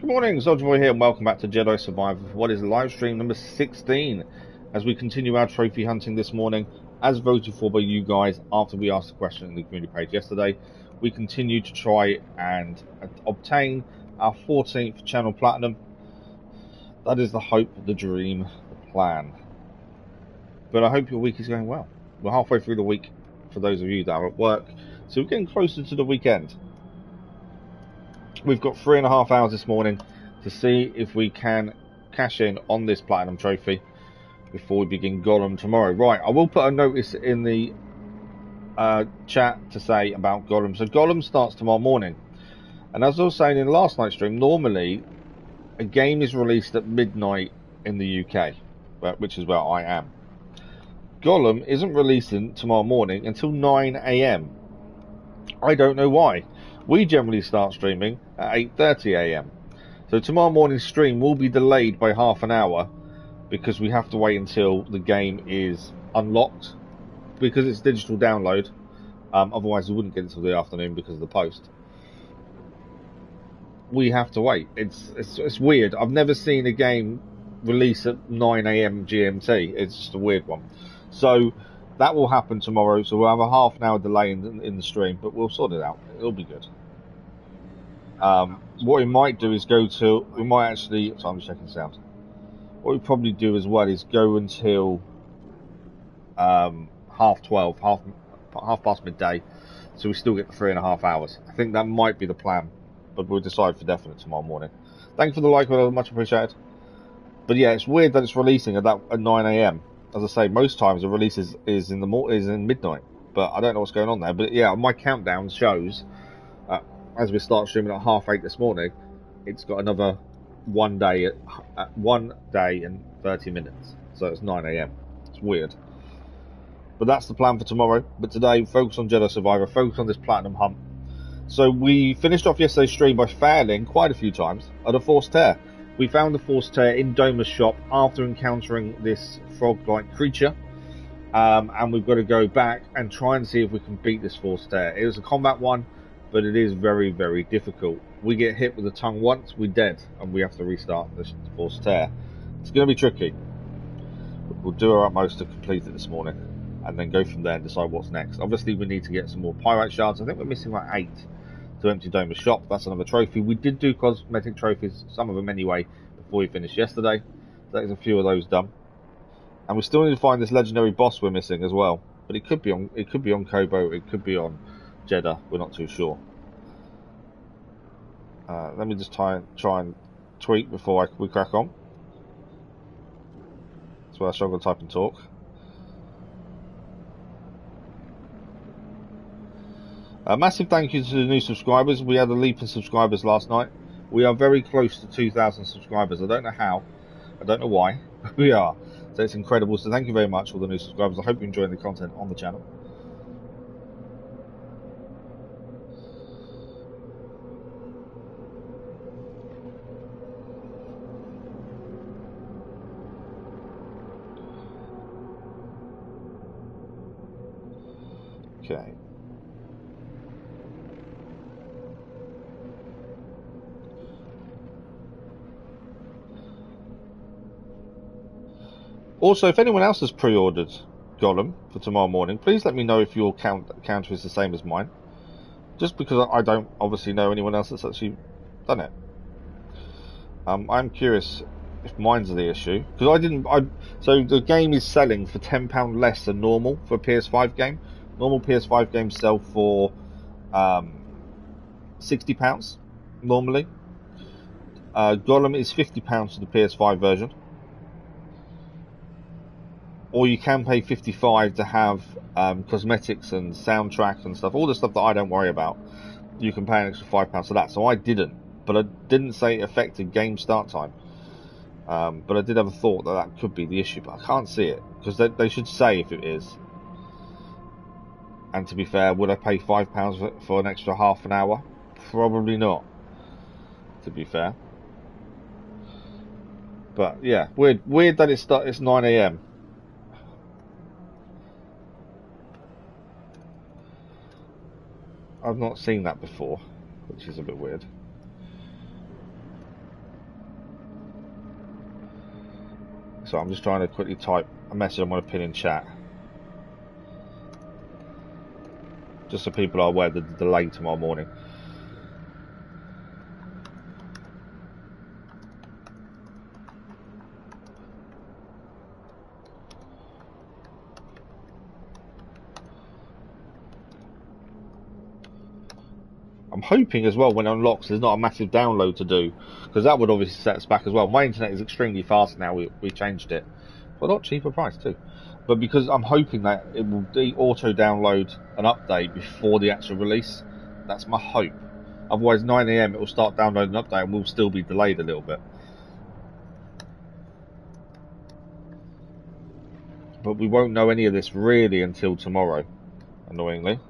Good morning, Soldier Boy here, and welcome back to Jedi Survivor for what is live stream number 16 as we continue our trophy hunting this morning, as voted for by you guys after we asked the question in the community page yesterday. We continue to try and obtain our 14th channel platinum. That is the hope, the dream, the plan. But I hope your week is going well. We're halfway through the week for those of you that are at work, so we're getting closer to the weekend. We've got 3.5 hours this morning to see if we can cash in on this platinum trophy before we begin Gollum tomorrow. Right, I will put a notice in the chat to say about Gollum. So Gollum starts tomorrow morning, and as I was saying in last night's stream, normally a game is released at midnight in the UK, which is where I am. Gollum isn't releasing tomorrow morning until 9 AM. I don't know why. We generally start streaming at 8:30 AM. So tomorrow morning's stream will be delayed by half an hour because we have to wait until the game is unlocked, because it's digital download. Otherwise we wouldn't get it until the afternoon because of the post. We have to wait. It's weird. I've never seen a game release at 9 AM GMT. It's just a weird one. So that will happen tomorrow, so we'll have a half an hour delay in the stream, but we'll sort it out. It'll be good. What we might do is we might actually, so I'm just checking sound. What we probably do as well is go until 12:30, half past midday, so we still get the 3.5 hours. I think that might be the plan, but we'll decide for definite tomorrow morning. Thank you for the like, much appreciated. But yeah, it's weird that it's releasing at 9 AM. As I say, most times the release is in midnight, but I don't know what's going on there. But yeah, my countdown shows as we start streaming at 8:30 this morning, it's got another 1 day at 1 day and 30 minutes, so it's 9 AM. It's weird, but that's the plan for tomorrow. But today, focus on Jedi Survivor, focus on this platinum hunt. So we finished off yesterday's stream by failing quite a few times at a forced tear. We found the forced tear in Doma's shop after encountering this frog-like creature, and we've got to go back and try and see if we can beat this forced tear. It was a combat one, but it is very, very difficult. We get hit with the tongue once, we're dead, and we have to restart this forced tear. It's going to be tricky. We'll do our utmost to complete it this morning, and then go from there and decide what's next. Obviously, we need to get some more pyrite shards. I think we're missing like 8 to empty Doma's shop. That's another trophy. We did do cosmetic trophies, some of them anyway, before we finished yesterday. So there's a few of those done, and we still need to find this legendary boss we're missing as well. But it could be on Kobo, it could be on Jeddah. We're not too sure. Let me just try and tweak before we crack on. That's where I struggle to type and talk. A massive thank you to the new subscribers. We had a leap in subscribers last night. We are very close to 2,000 subscribers. I don't know how, I don't know why, but we are. So it's incredible. So thank you very much, all the new subscribers. I hope you're enjoying the content on the channel. Okay. Also, if anyone else has pre-ordered Gollum for tomorrow morning, please let me know if your counter is the same as mine. Just because I don't obviously know anyone else that's actually done it. I'm curious if mine's the issue, because so the game is selling for £10 less than normal for a PS5 game. Normal PS5 games sell for £60 normally. Gollum is £50 for the PS5 version. Or you can pay $55 to have cosmetics and soundtrack and stuff, all the stuff that I don't worry about. You can pay an extra £5 for that. So I didn't, but I didn't say it affected game start time. But I did have a thought that could be the issue, but I can't see it, because they should say if it is. And to be fair, would I pay £5 for an extra half an hour? Probably not, to be fair. But yeah, weird that it's 9 AM. I've not seen that before, which is a bit weird. So I'm just trying to quickly type a message I'm going to pin in chat. Just so people are aware of the delay tomorrow morning. I'm hoping as well when it unlocks there's not a massive download to do, because that would obviously set us back as well. My internet is extremely fast now, we changed it. For a lot cheaper price too. But because I'm hoping that it will auto download an update before the actual release. That's my hope. Otherwise 9 AM it will start downloading an update and we'll still be delayed a little bit. But we won't know any of this really until tomorrow, annoyingly.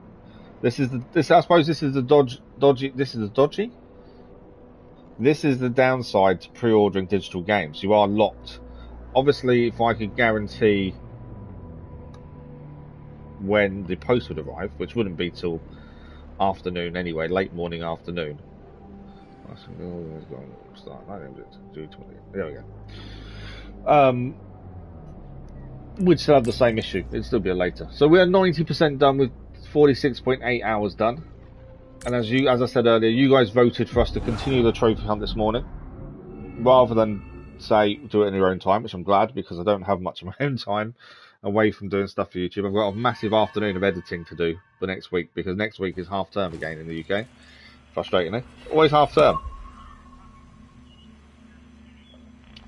I suppose this is the dodgy. This is the downside to pre-ordering digital games. You are locked. Obviously, if I could guarantee when the post would arrive, which wouldn't be till afternoon anyway, late morning afternoon. There we go. We'd still have the same issue. It'd still be later. So we are 90% done with 46.8 hours done. And as I said earlier, you guys voted for us to continue the trophy hunt this morning, rather than say do it in your own time, which I'm glad, because I don't have much of my own time away from doing stuff for YouTube. I've got a massive afternoon of editing to do for next week, because next week is half term again in the UK. Frustratingly, always half term.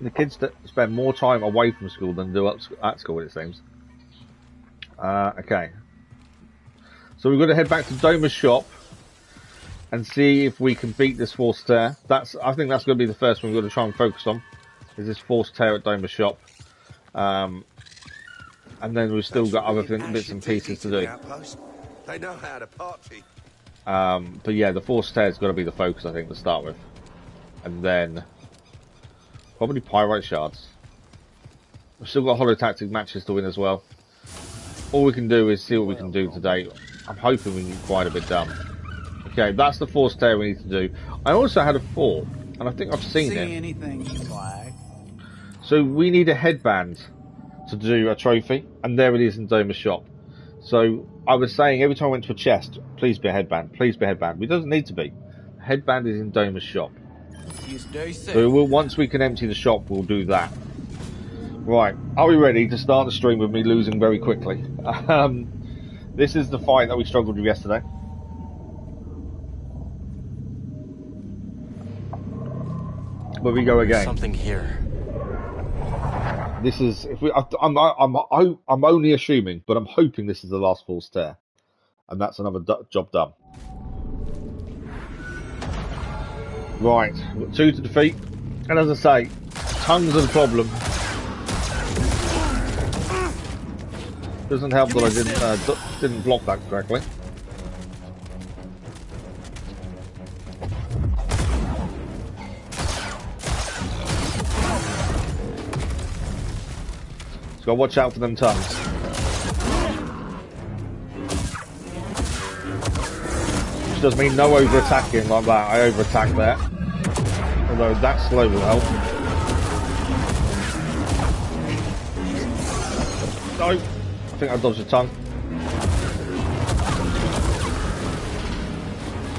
The kids spend more time away from school than do at school, it seems. Okay. So we've got to head back to Doma's shop and see if we can beat this forced tear. I think that's going to be the first one we've got to try and focus on, is this forced tear at Doma's shop. And then we've still got other bits and pieces to do. They know how to party. But yeah, the forced tear has got to be the focus, I think, to start with. And then probably pyrite shards. We've still got holotactic matches to win as well. All we can do is see what we can do today. I'm hoping we can get quite a bit done. Okay, that's the forced tear we need to do. I also had a thought, and I think I've seen it. Anything you like. So we need a headband to do a trophy, and there it is in Doma's shop. So I was saying every time I went to a chest, please be a headband, please be a headband. It doesn't need to be. The headband is in Doma's shop. So once we can empty the shop, we'll do that. Right, are we ready to start the stream with me losing very quickly? This is the fight that we struggled with yesterday. But we go again. Something here. This is I'm only assuming, but I'm hoping this is the last false tear, and that's another job done. Right, we've got 2 to defeat, and as I say, tongues are the problem. Doesn't help that I didn't block that correctly. So gotta watch out for them tongues. Which does mean no over attacking like that. I over attack there. Although that slow will help. No! I think I dodged a tongue.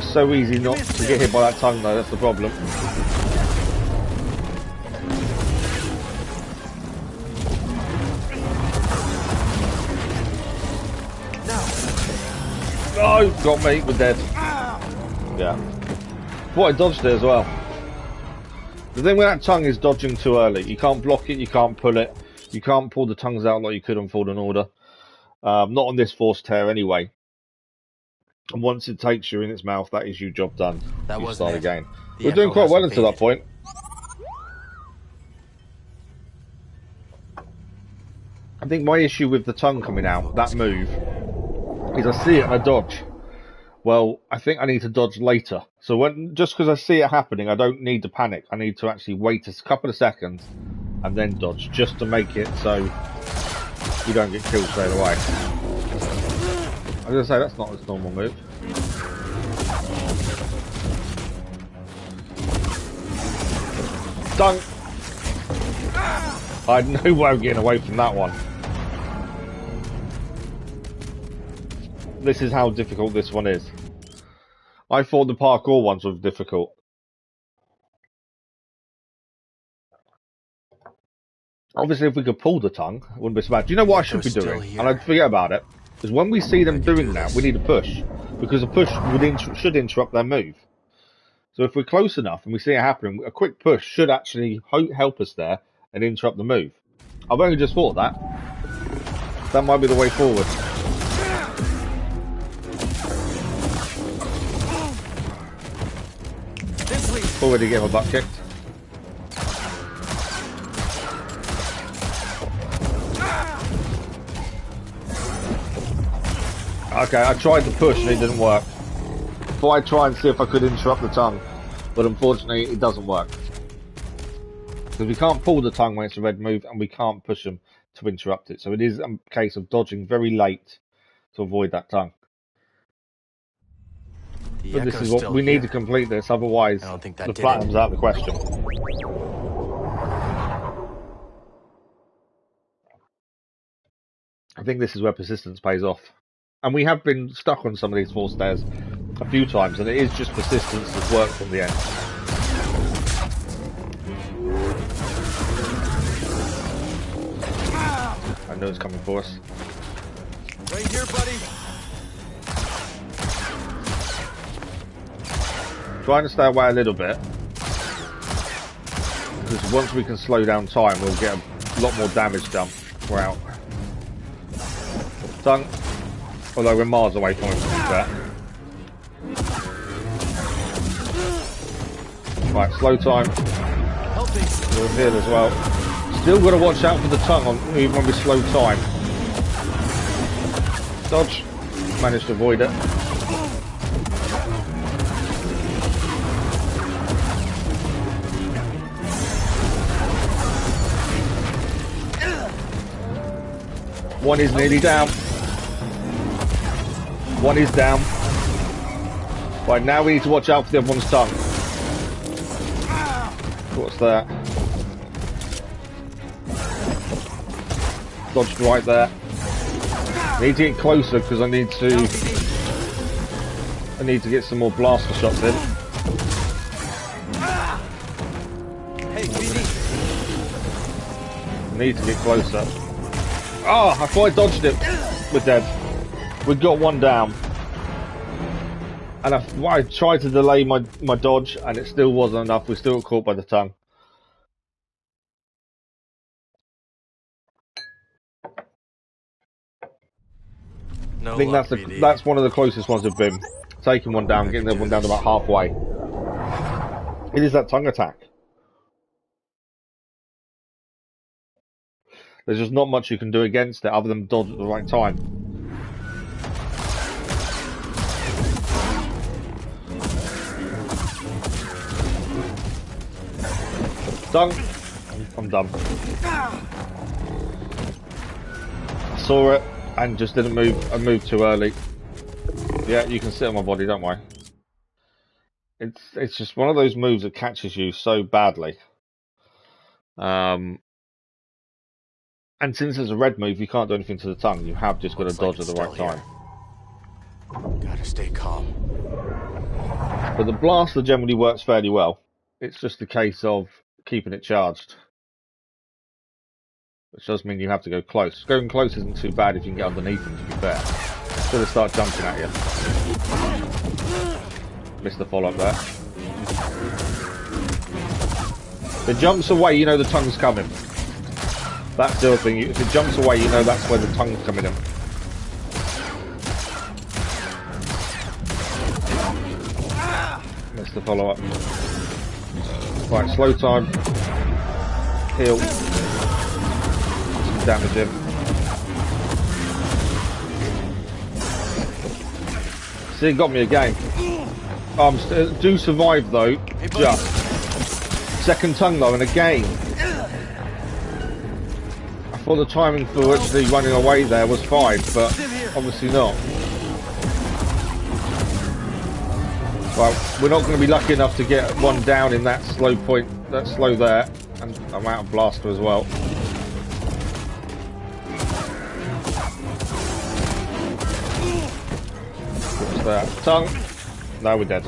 So easy not to get hit by that tongue though, that's the problem. No, got me, we're dead. Yeah. What I dodged it as well. The thing with that tongue is dodging too early. You can't block it, you can't pull it. You can't pull the tongues out like you could on Fallen Order. Not on this forced tear anyway. And once it takes you in its mouth, that is your job done. That you was start it. again. The We're doing quite well until that point. I think my issue with the tongue coming out, that move, is I see it and I dodge. Well, I think I need to dodge later. So just because I see it happening, I don't need to panic. I need to actually wait a couple of seconds and then dodge, just to make it so you don't get killed straight away. I was going to say, that's not a normal move. Dunk! I had no way of getting away from that one. This is how difficult this one is. I thought the parkour ones were difficult. Obviously, if we could pull the tongue, it wouldn't be so bad. Do you know what I should be doing? And I'd forget about it. Is when we see them doing that, we need a push. Because a push should interrupt their move. So if we're close enough and we see it happening, a quick push should actually help us there and interrupt the move. I've only just thought that. That might be the way forward. Already get my butt kicked. Okay, I tried to push and it didn't work. Thought I'd try and see if I could interrupt the tongue, but unfortunately it doesn't work. Because we can't pull the tongue when it's a red move and we can't push them to interrupt it. So it is a case of dodging very late to avoid that tongue. But this is what we need to complete this, otherwise the platinum's out of the question. I think this is where persistence pays off. And we have been stuck on some of these 4 stairs a few times, and it is just persistence that's worked in the end. I know it's coming for us. Right here, buddy. Trying to stay away a little bit, because once we can slow down time, we'll get a lot more damage done. We're out. Tongue. Although we're miles away from him, to be fair. Right, slow time. We'll heal as well. Still got to watch out for the tongue, even when we slow time. Dodge. Managed to avoid it. One is nearly down. One is down. Right, now we need to watch out for the other one's tongue. What's that? Dodged right there. I need to get closer because I need to get some more blaster shots in. I need to get closer. Oh, I thought I dodged it. We're dead. We've got one down. And I tried to delay my dodge and it still wasn't enough. We still got caught by the tongue. No, I think that's one of the closest ones we've been. Taking one down, getting the other one down to about halfway. It is that tongue attack. There's just not much you can do against it other than dodge at the right time. Tongue. I'm done. I saw it and just didn't move. I moved too early. Yeah, you can sit on my body, don't worry. It's just one of those moves that catches you so badly. And since it's a red move, you can't do anything to the tongue. You have just got to dodge at the right time. Gotta stay calm. But the blaster generally works fairly well. It's just a case of keeping it charged. Which does mean you have to go close. Going close isn't too bad if you can get underneath them, to be fair. Until they start jumping at you. Missed the follow-up there. If it jumps away, you know the tongue's coming. That's the other thing. If it jumps away, you know that's where the tongue's coming in. Missed the follow-up. Right, slow time. Heal. Some damage in. See, it got me again. Do survive though. Just. Second tongue though, and again. I thought the timing for actually running away there was fine, but obviously not. Well, we're not going to be lucky enough to get one down in that slow point, that slow there, and I'm out of blaster as well. There. Tongue. No, we're dead.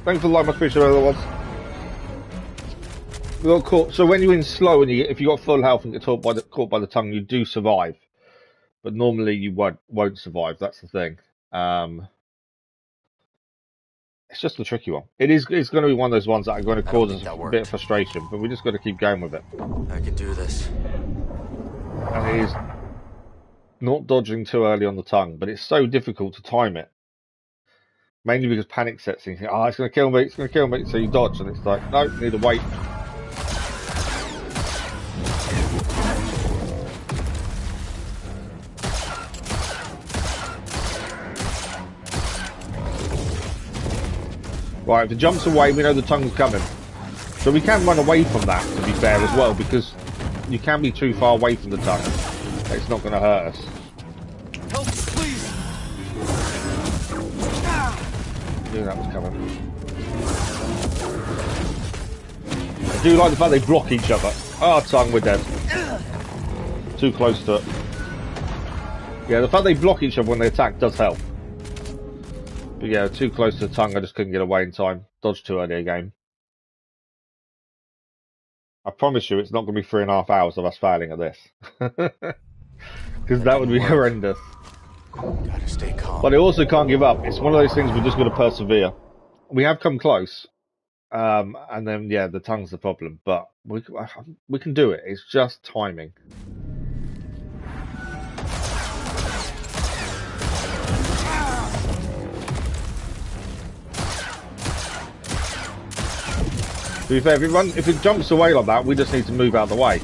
Thanks for the like, much appreciated, other ones. We got caught. So when you're in slow and if you got full health and get caught by the tongue, you do survive. But normally you won't survive. That's the thing. It's just a tricky one. It's going to be one of those ones that are going to cause us a bit of frustration, but we just got to keep going with it. I can do this. And it is not dodging too early on the tongue, but it's so difficult to time it. Mainly because panic sets in. You think, oh, it's going to kill me, it's going to kill me. So you dodge, and it's like, no, need to wait. Right, if it jumps away, we know the tongue's coming. So we can run away from that, to be fair, as well, because you can be too far away from the tongue. It's not going to hurt us. Help, please! I knew that was coming. I do like the fact they block each other. Oh, tongue, we're dead. Too close to it. Yeah, the fact they block each other when they attack does help. But yeah, too close to the tongue, I just couldn't get away in time. Dodged too early again. I promise you, it's not going to be 3.5 hours of us failing at this. Because that would be horrendous. Gotta stay calm. But I also can't give up. It's one of those things we're just going to persevere. We have come close. And then, yeah, the tongue's the problem. But we can do it. It's just timing. To be fair, if it jumps away like that, we just need to move out of the way.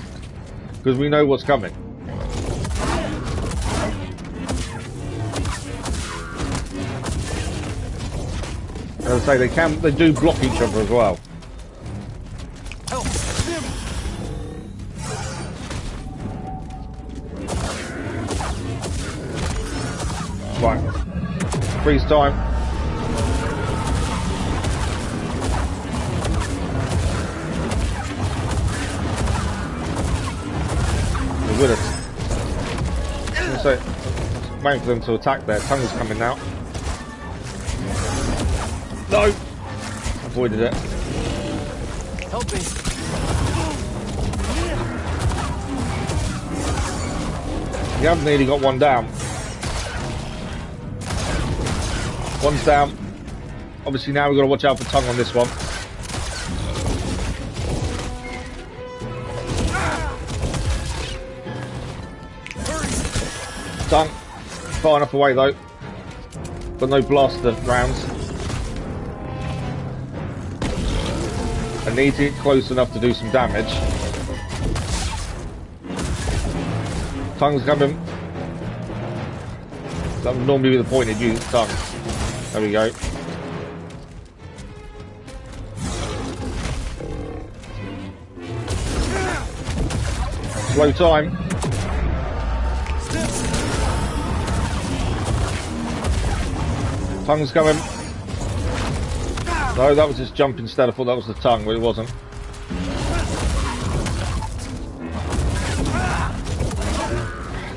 Because we know what's coming. As I say, they do block each other as well. Help! Him! Right. Freeze time. With us. So, waiting for them to attack there. Tongue's coming now. No! Avoided it. Help me! You have nearly got one down. One's down. Obviously now we've got to watch out for tongue on this one. Tongue. Far enough away though. But no blaster rounds. I need to get close enough to do some damage. Tongue's coming. That would normally be the point, he'd use his tongue. There we go. Slow time. Tongue's coming. No, that was just jump instead. I thought that was the tongue, but it wasn't.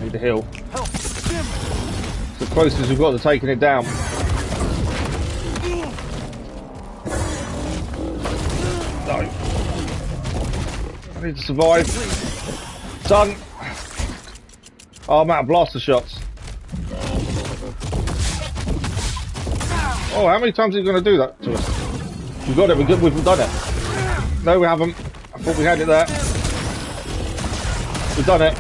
Need to heal. It's the closest we've got to taking it down. No. I need to survive. Tongue. Oh, I'm out of blaster shots. Oh, how many times are you going to do that to us? We've got it, we've done it. No, we haven't. I thought we had it there. We've done it.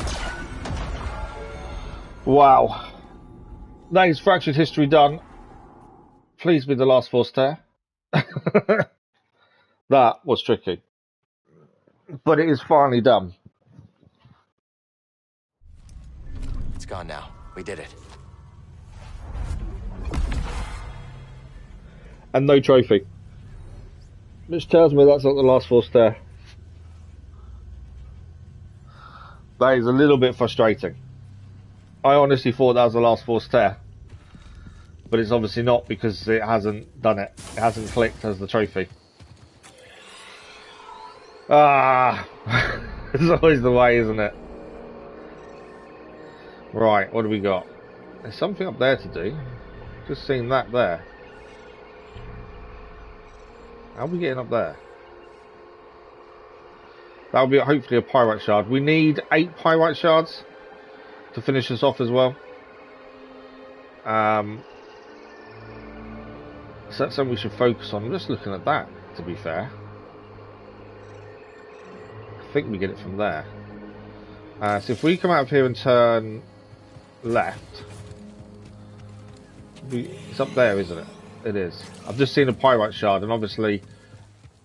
Wow. That is Fractured History done. Please be the last force tear. That was tricky. But it is finally done. It's gone now. We did it. And no trophy. Which tells me that's not the last force tear. That is a little bit frustrating. I honestly thought that was the last force tear. But it's obviously not because it hasn't done it. It hasn't clicked as the trophy. Ah! It's always the way, isn't it? Right, what do we got? There's something up there to do. Just seen that there. How are we getting up there? That'll be hopefully a pyrite shard. We need 8 pyrite shards to finish us off as well. So that's something we should focus on. I'm just looking at that, to be fair. I think we get it from there. So if we come out of here and turn left, it's up there, isn't it? It is. I've just seen a pyrite shard, and obviously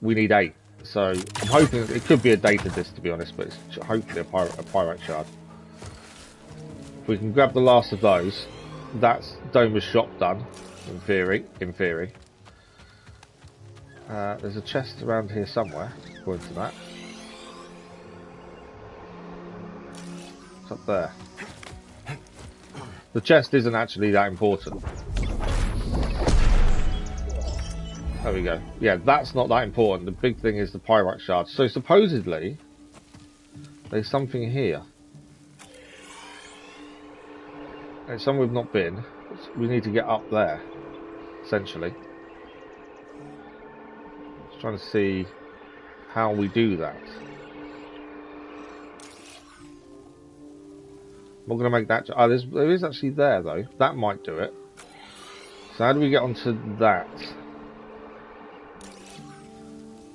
we need 8. So I'm hoping it could be a data disc, to be honest, but it's hopefully a pyrite shard. If we can grab the last of those, that's Doma's shop done. In theory. There's a chest around here somewhere, according to that. It's up there. The chest isn't actually that important. There we go. Yeah, that's not that important. The big thing is the pyrite shard. So supposedly, there's something here. It's somewhere we've not been. We need to get up there, essentially. Just trying to see how we do that. I'm not going to make that... Oh, there is actually there, though. That might do it. So how do we get onto that?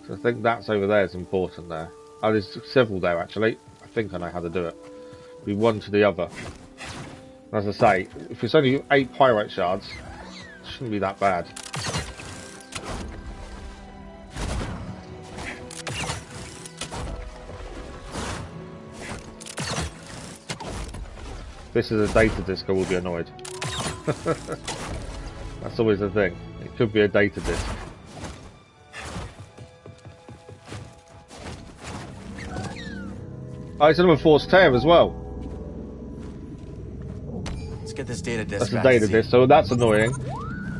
So I think that's over there is important there. Oh, there's several there, actually. I think I know how to do it. Be one to the other. As I say, if it's only 8 pyrite shards, it shouldn't be that bad. If this is a data disc, I will be annoyed. That's always the thing. It could be a data disc. Oh, it's another force tear as well. Let's get this data disc. That's a data disc, so that's annoying.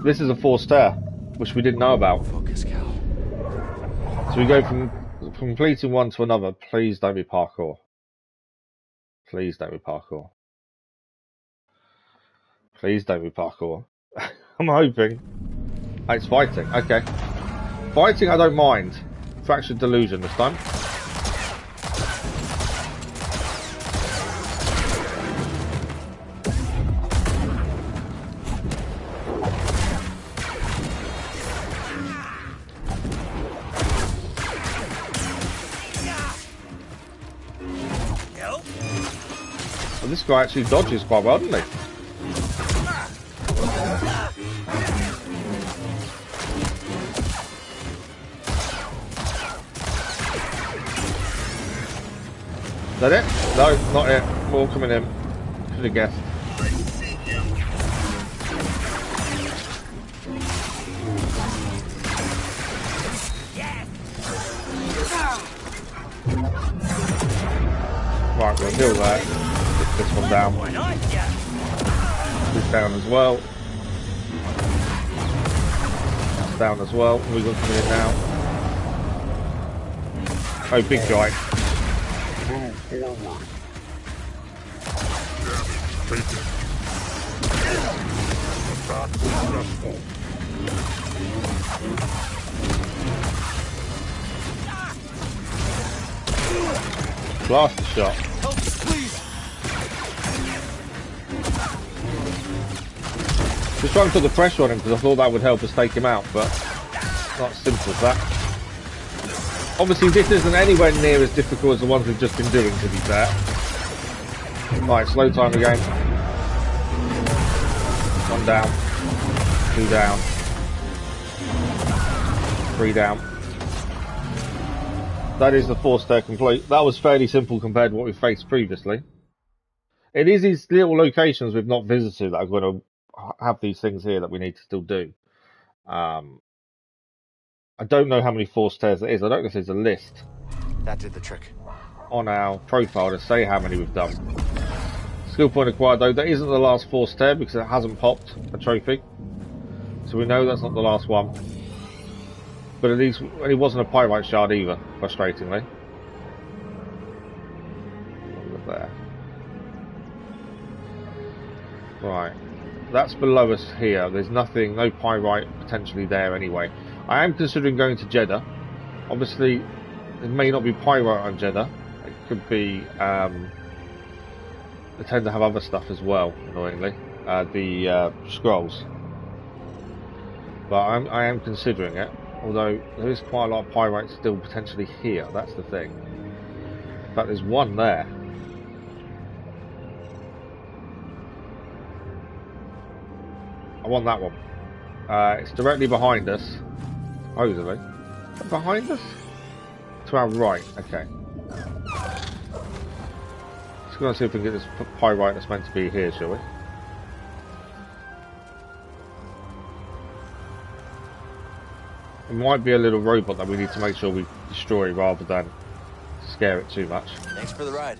This is a force tear, which we didn't know about. Focus, Cal. So we go from completing one to another. Please don't be parkour. Please don't be parkour. Please don't be parkour. I'm hoping. Oh, it's fighting. Okay. Fighting I don't mind. Fractured delusion this time. Well, this guy actually dodges quite well, doesn't he? Is that it? No, not it. More coming in. Should have guessed. Right, we'll heal that. Get this one down. This down as well. That's down as well. We've got coming in now. Oh, big guy. Move forward. Blaster shot. Help, please. Just trying to put the pressure on him because I thought that would help us take him out, but not as simple as that. Obviously, this isn't anywhere near as difficult as the ones we've just been doing, to be fair. Right, slow time again. 1 down. 2 down. 3 down. That is the force tear complete. That was fairly simple compared to what we faced previously. It is these little locations we've not visited that are going to have these things here that we need to still do. I don't know how many force tears there is. I don't know if there's a list That did the trick. on our profile to say how many we've done. Skill point acquired though. That isn't the last force tear because it hasn't popped a trophy. So we know that's not the last one. But at least it wasn't a pyrite shard either, frustratingly. Look there. Right. That's below us here. There's nothing, no pyrite potentially there anyway. I am considering going to Jeddah. Obviously, it may not be pyrite on Jeddah. It could be, they tend to have other stuff as well, annoyingly. The scrolls. But I am considering it. Although, there is quite a lot of pyrite still potentially here. That's the thing. In fact, there's one there. I want that one. It's directly behind us. Supposedly. Behind us? To our right. Okay. Just going to see if we can get this pyrite that's meant to be here, shall we? It might be a little robot that we need to make sure we destroy rather than scare it too much. Thanks for the ride.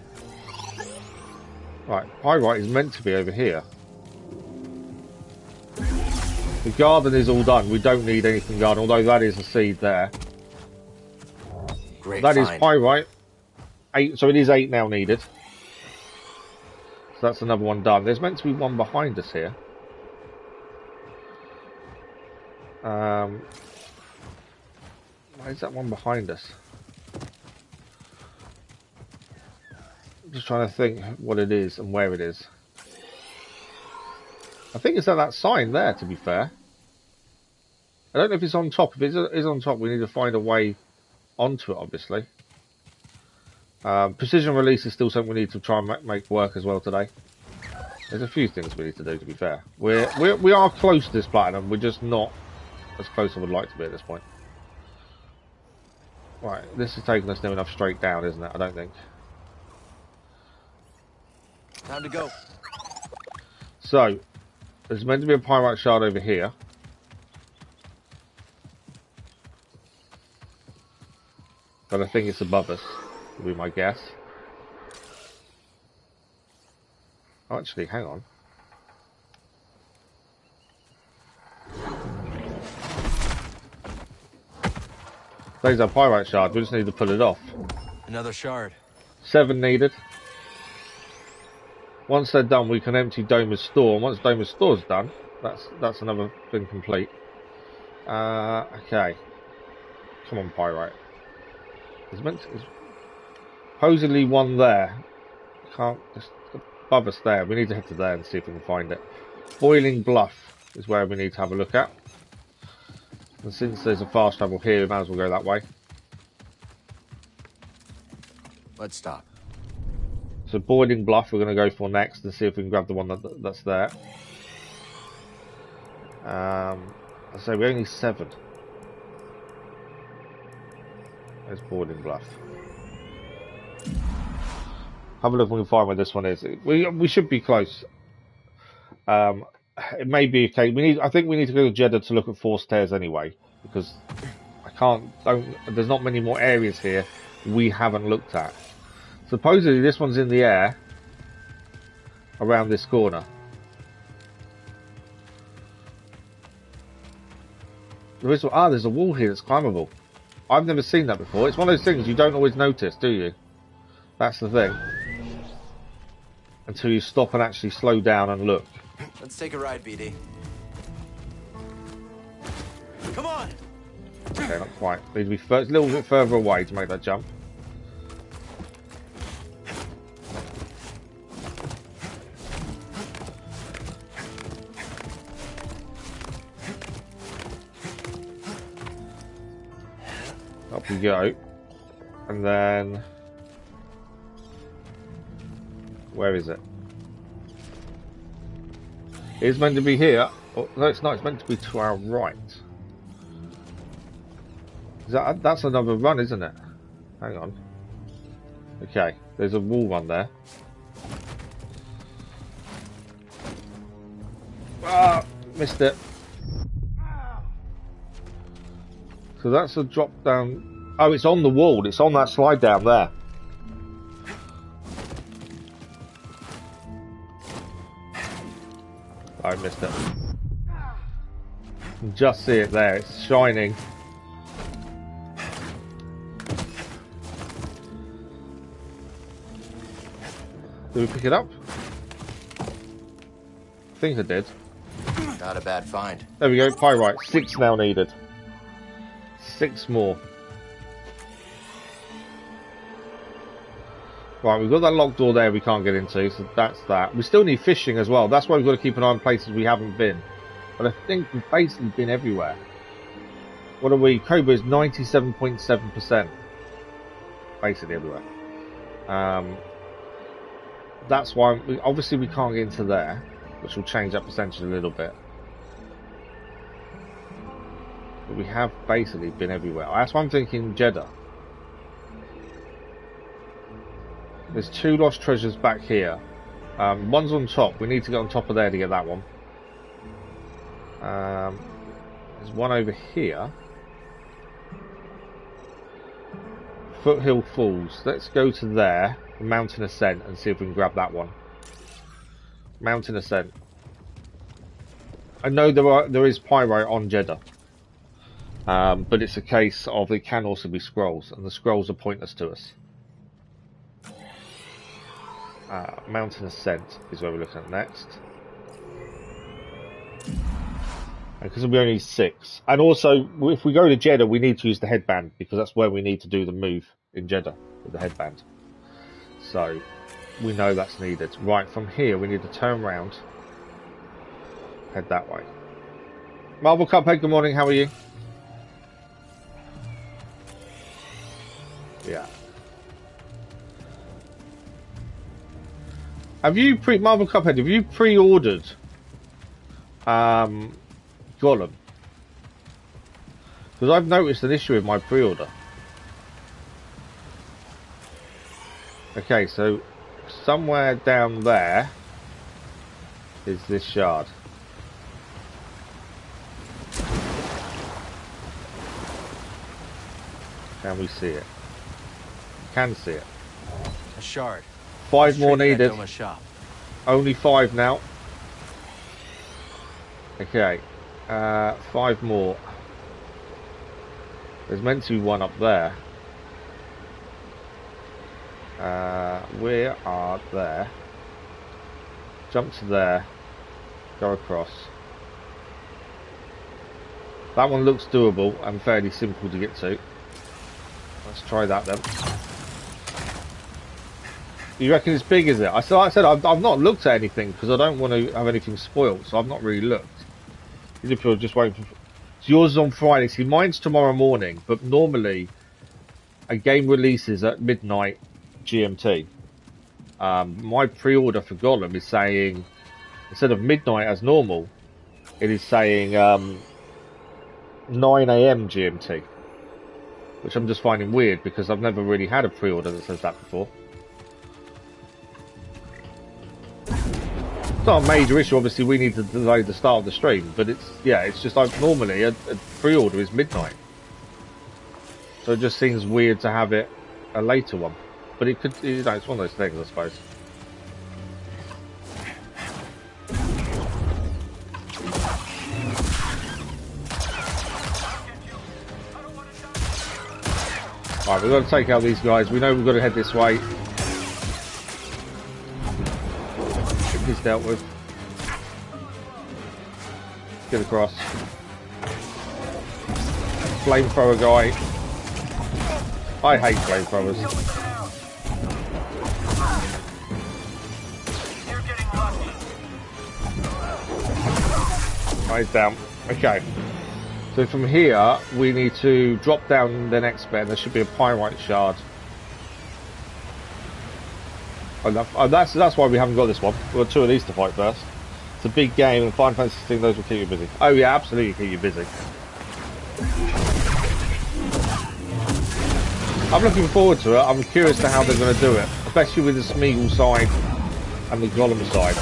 Right, pyrite is meant to be over here. The garden is all done. We don't need anything garden, although that is a seed there. Great That is find. pyrite. 8, so it is 8 now needed. So that's another one done. There's meant to be one behind us here. Why is that one behind us? I'm just trying to think what it is and where it is. I think it's at that sign there, to be fair. I don't know if it's on top. If it is on top, we need to find a way onto it, obviously. Precision release is still something we need to try and make work as well today. There's a few things we need to do, to be fair. We are close to this platinum. We're just not as close as I would like to be at this point. Right, this is taking us near enough straight down, isn't it? I don't think. Time to go. So, there's meant to be a pyrite shard over here. But I think it's above us, would be my guess. Oh, actually, hang on. There's our pyrite shard, we just need to pull it off. Another shard. 7 needed. Once they're done, we can empty Doma's store. And once Doma's store's done, that's another thing complete. Okay. Come on, pyrite. There's supposedly one there. Can't. It's above us there. We need to head to there and see if we can find it. Boiling Bluff is where we need to have a look at. And since there's a fast travel here, we might as well go that way. Let's stop. So Boiling Bluff we're going to go for next and see if we can grab the one that's there. So we only need 7. There's Boiling Bluff. Have a look if we can find where this one is. We should be close. It may be okay. I think we need to go to Jeddah to look at Force Tears anyway, because there's not many more areas here we haven't looked at. Supposedly this one's in the air around this corner. There's a wall here that's climbable. I've never seen that before. It's one of those things you don't always notice, do you? That's the thing. Until you stop and actually slow down and look. Let's take a ride, BD. Come on! Okay, not quite. Need to be a little bit further away to make that jump. Up we go. And then... where is it? It's meant to be here. Oh, no, it's not. It's meant to be to our right. That's another run, isn't it? Hang on. Okay, there's a wall run there. Ah, missed it. So that's a drop down. Oh, it's on the wall. It's on that slide down there. I missed it. You can just see it there. It's shining. Did we pick it up? I think I did. Not a bad find. There we go, pyrite. 6 now needed. 6 more. Right, we've got that locked door there we can't get into, so that's that. We still need fishing as well. That's why we've got to keep an eye on places we haven't been. But I think we've basically been everywhere. What are we? Cobra is 97.7%. Basically everywhere. That's why, obviously we can't get into there, which will change that percentage a little bit. But we have basically been everywhere. That's why I'm thinking Jeddah. There's 2 lost treasures back here. One's on top. We need to get on top of there to get that one. There's one over here. Foothill Falls. Let's go to there. Mountain Ascent and see if we can grab that one. Mountain Ascent. I know there is pyrite on Jeddah. But it's a case of it can also be scrolls, and the scrolls are pointless to us. Mountain Ascent is where we're looking at next. Because we only 6. And also, if we go to Jeddah, we need to use the headband, because that's where we need to do the move in Jeddah, with the headband. So, we know that's needed. Right, from here, we need to turn around. Head that way. Marvel Cuphead, good morning, how are you? Yeah. Have you Marvel Cuphead, have you pre-ordered Gollum? Because I've noticed an issue with my pre-order. Okay, so somewhere down there is this shard. Can we see it? Can see it. A shard. 5 more needed. Shop. Only 5 now. Okay. 5 more. There's meant to be one up there. We are there. Jump to there. Go across. That one looks doable and fairly simple to get to. Let's try that then. You reckon it's big, is it? Like I said, I've not looked at anything because I don't want to have anything spoiled, so I've not really looked. If you're just waiting for... So yours is on Friday. See, mine's tomorrow morning, but normally a game releases at midnight GMT. My pre-order for Gollum is saying, instead of midnight as normal, it is saying 9 AM GMT. Which I'm just finding weird because I've never really had a pre-order that says that before. It's not a major issue, obviously we need to delay the start of the stream, but it's just like normally a pre-order is midnight. So it just seems weird to have it a later one. But it could, it's one of those things, I suppose. Right, we've got to take out these guys. We know we've got to head this way. He's dealt with. Get across. Flamethrower guy. I hate flamethrowers. He's down. Okay. So from here, we need to drop down the next bit. There should be a pyrite shard. Oh, that's why we haven't got this one. We've got 2 of these to fight first. It's a big game, and Final Fantasy 16, those will keep you busy. Oh yeah, absolutely keep you busy. I'm looking forward to it. I'm curious to how they're going to do it, especially with the Smeagol side and the Gollum side.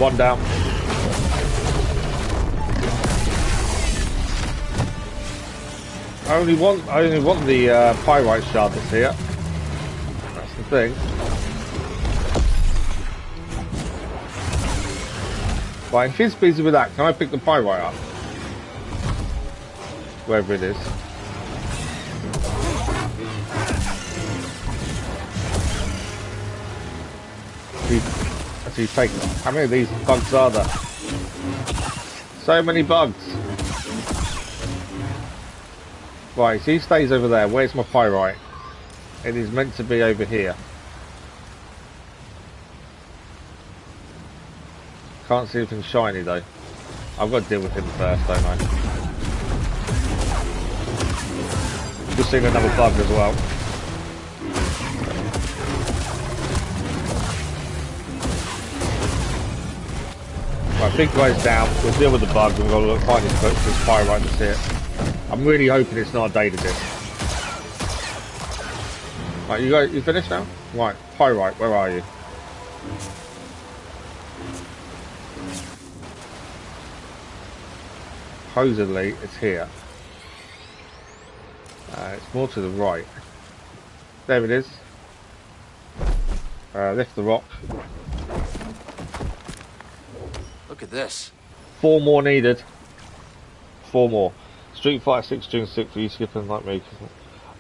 One down. I only want the pyrite shard that's here. That's the thing. Right, if he's busy with that, can I pick the pyrite up? Wherever it is. Actually take. How many of these bugs are there? So many bugs. Right, so he stays over there. Where's my pyrite? It is meant to be over here. Can't see anything shiny though. I've got to deal with him first, don't I? Just seen another bug as well. Right, big guy's down. We'll deal with the bug. We've got to find this pyrite that's here. I'm really hoping it's not a data disc. Right, you finished now? Right, pyrite, where are you? Supposedly, it's here. It's more to the right. There it is. Lift the rock. Look at this. 4 more needed. 4 more. Street Fighter 6 June 6th. Are you skipping like me?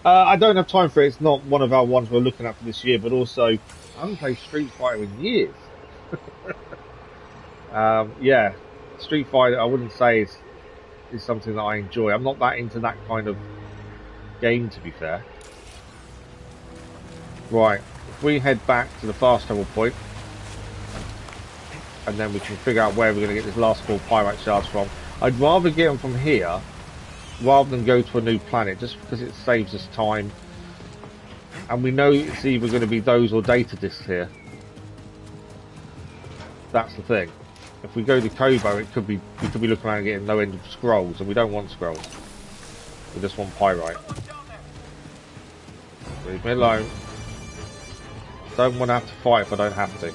I don't have time for it. It's not one of our ones we're looking at for this year, but also I haven't played Street Fighter in years. Yeah, Street Fighter I wouldn't say is something that I enjoy. I'm not that into that kind of game, to be fair. Right, if we head back to the fast travel point, and then we can figure out where we're going to get this last 4 pyrite shards from. I'd rather get them from here rather than go to a new planet, just because it saves us time. And we know it's either going to be those or data discs here. That's the thing. If we go to Kobo, we could be looking around and getting no end of scrolls, and we don't want scrolls. We just want pyrite. Leave me alone. Don't want to have to fight if I don't have to.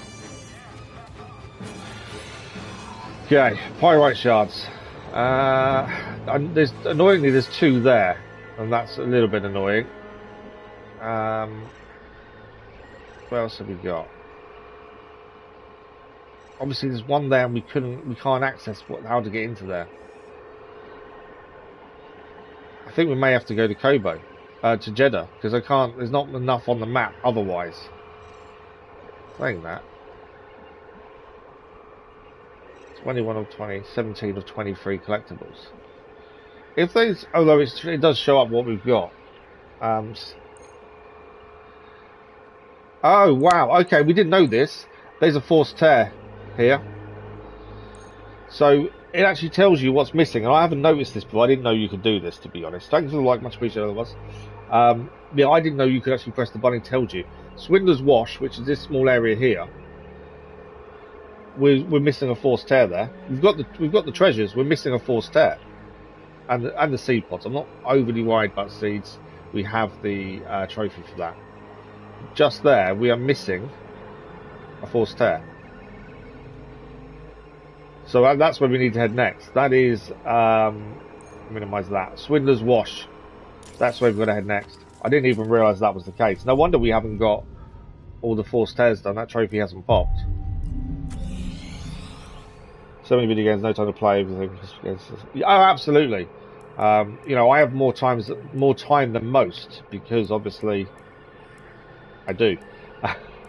Okay, pyrite shards. Annoyingly, there's 2 there, and that's a little bit annoying. What else have we got? Obviously, there's 1 there, and we can't access how to get into there. I think we may have to go to Kobo, to Jeddah, because there's not enough on the map otherwise. Saying that. 21 of 20, 17 of 23 collectibles. If those, although it does show up what we've got. Oh wow, okay, we didn't know this. There's a forced tear here. So it actually tells you what's missing, and I haven't noticed this before. I didn't know you could do this, to be honest. Thanks for the like, much appreciated, otherwise. Yeah, I didn't know you could actually press the button. It tells you. Swindler's Wash, which is this small area here. We're missing a forced tear there. We've got the treasures. We're missing a forced tear, and the seed pods. I'm not overly worried about seeds. We have the trophy for that. Just there, we are missing a forced tear. So that's where we need to head next. That is minimize that. Swindler's Wash. That's where we've got to head next. I didn't even realise that was the case. No wonder we haven't got all the forced tears done. That trophy hasn't popped. So many video games, no time to play everything. Oh, absolutely. You know, I have more time than most, because obviously I do.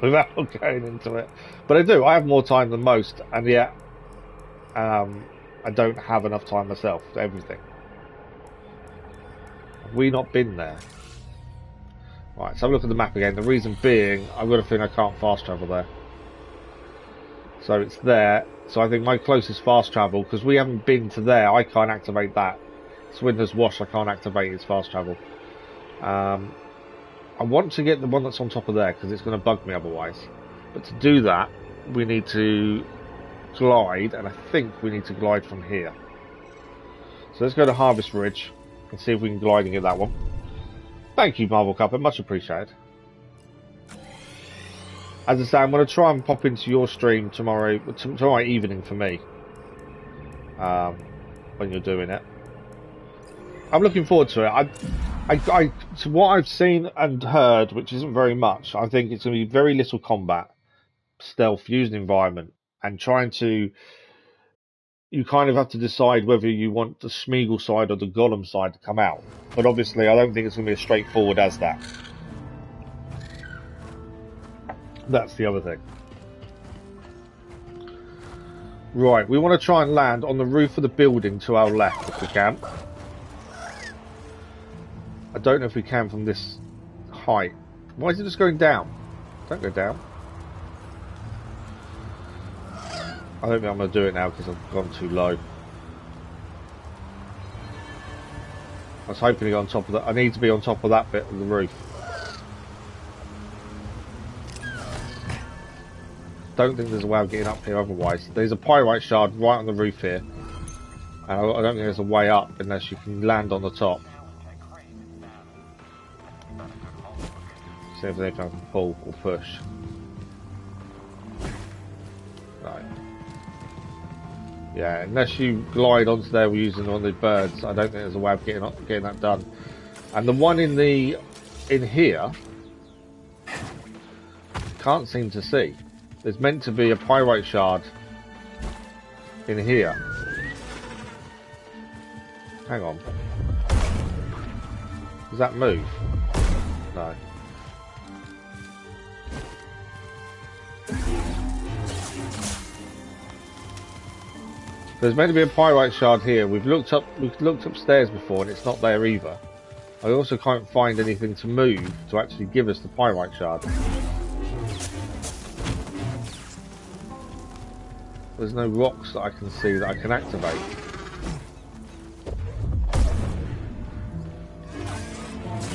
Without going into it, but I do. I have more time than most, and yet I don't have enough time myself for everything. Have we not been there? Right, so have a look at the map again. The reason being, I've got a feeling I can't fast travel there. So it's there. So I think my closest fast travel, because we haven't been to there, I can't activate that. Swindler's Wash, I can't activate its fast travel. I want to get the one that's on top of there, because it's going to bug me otherwise. But to do that, we need to glide, and I think we need to glide from here. So let's go to Harvest Ridge and see if we can glide and get that one. Thank you, Marvel Cuphead, much appreciated. As I say, I'm going to try and pop into your stream tomorrow evening for me, when you're doing it. I'm looking forward to it. To what I've seen and heard, which isn't very much, I think it's going to be very little combat, stealth, fused environment, and you kind of have to decide whether you want the Smeagol side or the Gollum side to come out. But obviously, I don't think it's going to be as straightforward as that. That's the other thing. Right, we want to try and land on the roof of the building to our left if we can. I don't know if we can from this height. Why is it just going down? Don't go down. I don't think I'm going to do it now because I've gone too low. I was hoping to get on top of that. I need to be on top of that bit of the roof. Don't think there's a way of getting up here otherwise. There's a pyrite shard right on the roof here. And I don't think there's a way up unless you can land on the top. See if they can pull or push. Right. Yeah, unless you glide onto there using one of the birds, I don't think there's a way of getting that done. And the one in here, can't seem to see. There's meant to be a pyrite shard in here. Hang on. Does that move? No. There's meant to be a pyrite shard here. We've looked upstairs before and it's not there either. I also can't find anything to move to actually give us the pyrite shard. There's no rocks that I can see that I can activate.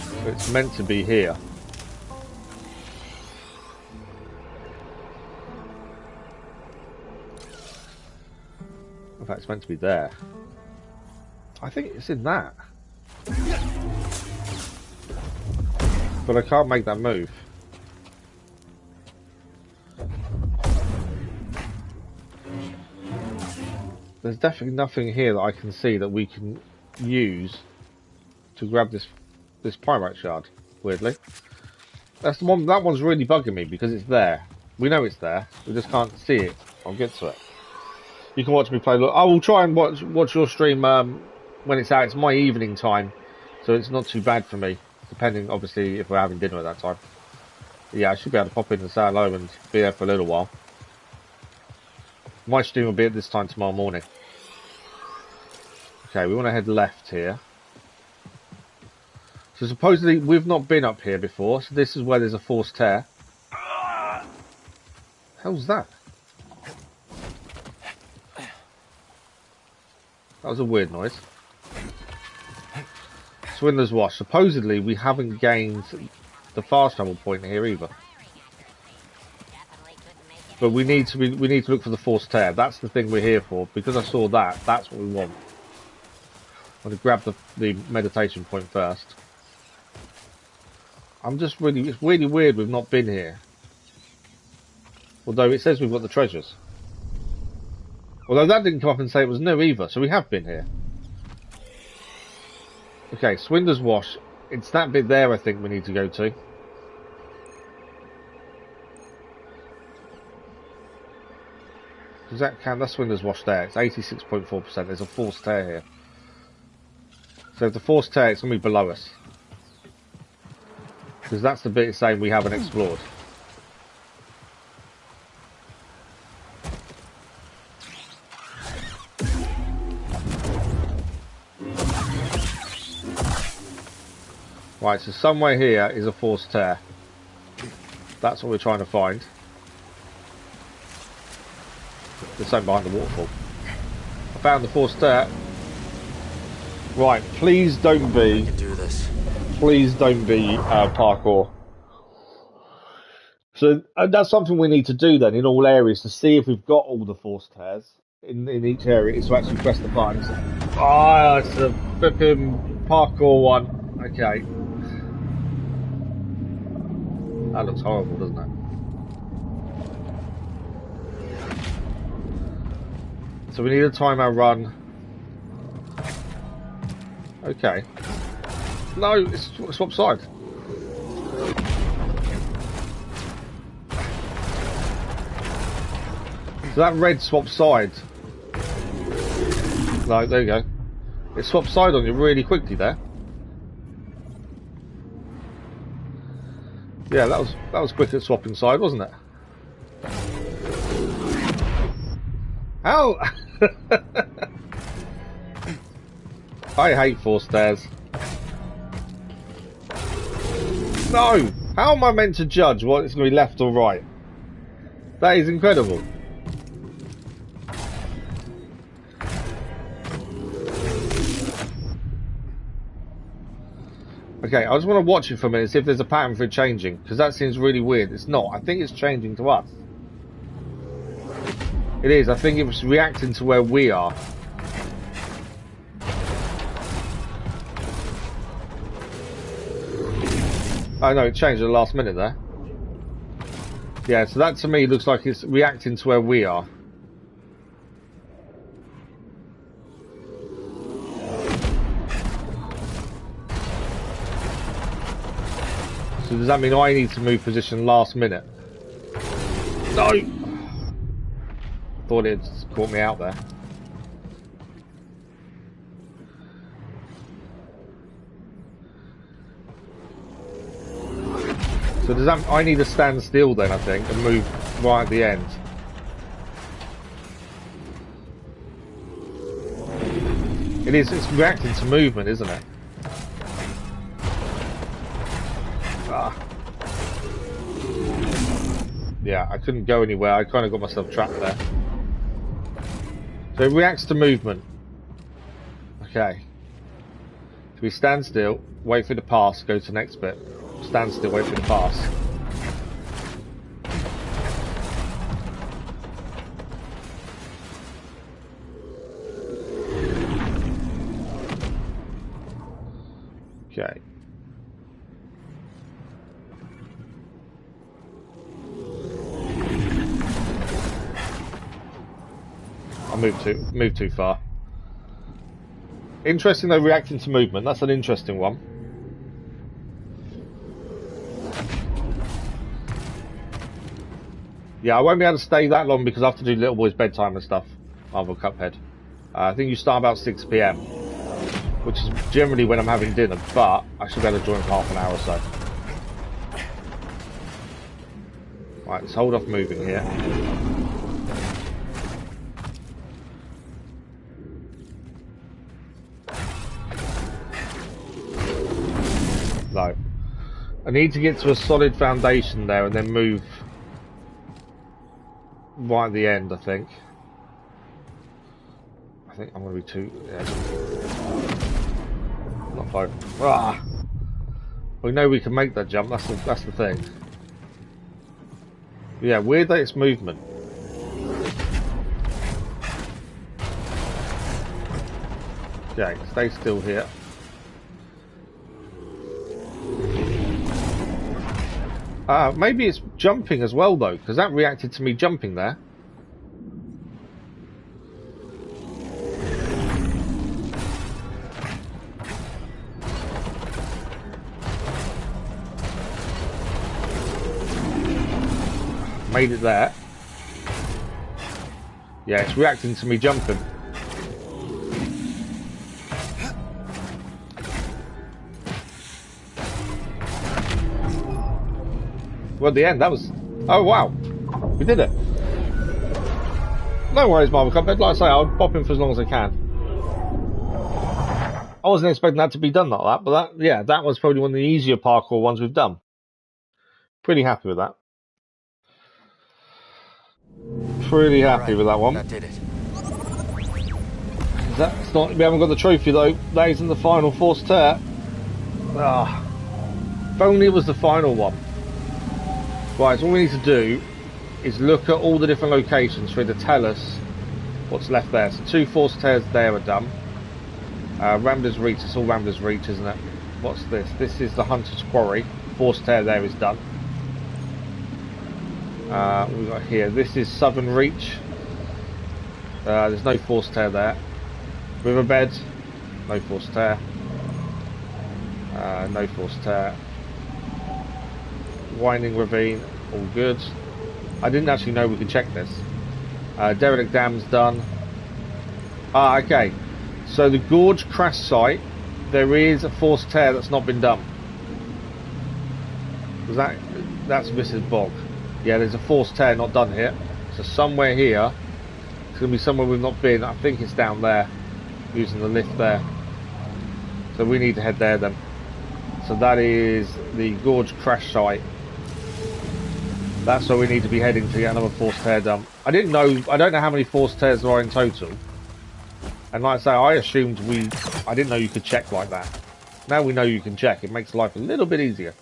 So it's meant to be here. In fact, it's meant to be there. I think it's in that. But I can't make that move. There's definitely nothing here that I can see that we can use to grab this pyrite shard, weirdly. That's the one. That one's really bugging me because it's there. We know it's there. We just can't see it. I'll get to it. You can watch me play. Look, I will try and watch your stream when it's out. It's my evening time, so it's not too bad for me. Depending, obviously, if we're having dinner at that time. But yeah, I should be able to pop in and say hello and be there for a little while. My stream will be at this time tomorrow morning. Okay, we want to head left here. So supposedly we've not been up here before, so this is where there's a forced tear. How's that? That was a weird noise. Swindler's Wash. Supposedly we haven't gained the fast travel point here either. But we need to look for the forced tear. That's the thing we're here for. Because I saw that, that's what we want. I'm going to grab the meditation point first. It's really weird we've not been here. Although it says we've got the treasures. Although that didn't come up and say it was new either, so we have been here. Okay, Swindler's Wash. It's that bit there I think we need to go to. That's Swindler's Wash there. It's 86.4%. There's a forced tear here. So if the forced tear, it's going to be below us. Because that's the bit it's saying we haven't explored. Right, so somewhere here is a forced tear. That's what we're trying to find. There's something behind the waterfall. I found the forced tear. Right, please don't be. Please don't be parkour. So that's something we need to do then in all areas to see if we've got all the forced tears in each area. Is to actually press the buttons. Ah, it's a flipping parkour one. Okay. That looks horrible, doesn't it? So we need to time our run. Okay. No, it's swap side. So that red swaps side. No, there you go. It swaps side on you really quickly there. Yeah, that was quick at swapping side, wasn't it? How? I hate forced stairs. No! How am I meant to judge what it's going to be left or right? That is incredible. Okay, I just want to watch it for a minute, see if there's a pattern for it changing, because that seems really weird. It's not. I think it's changing to us. It is. I think it was reacting to where we are. Oh no, it changed at the last minute there. Yeah, so that to me looks like it's reacting to where we are. So does that mean I need to move position last minute? No! Thought it caught me out there. So does that, I need to stand still then, I think, and move right at the end. It is, it's reacting to movement, isn't it? Ah. Yeah, I couldn't go anywhere, I kind of got myself trapped there. So it reacts to movement. Okay. So we stand still, wait for it to pass, go to the next bit. Stand still, wait for it to pass. Okay. I moved too far. Interesting though, reacting to movement. That's an interesting one. Yeah, I won't be able to stay that long because I have to do little boy's bedtime and stuff. Marvel Cuphead. I think you start about 6 PM, which is generally when I'm having dinner, but I should be able to join for half an hour or so. Right, let's hold off moving here. No. I need to get to a solid foundation there and then move right at the end, I think. I think I'm going to be too... Yeah. Not quite. Ah! We know we can make that jump, that's the thing. Yeah, weird that it's movement. Okay, stay still here. Maybe it's jumping as well though, because that reacted to me jumping there. Made it there. Yeah, it's reacting to me jumping. Well, at the end, that was... Oh, wow. We did it. No worries, Marvel Cuphead. Like I say, I'll pop in for as long as I can. I wasn't expecting that to be done like that, but that, yeah, that was probably one of the easier parkour ones we've done. Pretty happy with that. Pretty happy with that one. That did it. That's not... We haven't got the trophy, though. That isn't the final force tear. Ah. If only it was the final one. Right, so all we need to do is look at all the different locations for it to tell us what's left there. So 2 force tears there are done. Rambler's Reach, it's all Rambler's Reach, isn't it? What's this? This is the Hunter's Quarry. Force tear there is done. We've got here, this is Southern Reach. There's no force tear there. Riverbed, no force tear. No force tear. Winding Ravine, all good. I didn't actually know we could check this. Derelict Dam's done. Okay. So the Gorge crash site, there is a force tear that's not been done. Because that's Mrs. Bog. Yeah, there's a force tear not done here. So somewhere here, going to be somewhere we've not been. I think it's down there, using the lift there. So we need to head there then. So that is the Gorge crash site. That's where we need to be heading to get another forced tear dump. I don't know how many forced tears there are in total. And like I say, I assumed I didn't know you could check like that. Now we know you can check. It makes life a little bit easier.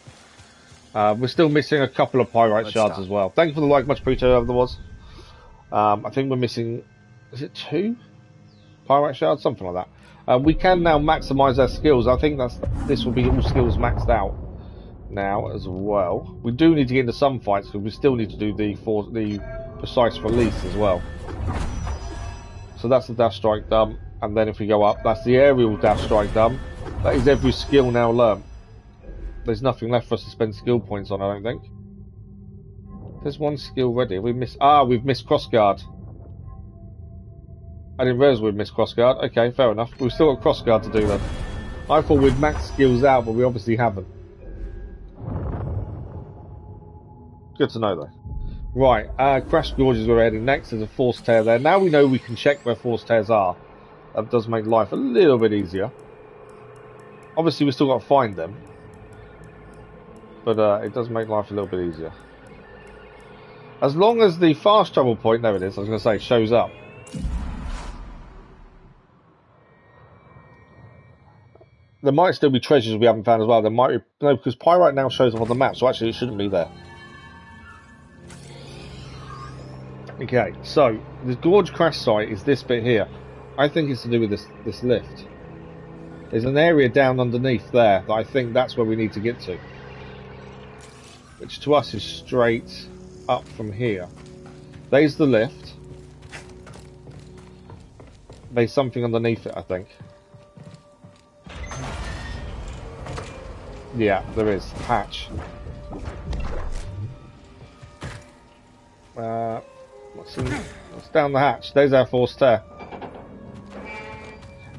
We're still missing a couple of pyrite shards as well. Thank you for the like, much appreciated, whoever there was. I think we're missing, is it 2 pyrite shards? Something like that. We can now maximise our skills. I think this will be all skills maxed out now as well. We do need to get into some fights because we still need to do the precise release as well. So that's the dash strike dump, and then if we go up, that's the aerial dash strike dump. That is every skill now learned. There's nothing left for us to spend skill points on, I don't think. There's one skill ready. We've missed crossguard. I didn't realise we'd missed crossguard. Okay, fair enough. We've still got crossguard to do then. I thought we'd max skills out, but we obviously haven't. Good to know though. Right, Crash Gorges we're heading next. There's a force tear there. Now we know we can check where force tears are. That does make life a little bit easier. Obviously we still got to find them. But it does make life a little bit easier. As long as the fast travel point, there it is, I was going to say, shows up. There might still be treasures we haven't found as well. There might be, no, because pyrite now shows up on the map, so actually it shouldn't be there. Okay, so the Gorge crash site is this bit here. I think it's to do with this lift. There's an area down underneath there that I think that's where we need to get to. Which to us is straight up from here. There's the lift. There's something underneath it, I think. Yeah, there is. Hatch. What's down the hatch? There's our force tear.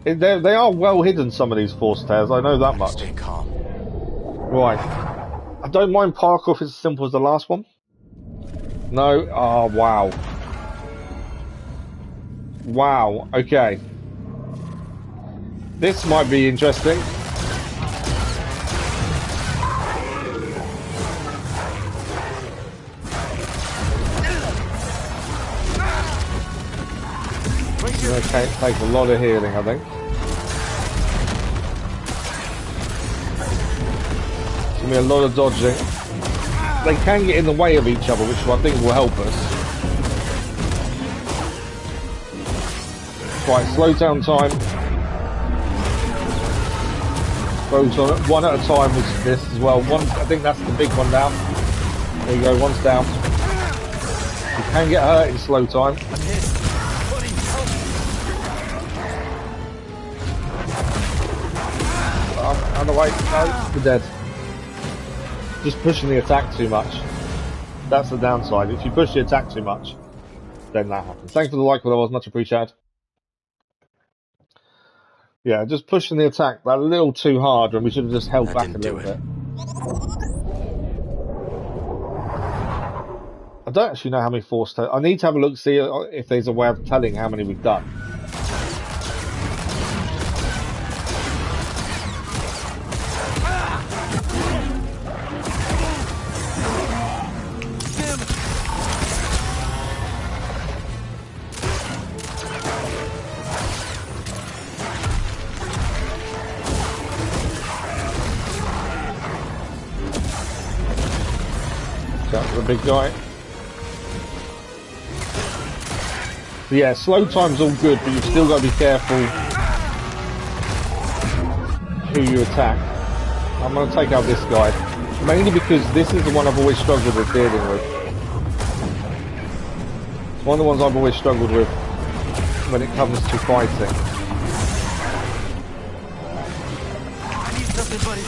They are well hidden, some of these force tears. I know that much. Stay calm. Right. I don't mind parkour if it's as simple as the last one. No? Oh, wow. Wow. Okay. This might be interesting. Okay, it takes a lot of healing, I think. It's going to be a lot of dodging. They can get in the way of each other, which I think will help us. Right, slow down time. Throws on it. One at a time with this as well. I think that's the big one down. There you go, one's down. You can get hurt in slow time. On the way, no, we're dead. Just pushing the attack too much. That's the downside. If you push the attack too much, then that happens. Thanks for the like, that was much appreciated. Yeah, just pushing the attack that a little too hard, and we should have just held back a little bit. I don't actually know how many force tears. I need to have a look, see if there's a way of telling how many we've done. Big guy. So yeah, slow time's all good, but you've still got to be careful who you attack. I'm going to take out this guy, mainly because this is the one I've always struggled with dealing with. It's one of the ones I've always struggled with when it comes to fighting. I need something, buddy.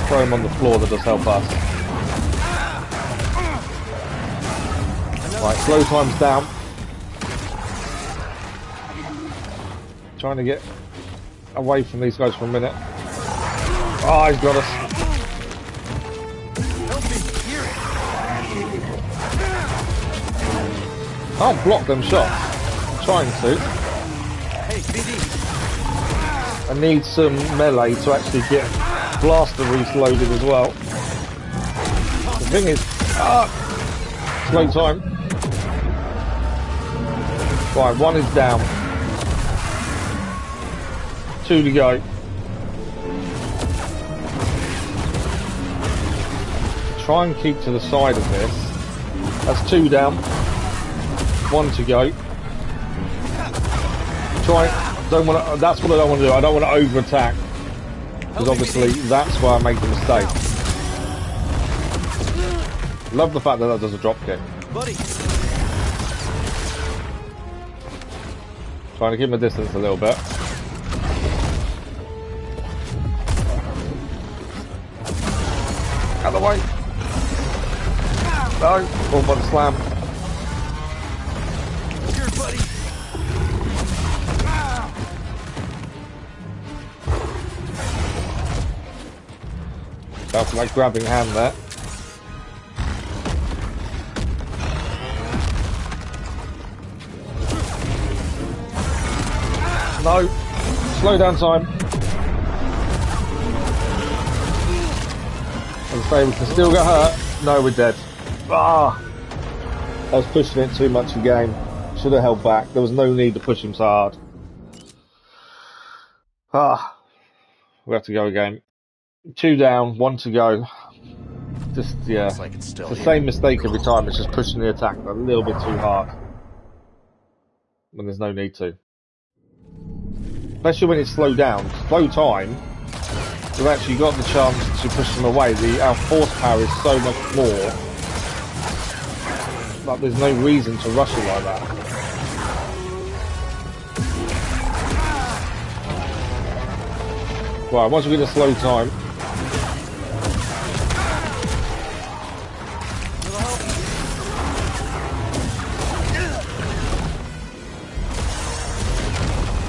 Throw him on the floor, that does help us. Right, slow time's down. Trying to get away from these guys for a minute. Oh, he's got us. Help me here. Can't block them shots. I'm trying to. Hey, BD. I need some melee to actually get blaster reloaded as well. The thing is, slow time. Right, one is down. 2 to go. Try and keep to the side of this. That's 2 down. 1 to go. Don't want to. That's what I don't want to do. I don't want to over attack because obviously that's where I make the mistake. Love the fact that does a drop kick. Buddy. Trying to keep my distance a little bit. Out of the way. No, all by the slam. Here, buddy. Out for that grabbing hand there. No. Slow down time. As I say, we can still get hurt. No, we're dead. Ah! I was pushing it too much again. Should have held back. There was no need to push him so hard. Ah! We have to go again. 2 down, 1 to go. Just, yeah. Looks like it's still It's the here. same mistake every time. It's just pushing the attack a little bit too hard. When there's no need to. Especially when it's slowed down. Slow time, we've actually got the chance to push them away. Our force power is so much more. Like there's no reason to rush it like that. Right, once we get a slow time.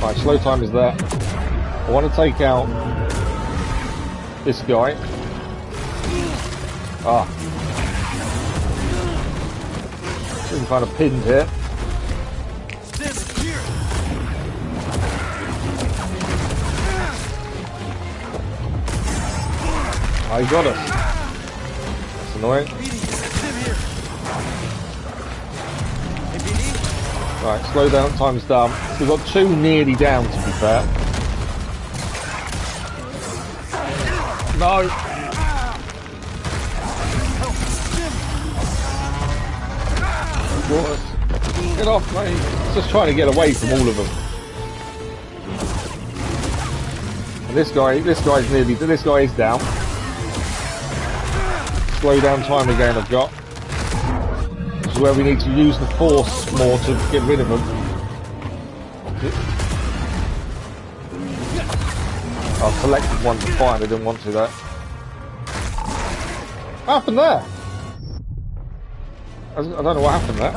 Right, slow time is there. I want to take out this guy. Ah. Some kind of pinned here. Oh, he got us. That's annoying. Right, slow down, time's done. We've got 2 nearly down, to be fair. No! Get off, mate! Just trying to get away from all of them. And this guy is down. Slow down time again I've got. This is where we need to use the force more to get rid of them. I've selected one to fight, I didn't want to though. What happened there? I don't know what happened there.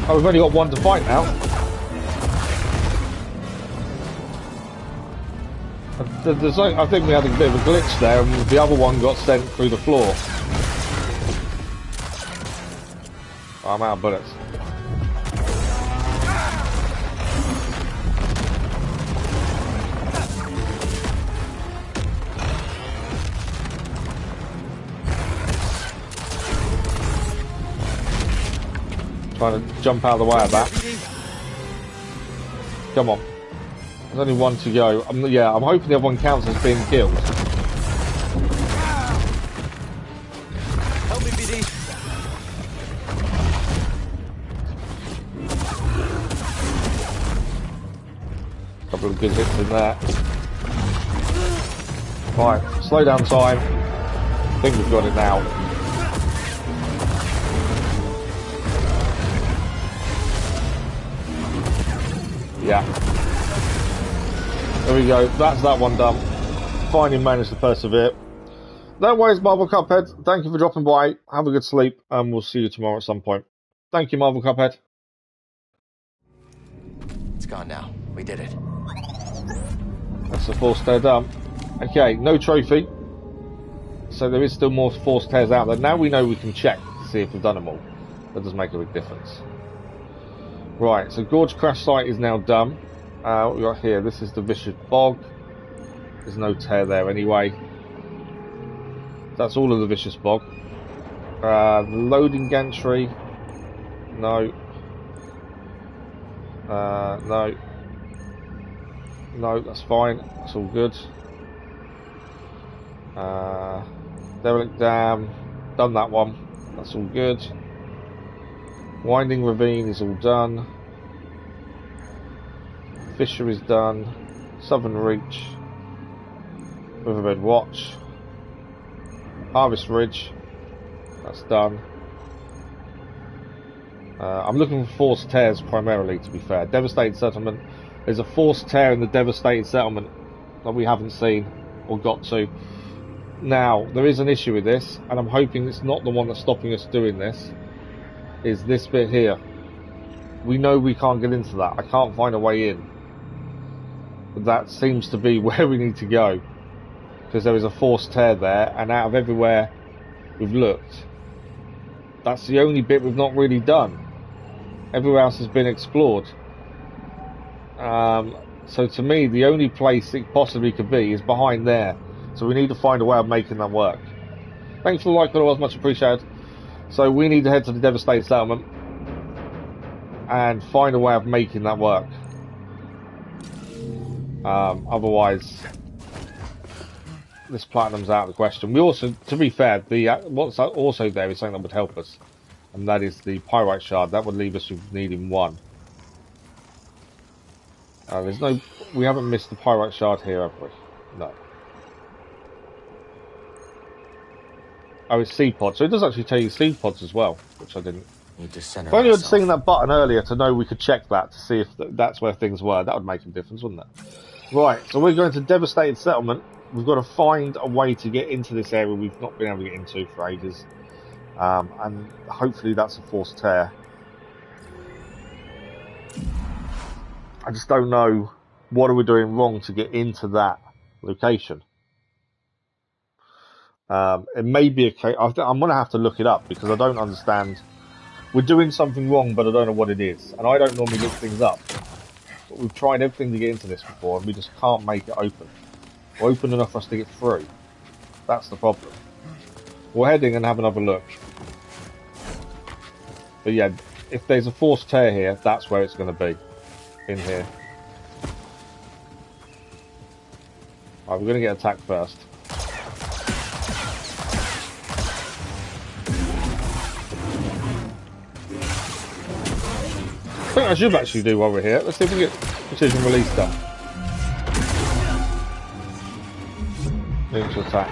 Oh, we've only got one to fight now. I think we had a bit of a glitch there and the other one got sent through the floor. I'm out of bullets. Trying to jump out of the way of that. Come on. There's only one to go. I'm hoping the other one counts as being killed. Help me, BD. Couple of good hits in there. Right, slow down time. I think we've got it now. Yeah. There we go. That's that one done. Finally managed to persevere. No worries, Marvel Cuphead. Thank you for dropping by. Have a good sleep, and we'll see you tomorrow at some point. Thank you, Marvel Cuphead. It's gone now. We did it. That's the force tear done. Okay, no trophy. So there is still more force tears out there. Now we know we can check to see if we've done them all. That does make a big difference. Right, so Gorge Crash Site is now done. What we got here, this is the Vicious Bog. There's no tear there anyway. That's all of the Vicious Bog. The loading gantry. No. No. No, that's fine. That's all good. Derelict Dam. Done that one. That's all good. Winding Ravine is all done. Fissure is done. Southern Reach. Riverbed Watch. Harvest Ridge. That's done. I'm looking for forced tears primarily, to be fair. Devastated Settlement. There's a forced tear in the Devastated Settlement that we haven't seen or got to. Now, there is an issue with this, and I'm hoping it's not the one that's stopping us doing this, is this bit here. We know we can't get into that. I can't find a way in. But that seems to be where we need to go, because there is a forced tear there, and out of everywhere we've looked, that's the only bit we've not really done. Everywhere else has been explored. So to me, the only place it possibly could be is behind there. So we need to find a way of making that work. Thanks for the like, otherwise much appreciated. So we need to head to the Devastated Settlement and find a way of making that work. Otherwise, this platinum's out of the question. We also, to be fair, what's also there is something that would help us, and that is the Pyrite Shard. That would leave us with needing one. We haven't missed the Pyrite Shard here, have we? No. Oh, it's seed pods. So it does actually tell you seed pods as well, which I didn't. If only I'd seen that button earlier to know we could check that to see if that's where things were. That would make a difference, wouldn't it? Right, so we're going to Devastated Settlement. We've got to find a way to get into this area we've not been able to get into for ages. And hopefully that's a forced tear. I just don't know what are we doing wrong to get into that location. It may be a case. I'm going to have to look it up because I don't understand. We're doing something wrong, but I don't know what it is. And I don't normally look things up. But we've tried everything to get into this before, and we just can't make it open. Or open enough for us to get through. That's the problem. We're heading and have another look. But yeah, if there's a forced tear here, that's where it's going to be. In here. Alright, we're going to get attacked first. I think I should actually do while we're here. Let's see if we can get precision release done. Need to attack.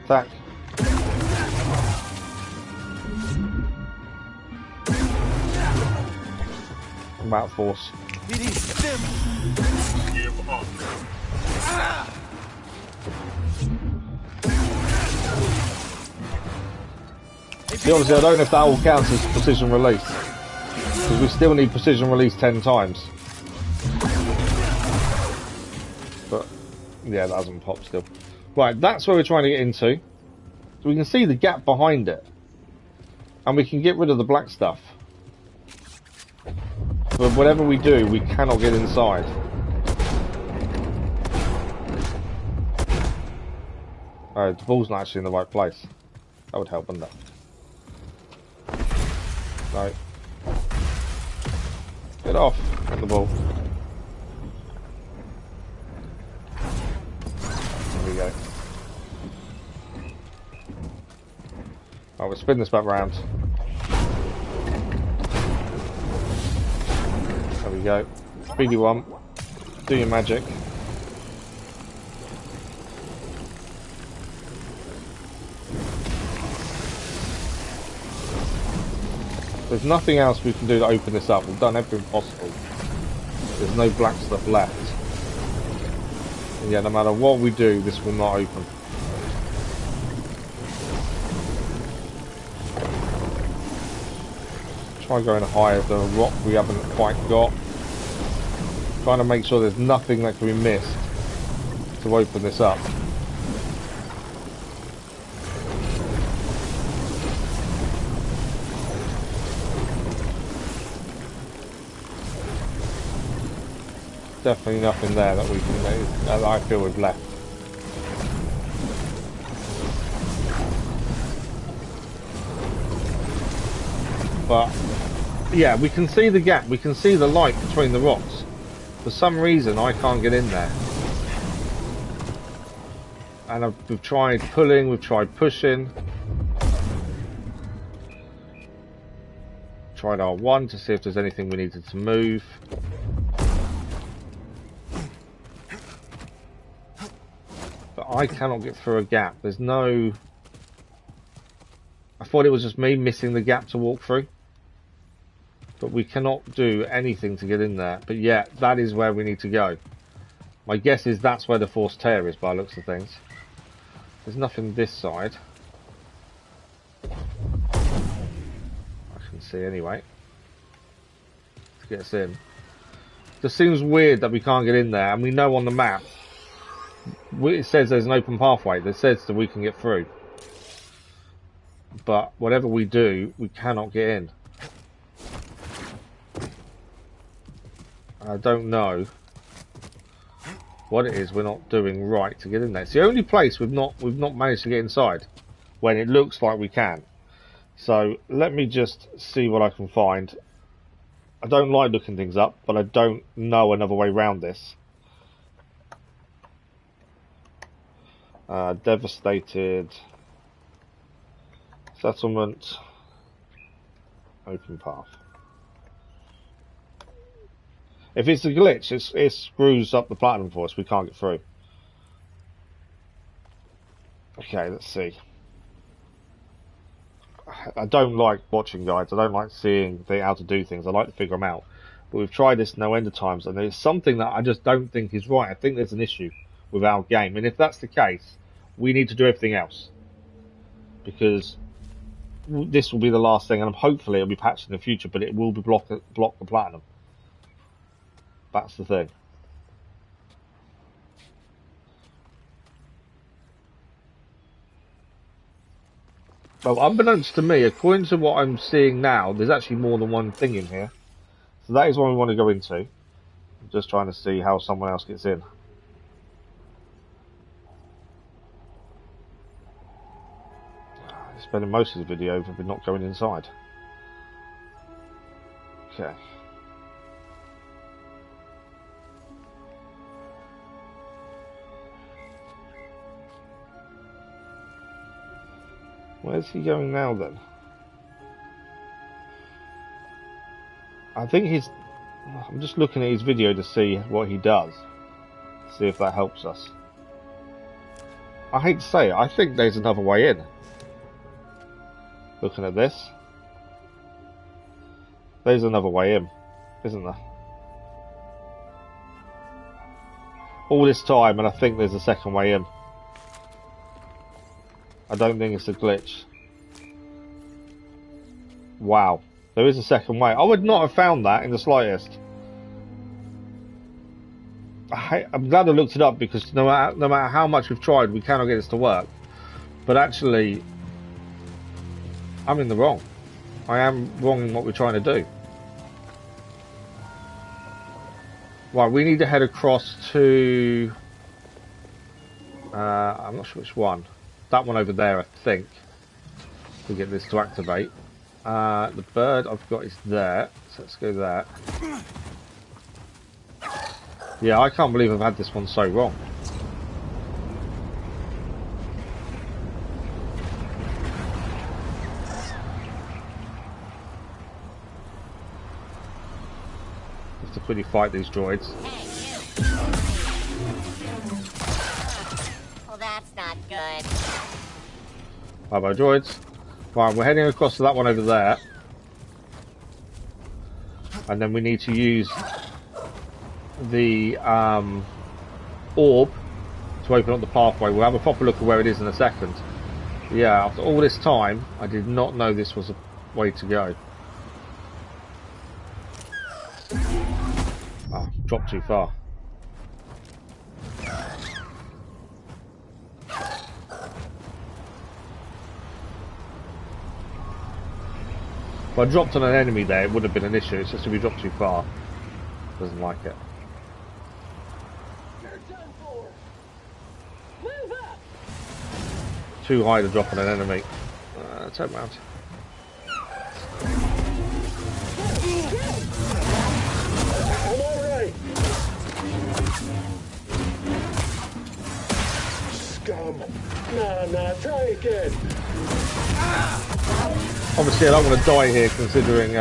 Attack. I'm out of force. Give up. See, obviously, I don't know if that all counts as precision release. Because we still need precision release 10 times. But, yeah, that hasn't popped still. Right, that's where we're trying to get into. So we can see the gap behind it. And we can get rid of the black stuff. But whatever we do, we cannot get inside. Oh, the ball's not actually in the right place. That would help, wouldn't it? No. Get off the ball. There we go. Right, we'll spin this back round. There we go. Speedy one. Do your magic. There's nothing else we can do to open this up. We've done everything possible. There's no black stuff left. And yeah, no matter what we do, this will not open. Try going higher the rock we haven't quite got. Trying to make sure there's nothing that can be missed to open this up. definitely nothing there that we can that I feel we've left. But yeah, we can see the gap, we can see the light between the rocks. For some reason I can't get in there. And we've tried pulling, we've tried pushing. Tried R1 to see if there's anything we needed to move. But I cannot get through a gap. There's no... I thought it was just me missing the gap to walk through. But we cannot do anything to get in there. But yeah, that is where we need to go. My guess is that's where the forced tear is by the looks of things. There's nothing this side. I can see anyway. To get us in. It just seems weird that we can't get in there. And we know on the map, it says there's an open pathway. That says that we can get through. But whatever we do, we cannot get in. I don't know what it is we're not doing right to get in there. It's the only place we've not managed to get inside when it looks like we can. So let me just see what I can find. I don't like looking things up, but I don't know another way around this. Devastated settlement, open path. If it's a glitch, it screws up the platinum for us. We can't get through. Okay, let's see. I don't like watching guides. I don't like seeing how to do things. I like to figure them out. But we've tried this no end of times, and there's something that I just don't think is right. I think there's an issue with our game, and if that's the case, we need to do everything else. Because this will be the last thing, and hopefully it'll be patched in the future, but it will be block the platinum. That's the thing. Well, unbeknownst to me, according to what I'm seeing now, there's actually more than one thing in here. So that is what we want to go into. I'm just trying to see how someone else gets in. Spending most of the video with not going inside. Okay. Where's he going now then? I think I'm just looking at his video to see what he does. See if that helps us. I hate to say it, I think there's another way in. Looking at this. There's another way in, isn't there? All this time, and I think there's a second way in. I don't think it's a glitch. Wow. There is a second way. I would not have found that in the slightest. I'm glad I looked it up, because no matter how much we've tried, we cannot get this to work. But actually, I'm in the wrong. I am wrong in what we're trying to do. Right, we need to head across to... I'm not sure which one. That one over there, I think, to get this to activate. The bird I've got is there, so let's go there. Yeah, I can't believe I've had this one so wrong. Have to quickly fight these droids. Well, that's not good. Bye bye droids. Right, we're heading across to that one over there. And then we need to use the orb to open up the pathway. We'll have a proper look at where it is in a second. Yeah, after all this time, I did not know this was a way to go. Oh, dropped too far. If I dropped on an enemy there, it would have been an issue. It's just if we dropped too far. Doesn't like it. Too high to drop on an enemy. Turn around. I'm alright. Scum. Nah, try again. Obviously, I don't want to die here, considering.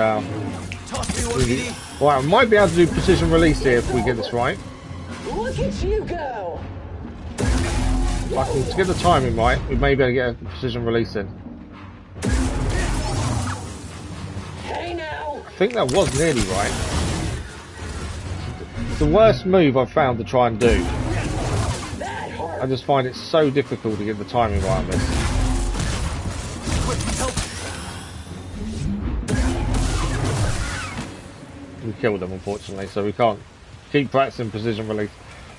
Toss me one, BD. Well, I might be able to do precision release here if we get this right. Look at you go! If I can get the timing right, we may be able to get a precision release in. Hey now! I think that was nearly right. It's the worst move I've found to try and do. That hurt! I just find it so difficult to get the timing right on this. Quick, help. We killed them, unfortunately, so we can't keep practicing precision release.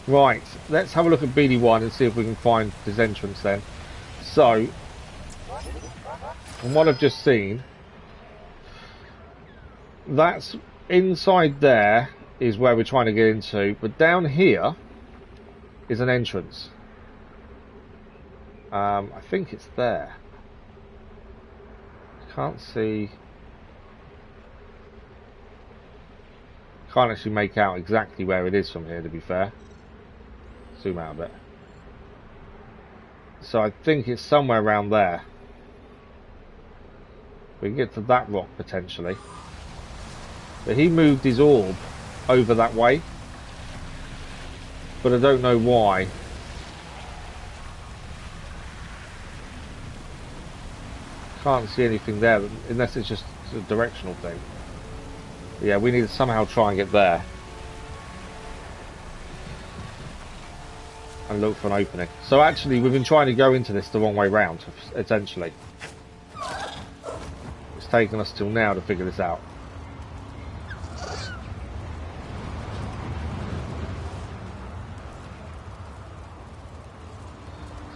Right, let's have a look at BD1 and see if we can find this entrance then. So, from what I've just seen, that's inside there is where we're trying to get into, but down here is an entrance. I think it's there. Can't see. Can't actually make out exactly where it is from here, to be fair. Zoom out a bit. So I think it's somewhere around there. We can get to that rock potentially. But he moved his orb over that way. But I don't know why. Can't see anything there, unless it's just a directional thing. Yeah, we need to somehow try and get there. And look for an opening. So actually, we've been trying to go into this the wrong way round, essentially. It's taken us till now to figure this out.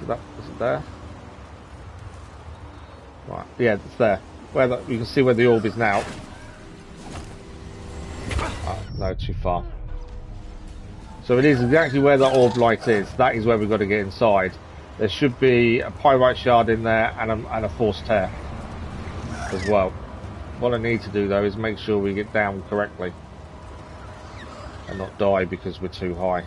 Is it there? Right, yeah, it's there. Where you can see where the orb is now. Oh, no, too far. So it is exactly where the orb light is. That is where we've got to get inside. There should be a pyrite shard in there and a force tear as well. What I need to do though is make sure we get down correctly and not die because we're too high.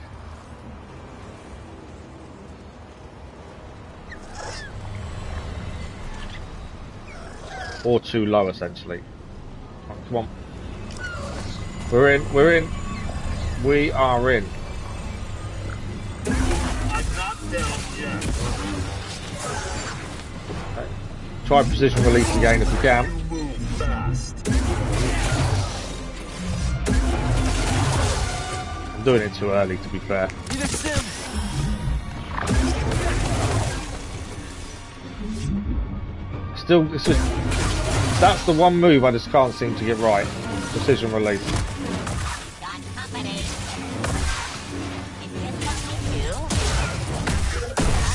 Or too low, essentially. Oh, come on. We're in. We are in. I'm not down yet. Okay. Try precision release again if we can. You move fast. I'm doing it too early, to be fair. Need a sim. Still, it's just... That's the one move I just can't seem to get right. Precision release. Got company. Is this something new?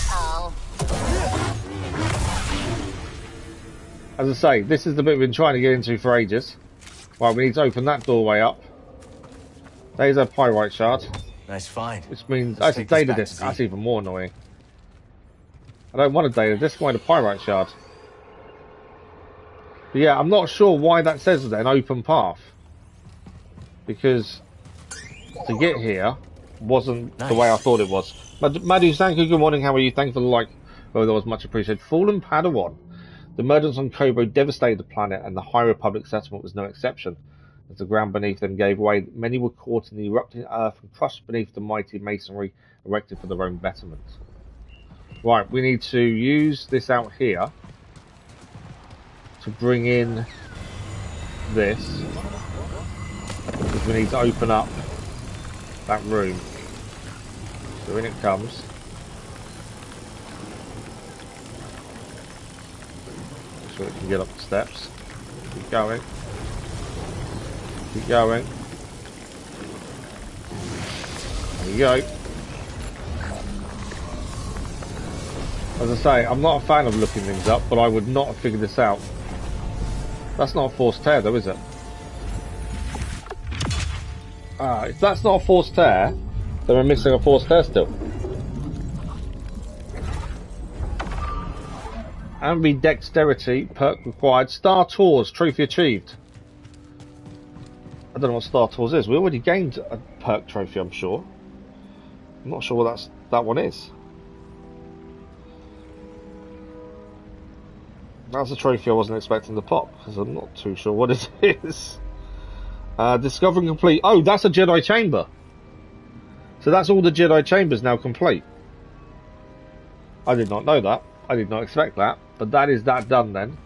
Uh-oh. As I say, this is the bit we've been trying to get into for ages. Right, we need to open that doorway up. There's a pyrite shard. Nice find. Which means... Let's That's a take this data back to disc. Z. That's even more annoying. I don't want a data disc, I want a pyrite shard. But yeah, I'm not sure why that says then open path. Because to get here wasn't the way I thought it was. Madhu, thank you, good morning, how are you? Thank you for the like. Oh, that was much appreciated. Fallen Padawan. The murders on Cobra devastated the planet and the High Republic settlement was no exception. As the ground beneath them gave way, many were caught in the erupting earth and crushed beneath the mighty masonry erected for their own betterment. Right, we need to use this out here to bring in this, because we need to open up that room. So in it comes. Make sure it can get up the steps. Keep going. Keep going. There you go. As I say, I'm not a fan of looking things up, but I would not have figured this out. That's not a forced tear though, is it? If that's not a forced tear, then we're missing a forced tear still. Ambidexterity, perk required. Star Tours, trophy achieved. I don't know what Star Tours is. We already gained a perk trophy, I'm sure. I'm not sure what that one is. That's a trophy I wasn't expecting to pop, because I'm not too sure what it is. Discovering complete. Oh, that's a Jedi chamber. So that's all the Jedi chambers now complete. I did not know that. I did not expect that. But that is that done then.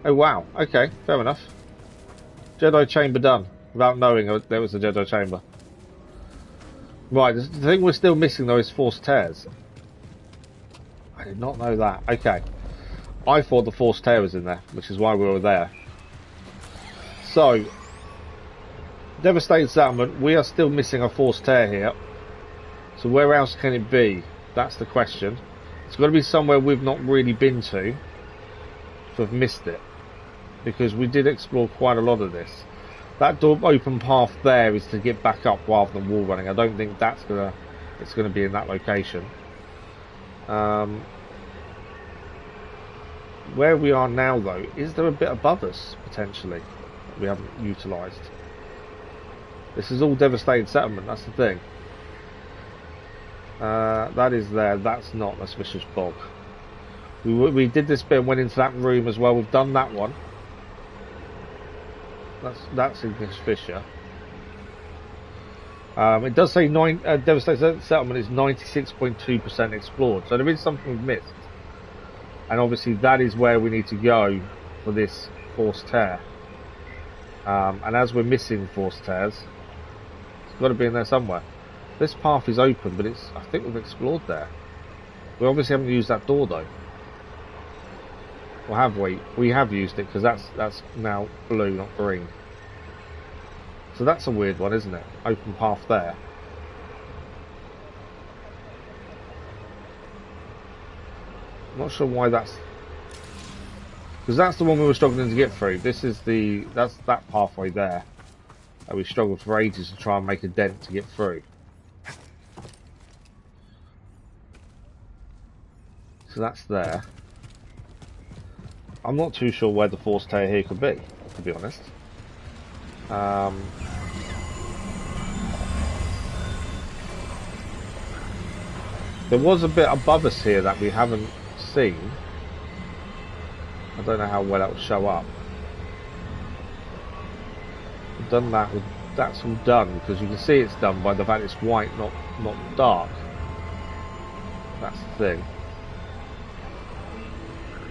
Oh wow. Okay, fair enough. Jedi chamber done. Without knowing there was a Jedi chamber. Right, the thing we're still missing though is Force Tears. I did not know that. Okay. I thought the Force Tear was in there, which is why we were there. So, Devastated Settlement, we are still missing a Force Tear here. So where else can it be? That's the question. It's got to be somewhere we've not really been to have missed it. Because we did explore quite a lot of this. That open path there is to get back up rather than wall running. I don't think it's gonna be in that location. Where we are now though, is there a bit above us potentially that we haven't utilised? This is all Devastated Settlement, that's the thing. That is there, that's not a Vicious Bog. We did this bit and went into that room as well, we've done that one. That's Ignis Fissure. It does say Devastated Settlement is 96.2% explored, so there is something we've missed. And obviously that is where we need to go for this Force Tear. And as we're missing Force Tears, it's got to be in there somewhere. This path is open, but I think we've explored there. We obviously haven't used that door though. Or have we? We have used it because that's now blue, not green. So that's a weird one, isn't it? Open path there. I'm not sure why that's... Because that's the one we were struggling to get through. That's that pathway there. And we struggled for ages to try and make a dent to get through. So that's there. I'm not too sure where the Force Tear here could be, to be honest. There was a bit above us here that we haven't seen. I don't know how well that will show up. We've done that. That's all done because you can see it's done by the fact it's white, not dark. That's the thing.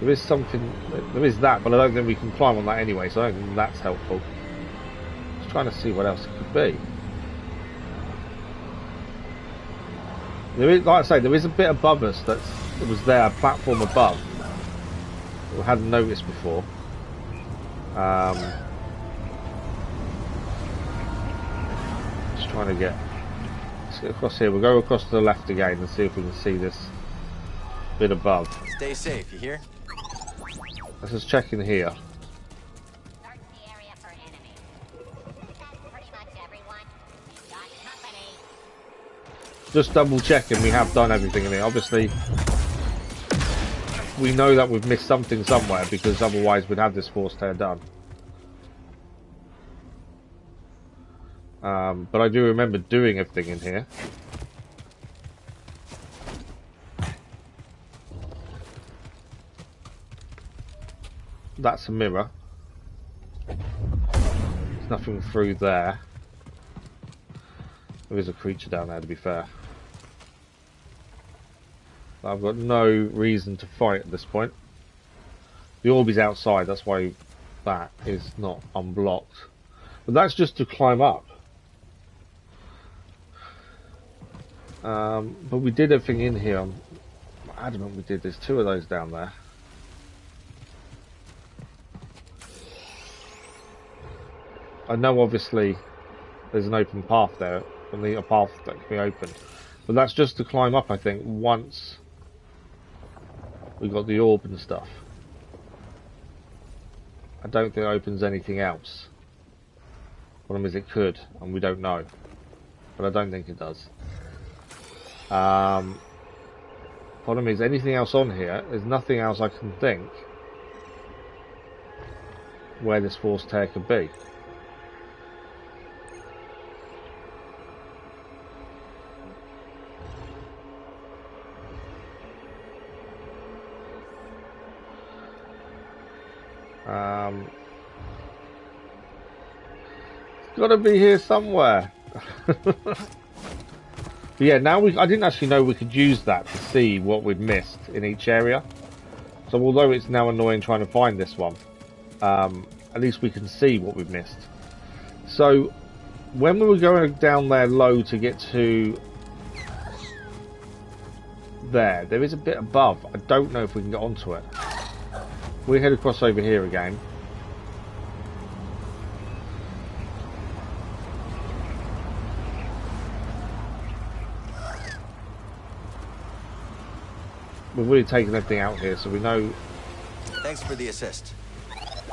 There is something. There is that, but I don't think we can climb on that anyway. So I don't think that's helpful. Just trying to see what else it could be. There is, like I say, there is a bit above us that was there, a platform above. We hadn't noticed before. Just trying to let's get across here. We'll go across to the left again and see if we can see this bit above. Stay safe, you hear? Let's just check in here. Search the area for enemies. That's pretty much everyone. We've got company. Just double checking we have done everything in here. Obviously, we know that we've missed something somewhere because otherwise we'd have this Force Tear done. But I do remember doing everything in here. That's a mirror. There's nothing through there. There is a creature down there, to be fair. I've got no reason to fight at this point. The orb is outside, that's why that is not unblocked. But that's just to climb up. But we did everything in here. I'm adamant we did. There's two of those down there. I know obviously there's an open path there, and a path that can be opened. But that's just to climb up, I think, once we got the orb and stuff. I don't think it opens anything else. Problem is it could, and we don't know. But I don't think it does. Problem is, anything else on here, there's nothing else I can think where this force tear could be. It's got to be here somewhere. But yeah, now I didn't actually know we could use that to see what we'd missed in each area. So although it's now annoying trying to find this one, at least we can see what we've missed. So when we were going down there low to get to there is a bit above. I don't know if we can get onto it. We head across over here again. We've really taken everything out here, so we know Thanks for the assist.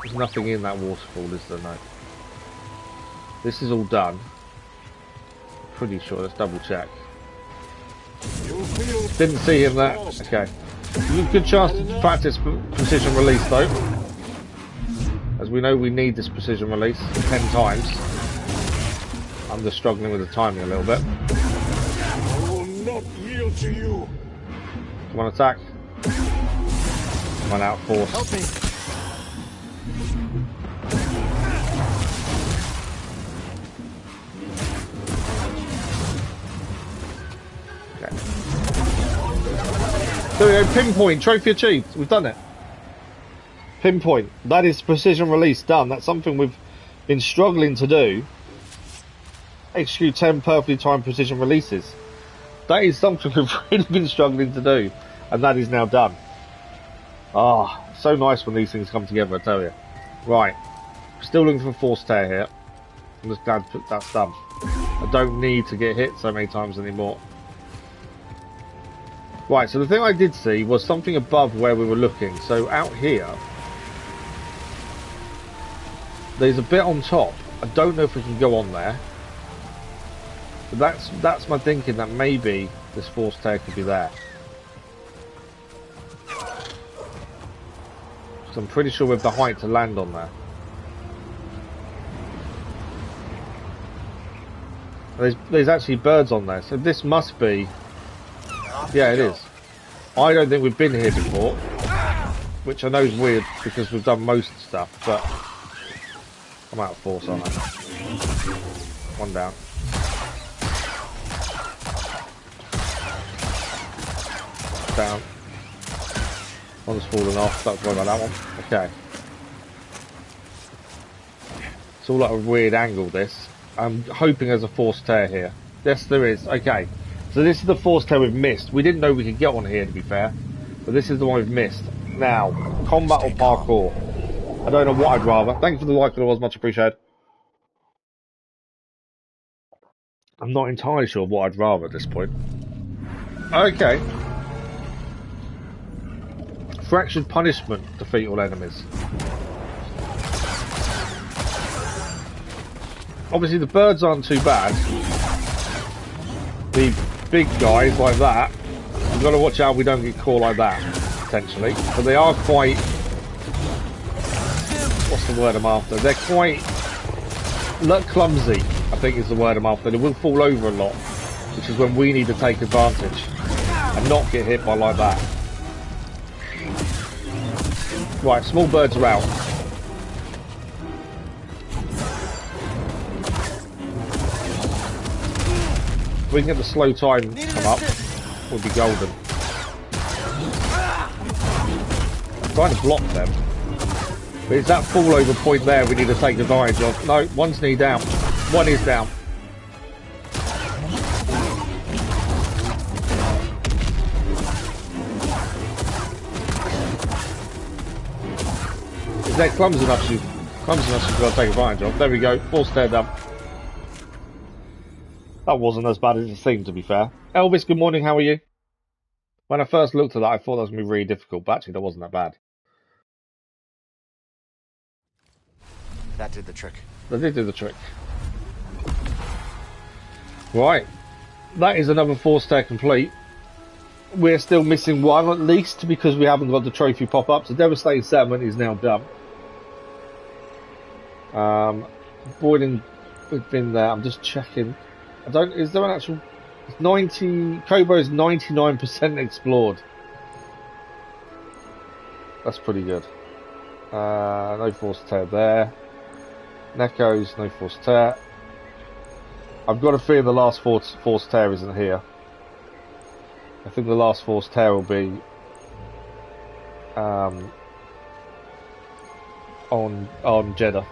there's nothing in that waterfall, is there? No. This is all done. Pretty sure. Let's double check. Didn't see him there. Okay. Good chance to practice precision release though. As we know, we need this precision release 10 times. I'm just struggling with the timing a little bit. I will not yield to you. Come on, attack. Run out force. Help me. Okay. There we go, pinpoint, trophy achieved. We've done it. Pinpoint. That is precision release done. That's something we've been struggling to do. Execute 10 perfectly timed precision releases. That is something we've really been struggling to do. And that is now done. Ah, so nice when these things come together, I tell you. Right. Still looking for force tear here. I'm just glad that's done. I don't need to get hit so many times anymore. Right, so the thing I did see was something above where we were looking. So out here, there's a bit on top. I don't know if we can go on there. But that's my thinking, that maybe this force tear could be there. So I'm pretty sure we have the height to land on there. There's actually birds on there, so this must be... Yeah, it is. I don't think we've been here before, which I know is weird because we've done most stuff, but I'm out of force, aren't I? One down. Down. One's fallen off, don't worry about that one. Okay. It's all like a weird angle, this. I'm hoping there's a force tear here. Yes, there is. Okay. So this is the force tear we've missed. We didn't know we could get on here, to be fair. But this is the one we've missed. Now, combat or parkour? I don't know what I'd rather. Thank you for the like, it was much appreciated. I'm not entirely sure what I'd rather at this point. Okay. Fractured punishment. Defeat all enemies. Obviously the birds aren't too bad. The big guys like that, you've got to watch out we don't get caught like that, potentially. But they are quite... What's the word I'm after? They're quite... clumsy, I think is the word I'm after. They will fall over a lot, which is when we need to take advantage and not get hit by like that. Right, small birds are out. If we can get the slow time come up, we'll be golden. I'm trying to block them. But it's that fall over point there we need to take advantage of. No, one's knee down. One is down. If they're clumsy enough you've got to take advantage of. There we go, force tear done. That wasn't as bad as it seemed, to be fair. Elvis, good morning, how are you? When I first looked at that, I thought that was going to be really difficult, but actually that wasn't that bad. That did the trick. That did do the trick. Right. That is another force tear complete. we're still missing one at least because we haven't got the trophy pop-up. So Devastating Settlement is now done. Boiling, we've been there. I'm just checking. Is there an actual... 90... Cobra is 99% explored. That's pretty good. No forced tear there. Neko's, no forced tear. I've got a feeling the last forced tear isn't here. I think the last forced tear will be on Jedi.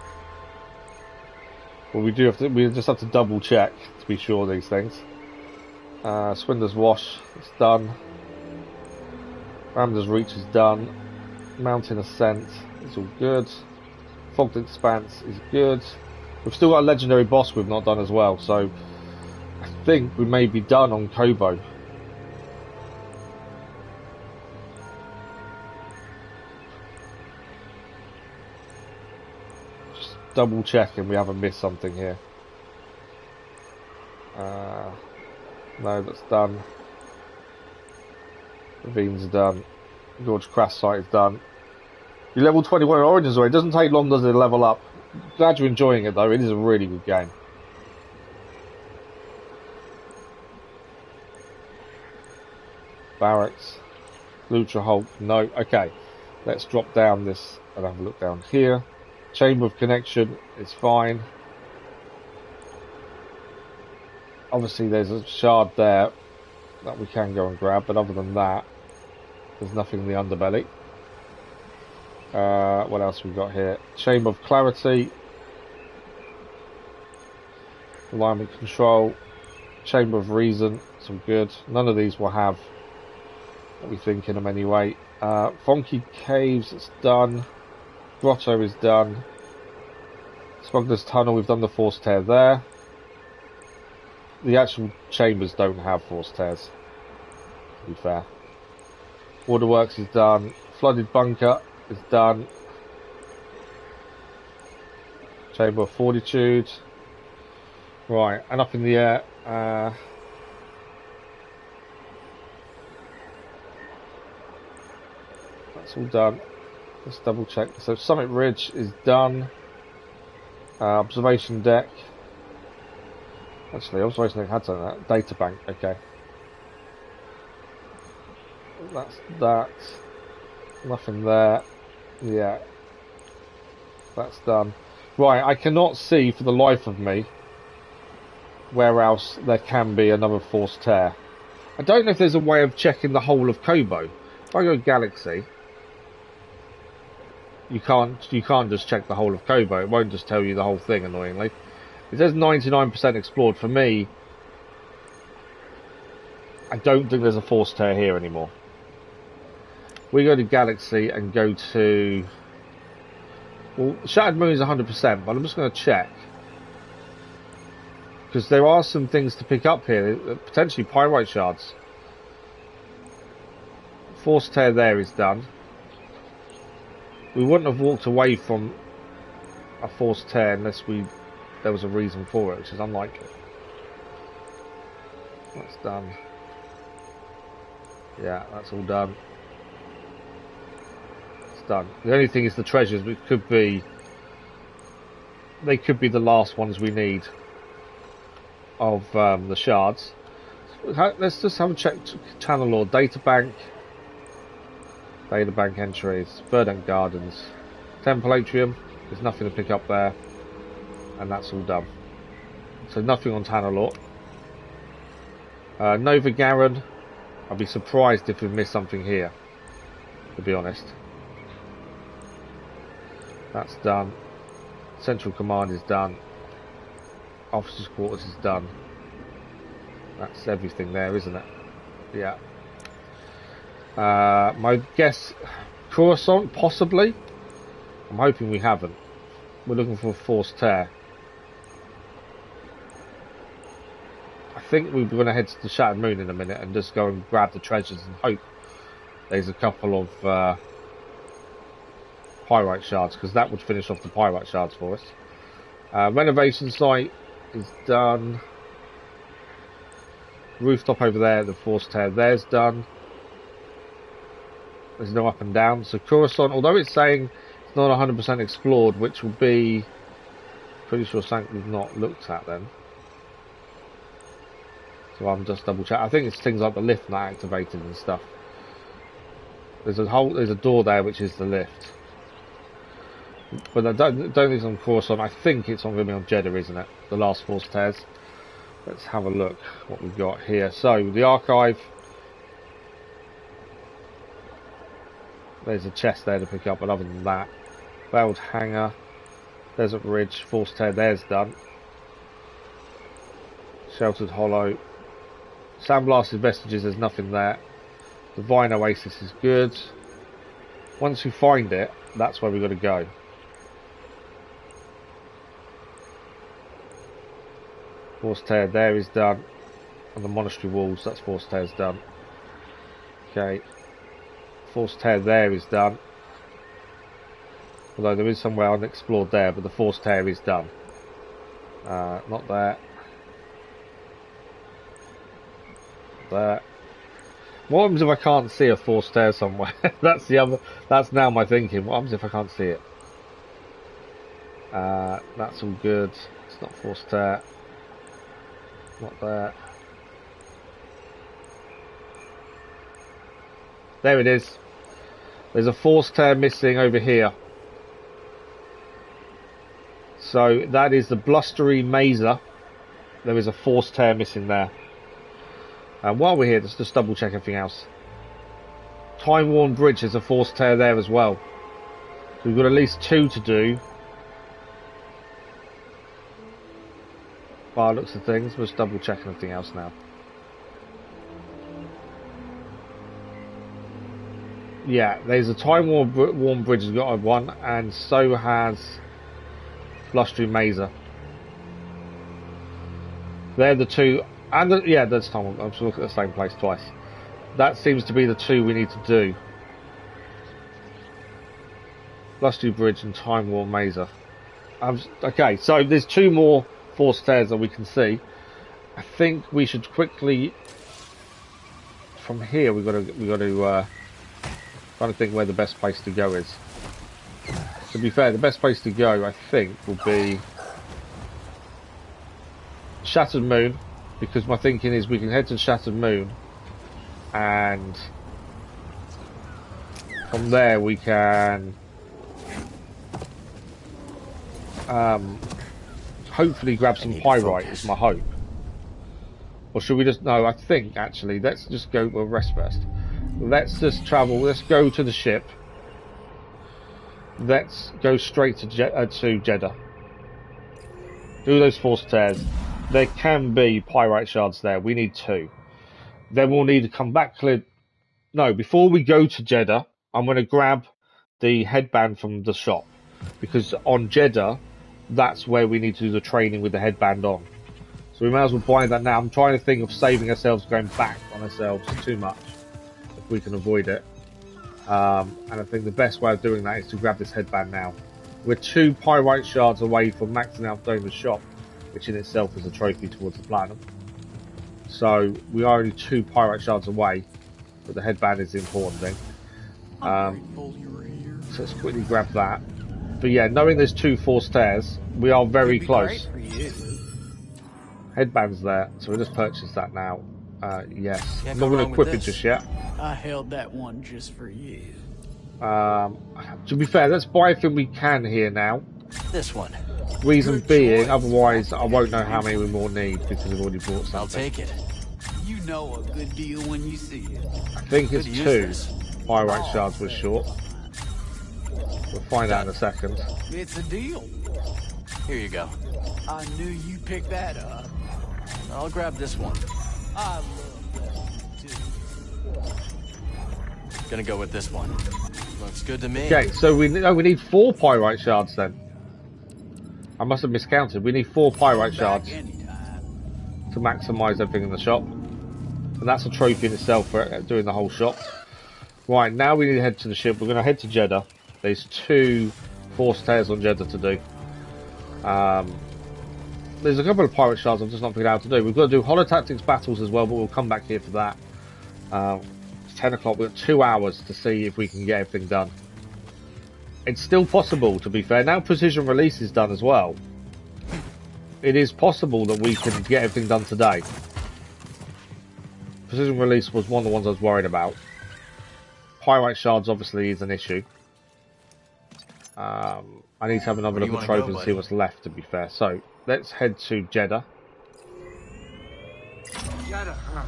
But we just have to double check to be sure of these things. Swindler's Wash, it's done. Ramdar's Reach is done. Mountain Ascent is all good. Fogged Expanse is good. We've still got a legendary boss we've not done as well, so I think we may be done on Kobo. Just double checking we haven't missed something here. No, that's done. Ravine's done. Gorge Crash Site is done. You level 21 in Origins already. It doesn't take long, does it, to level up? Glad you're enjoying it though. It is a really good game. Barracks. Lucha Hulk. No. Okay. Let's drop down this and have a look down here. Chamber of Connection is fine. Obviously there's a shard there that we can go and grab, but other than that, there's nothing in the underbelly. What else we got here? Chamber of Clarity, Alignment Control, Chamber of Reason, some good. None of these will have what we think in them anyway. Funky Caves, it's done. Grotto is done. Smuggler's Tunnel, we've done the force tear there. The actual chambers don't have force tears, to be fair. Waterworks is done. Flooded Bunker is done. Chamber of Fortitude. Right, and up in the air. That's all done. Let's double check. So Summit Ridge is done. Observation Deck. Actually, Observation Deck had something like that. Data Bank, okay. That's that. Nothing there. Yeah. That's done. Right, I cannot see for the life of me where else there can be another force tear. I don't know if there's a way of checking the whole of Kobo. If I go Galaxy, you can't just check the whole of Kobo. It won't just tell you the whole thing, annoyingly. It says 99% explored. For me, I don't think there's a force tear here anymore. We go to Galaxy and go to... Well, Shattered Moon is 100%, but I'm just going to check. Because there are some things to pick up here. Potentially Pyrite Shards. Force tear there is done. We wouldn't have walked away from a force tear unless there was a reason for it, which is unlikely. That's done. Yeah, that's all done. It's done. The only thing is the treasures, which could be... They could be the last ones we need of the shards. Let's just have a check. Channel Lord, Data Bank. Data Bank entries. Verdant Gardens. Temple Atrium. There's nothing to pick up there. And that's all done. So nothing on Tanalor. Nova Garen. I'd be surprised if we've missed something here, to be honest. That's done. Central Command is done. Officers' Quarters is done. That's everything there, isn't it? Yeah. My guess, Coruscant, possibly. I'm hoping we haven't. We're looking for a force tear. I think we're going to head to the Shattered Moon in a minute and just go and grab the treasures and hope there's a couple of Pyrite Shards, because that would finish off the Pyrite Shards for us. Renovation site is done. Rooftop over there, the force tear there's done. There's no up and down. So Coruscant, although it's saying it's not 100% explored, which will be pretty sure something we've not looked at then. So I'm just double checking. I think it's things like the lift not activated and stuff. There's a door there which is the lift. But I don't think it's on Coruscant. I think it's going to be on Jeddah, isn't it? The last force tears. Let's have a look what we've got here. So the archive. There's a chest there to pick up, but other than that, failed hangar. Desert Ridge, force tear. There's done. Sheltered Hollow. Sandblasted vestiges. There's nothing there. Divine Oasis is good. Once we find it, that's where we've got to go. Force tear there is done. And the monastery walls, that's force tear is done. Okay. Force tear there is done. Although there is somewhere unexplored there, but the force tear is done. Not there. There. What happens if I can't see a force tear somewhere? That's now my thinking. What happens if I can't see it? That's all good. It's not force tear. Not there. There it is. There's a force tear missing over here. So that is the blustery mazer. There is a force tear missing there. And while we're here, let's just double check everything else. Time Worn Bridge, there's a force tear there as well. So we've got at least 2 to do. By the looks of things, we'll just double check everything else now. Yeah, there's a Time Worn Bridge has got one, and so has Blustery Mazer. They're the 2. And yeah, that's Time Worn. I'm just looking at the same place twice. That seems to be the 2 we need to do. Blustery Bridge and Time Worn Mazer. Okay, so there's 2 more force tears that we can see. I think we should quickly. From here, we've got to try to think where the best place to go is. To be fair, the best place to go, I think, will be Shattered Moon, because my thinking is we can head to Shattered Moon, and from there we can hopefully grab some pyrite. Is my hope. Or should we just? No, I think actually let's just go. We'll rest first. Let's just travel. Let's go to the ship. Let's go straight to Jeddah. Do those force tears. There can be pyrite shards there. We need 2. Then we'll need to come back. No, before we go to Jeddah, I'm going to grab the headband from the shop, because on Jeddah, that's where we need to do the training with the headband on. So we may as well buy that now. I'm trying to think of saving ourselves, going back on ourselves too much, if we can avoid it. And I think the best way of doing that is to grab this headband now. We're 2 pyrite shards away from maxing out doing the shop, which in itself is a trophy towards the platinum. So we are only 2 pyrite shards away, but the headband is the important thing. So let's quickly grab that. But yeah, knowing there's 2 force tears, we are very close. Headband's there, so we'll just purchase that now. Yes. I'm not going to equip it just yet. I held that one just for you. To be fair, let's buy everything we can here now. This one. Reason being, otherwise I won't know how many we more need because we've already bought something. I'll take it. You know a good deal when you see it. I think it's 2 pyrite shards we're short. We'll find out in a second. It's a deal. Here you go. I knew you'd pick that up. I'll grab this one. I love that one too. Gonna go with this one. Looks good to me. Okay, so we need 4 pyrite shards then. I must have miscounted. We need 4 pyrite shards to maximise everything in the shop. And that's a trophy in itself for doing the whole shop. Right, now we need to head to the ship. We're going to head to Jeddah. There's 2 force tears on Jeddah to do. There's a couple of pirate shards I've just not figured out how to do. We've got to do Holotactics battles as well, but we'll come back here for that. It's 10 o'clock. We've got 2 hours to see if we can get everything done. It's still possible, to be fair. Now precision release is done as well. It is possible that we can get everything done today. Precision release was one of the ones I was worried about. Pyrite shards obviously is an issue. I need to have another look at trophies and see what's left, to be fair. So, let's head to Jeddah. Jeddah, huh?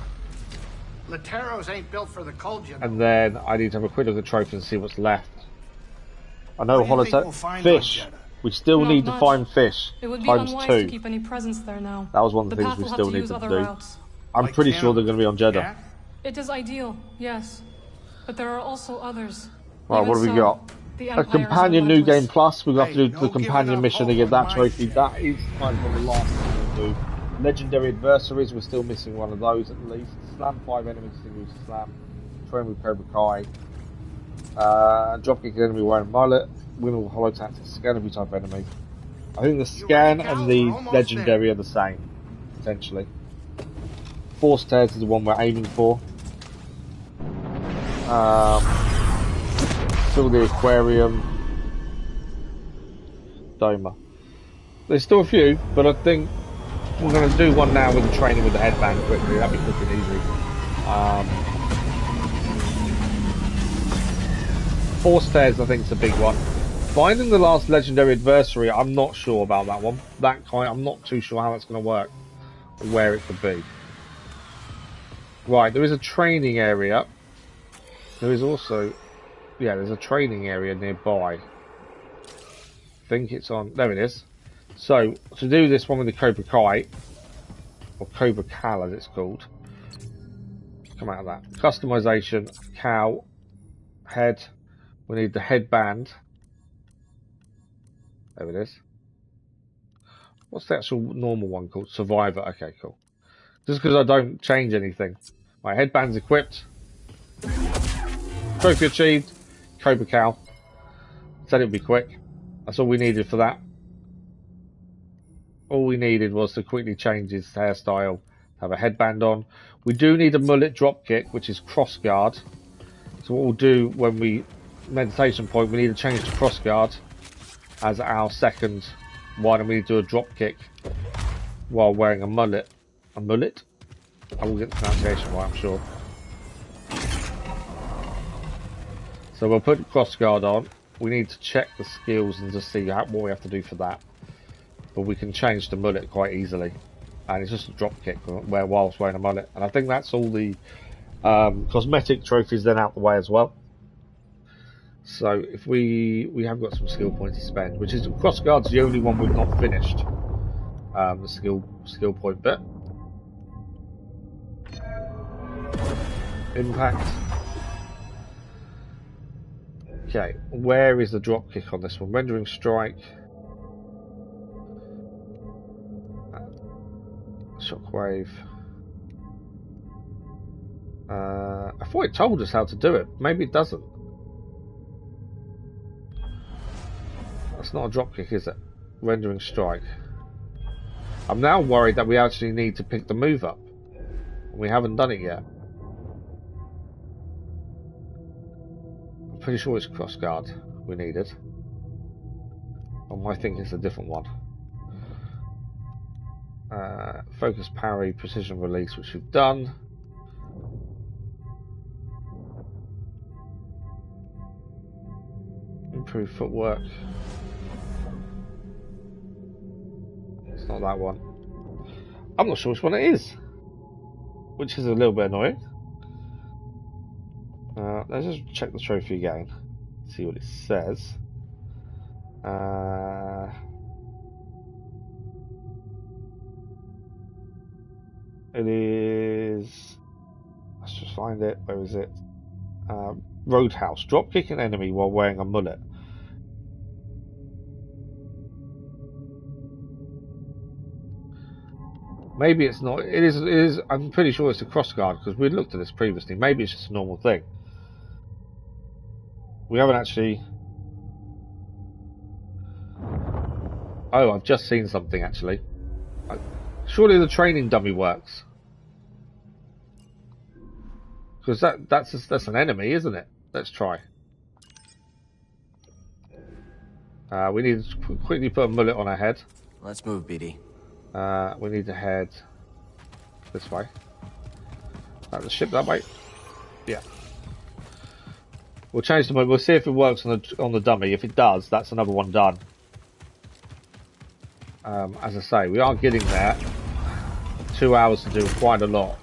Lateros ain't built for the cold, you know. And then I need to have a quick look at trophies and see what's left. I know What do you think we'll Holotactics. find Fish. on Jeddah? We still Not need to much. find fish. It would be Times unwise 2. to keep any presence there now. That was one of the The things path we will have still to need use to other do. routes. I'm Like pretty sure Canada. they're going to be on Jeddah. Yeah? It is ideal, yes. But there are also others. Right, Even what have we so, got? the A Empire is companion new relentless. game plus. We've got to Hey, do no the giving companion up mission to hope get on that my trophy. shit. That is kind of the last thing we'll do. Legendary Adversaries, we're still missing one of those at least. Slam 5 enemies, single slam. Train with Cobra Cal. Dropkick enemy wearing mullet. Win with Holotactics, scan every type of enemy. I think the scan Cal? and the We're almost legendary are the same, potentially. Force tears is the one we're aiming for. Still the Aquarium. Doma. There's still a few, but I think we're going to do one now with the training with the headband quickly. That'd be quick and easy. Force tears, I think, is a big one. Finding the last legendary adversary, I'm not sure about that one. I'm not too sure how that's going to work, or where it could be. Right, there is a training area. There is also, yeah, there's a training area nearby. I think it's on. There it is. So to do this one with the Cobra Kai, or Cobra Cal as it's called, come out of that. Customization, Cal, head. We need the headband. There it is. What's the actual normal one called? Survivor. Okay, cool. Just because I don't change anything. My headband's equipped. Trophy achieved. Cobra Cal. Said it would be quick. That's all we needed for that. All we needed was to quickly change his hairstyle. Have a headband on. We do need a mullet dropkick, which is cross guard. So what we'll do when we meditation point, we need to change to cross guard as our second one, and we need to do a drop kick while wearing a mullet. A mullet? I will get the pronunciation right, I'm sure. So we'll put cross guard on. We need to check the skills and just see what we have to do for that. But we can change the mullet quite easily, and it's just a drop kick whilst wearing a mullet. And I think that's all the cosmetic trophies then out the way as well. So if we have got some skill points to spend, which is cross guard's the only one we've not finished. The skill point bit. Impact. Okay, where is the drop kick on this one? Rendering strike. Shockwave. I thought it told us how to do it. Maybe it doesn't. That's not a dropkick, is it? Rendering strike. I'm now worried that we actually need to pick the move up. We haven't done it yet. I'm pretty sure it's cross guard we needed. I think it's a different one. Focus parry, precision release, which we've done. Improve footwork. It's not that one. I'm not sure which one it is, which is a little bit annoying. Let's just check the trophy again, see what it says. It is. Let's just find it. Where is it? Roadhouse. Drop kick an enemy while wearing a mullet. Maybe it's not. It is. It is. I'm pretty sure it's a cross guard because we looked at this previously. Maybe it's just a normal thing. We haven't actually. Oh, I've just seen something actually. Surely the training dummy works. Because that's an enemy, isn't it? Let's try. We need to quickly put a mullet on our head. Let's move, BD. We need to head this way. The ship that way. Yeah. We'll change the mullet. We'll see if it works on the dummy. If it does, that's another one done. As I say, we are getting there. 2 hours to do quite a lot.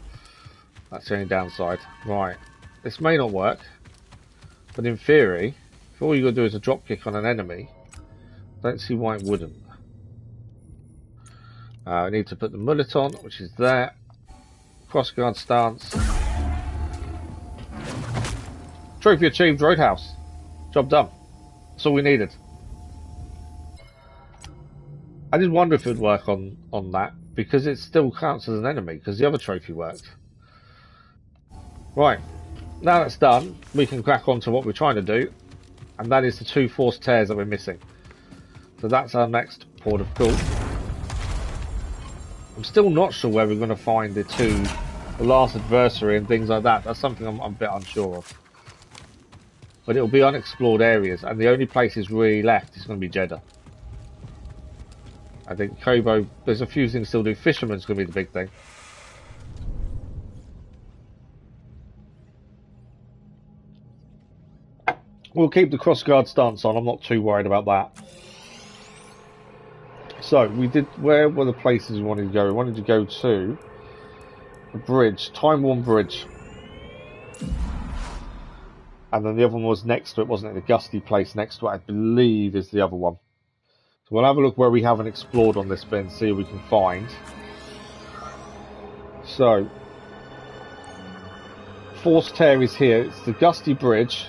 That's the only downside. Right. This may not work. But in theory, if all you got to do is a drop kick on an enemy, I don't see why it wouldn't. We need to put the mullet on, which is there. Crossguard stance. Trophy achieved, Roadhouse. Job done. That's all we needed. I did wonder if it would work on that, because it still counts as an enemy, because the other trophy worked. Right. Now that's done, we can crack on to what we're trying to do, and that is the 2 force tears that we're missing. So that's our next port of call. I'm still not sure where we're going to find the last adversary and things like that. That's something I'm a bit unsure of. But it'll be unexplored areas, and the only places really left is going to be Jeddah. I think Kobo, there's a few things still to do. Fisherman's going to be the big thing. We'll keep the crossguard stance on. I'm not too worried about that. So, where were the places we wanted to go? We wanted to go to the bridge, Time Worn Bridge. And then the other one was next to it, wasn't it? The gusty place next to it, I believe, is the other one. So we'll have a look where we haven't explored on this bit and see what we can find. So, Force Tear is here. It's the gusty bridge.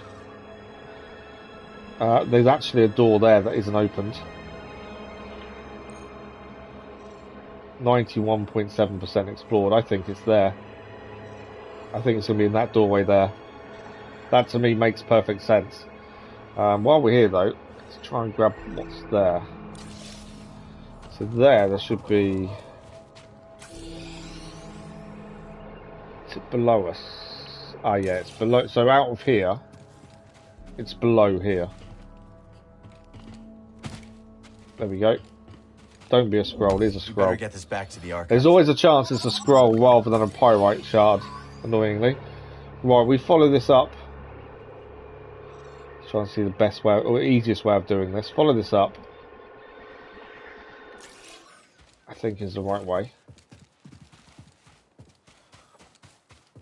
There's actually a door there that isn't opened. 91.7% explored. I think it's there. I think it's going to be in that doorway there. That to me makes perfect sense. While we're here though, let's try and grab what's there. So there should be... Is it below us? Ah yeah, it's below. So out of here, it's below here. There we go. Don't be a scroll, it is a scroll. Better get this back to the archive. There's always a chance it's a scroll rather than a pyrite shard, annoyingly. Right, we follow this up. Let's try and see the best way, or easiest way of doing this. Follow this up. I think is the right way.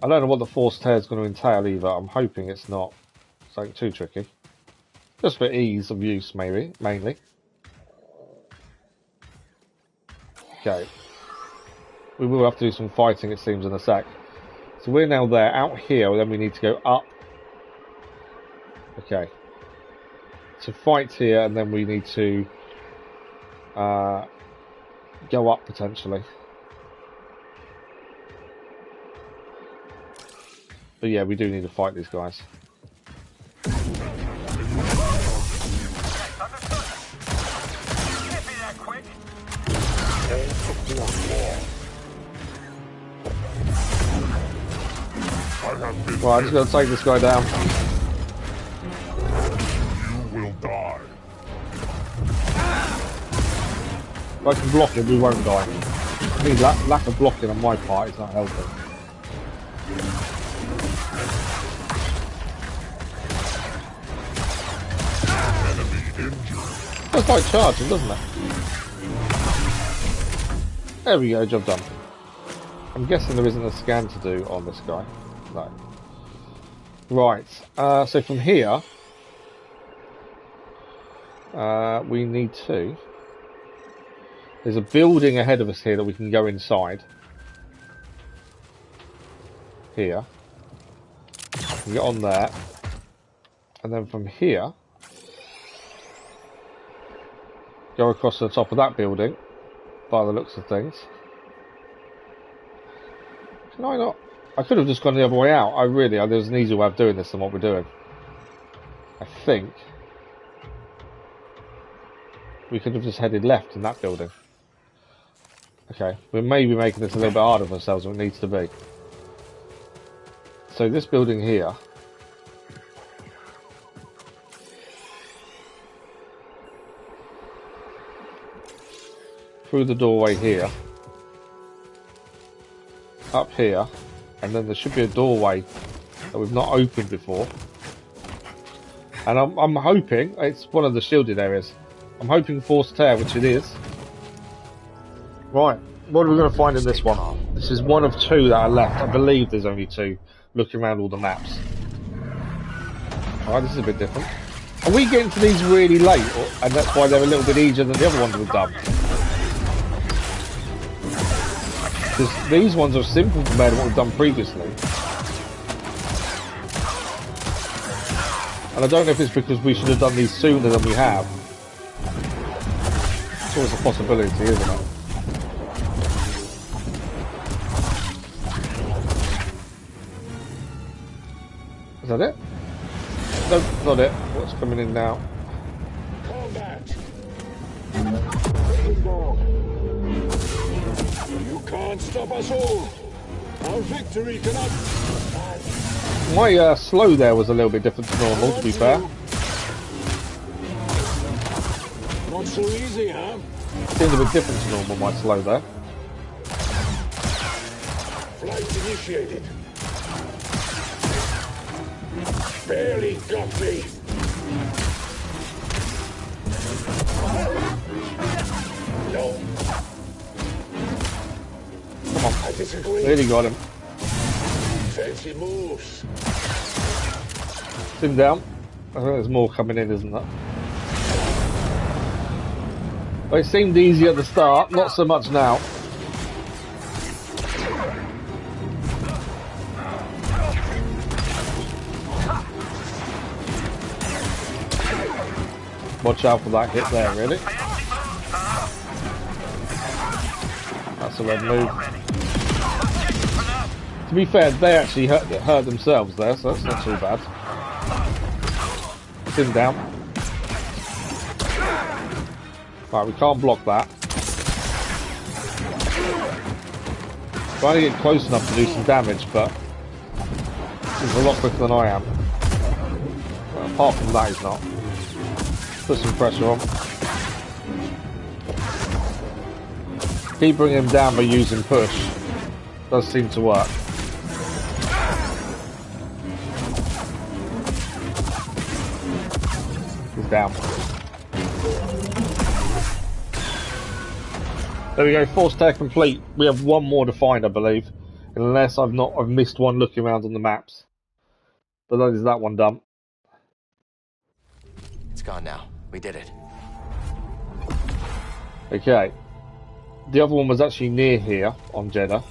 I don't know what the force tear is going to entail either. I'm hoping it's not something too tricky. Just for ease of use, maybe, mainly. Okay. We will have to do some fighting, it seems, in a sec. So we're now there. Out here, then we need to go up. Okay. So fight here, and then we need to go up, potentially. But yeah, we do need to fight these guys. Well, I'm just going to take this guy down. You will die. If I can block him, we won't die. I mean, lack of blocking on my part is not helping. It's like charging, doesn't it? There we go, job done. I'm guessing there isn't a scan to do on this guy. No. Right, so from here, we need to... There's a building ahead of us here that we can go inside. Here. We can get on there. And then from here, go across to the top of that building, by the looks of things. Can I not? I could have just gone the other way out. There's an easier way of doing this than what we're doing. I think we could have just headed left in that building. Okay, we're maybe making this a little bit harder for ourselves than it needs to be. So this building here, through the doorway here, up here, and then there should be a doorway that we've not opened before. And I'm hoping it's one of the shielded areas. I'm hoping forced tear, which it is. Right, what are we going to find in this one? This is one of two that are left. I believe there's only two, looking around all the maps. Alright, this is a bit different. Are we getting to these really late, and that's why they're a little bit easier than the other ones we've done? Because these ones are simple compared to what we've done previously. And I don't know if it's because we should have done these sooner than we have. It's always a possibility, isn't it? Is that it? Nope, not it. What's coming in now? Combat! Bring down. You can't stop us all! Our victory cannot... My slow there was a little bit different to normal, to be fair. Not so easy, huh? Seemed a bit different to normal, my slow there. Flight initiated. Barely got me. No. Come on. I disagree. Really got him. Fancy moves. Put him down. I think there's more coming in, isn't there? Well, it seemed easy at the start, not so much now. Watch out for that hit there, really. That's a red move. To be fair, they actually hurt themselves there, so that's not too bad. Put him down. Right, we can't block that. Trying to get close enough to do some damage, but he's a lot quicker than I am. But apart from that, he's not. Put some pressure on. Keep bringing him down by using push. Does seem to work. He's down. There we go, force tear complete. We have one more to find, I believe. Unless I've missed one looking around on the maps. But that is that one done. It's gone now. We did it. Okay. The other one was actually near here on Jeddah.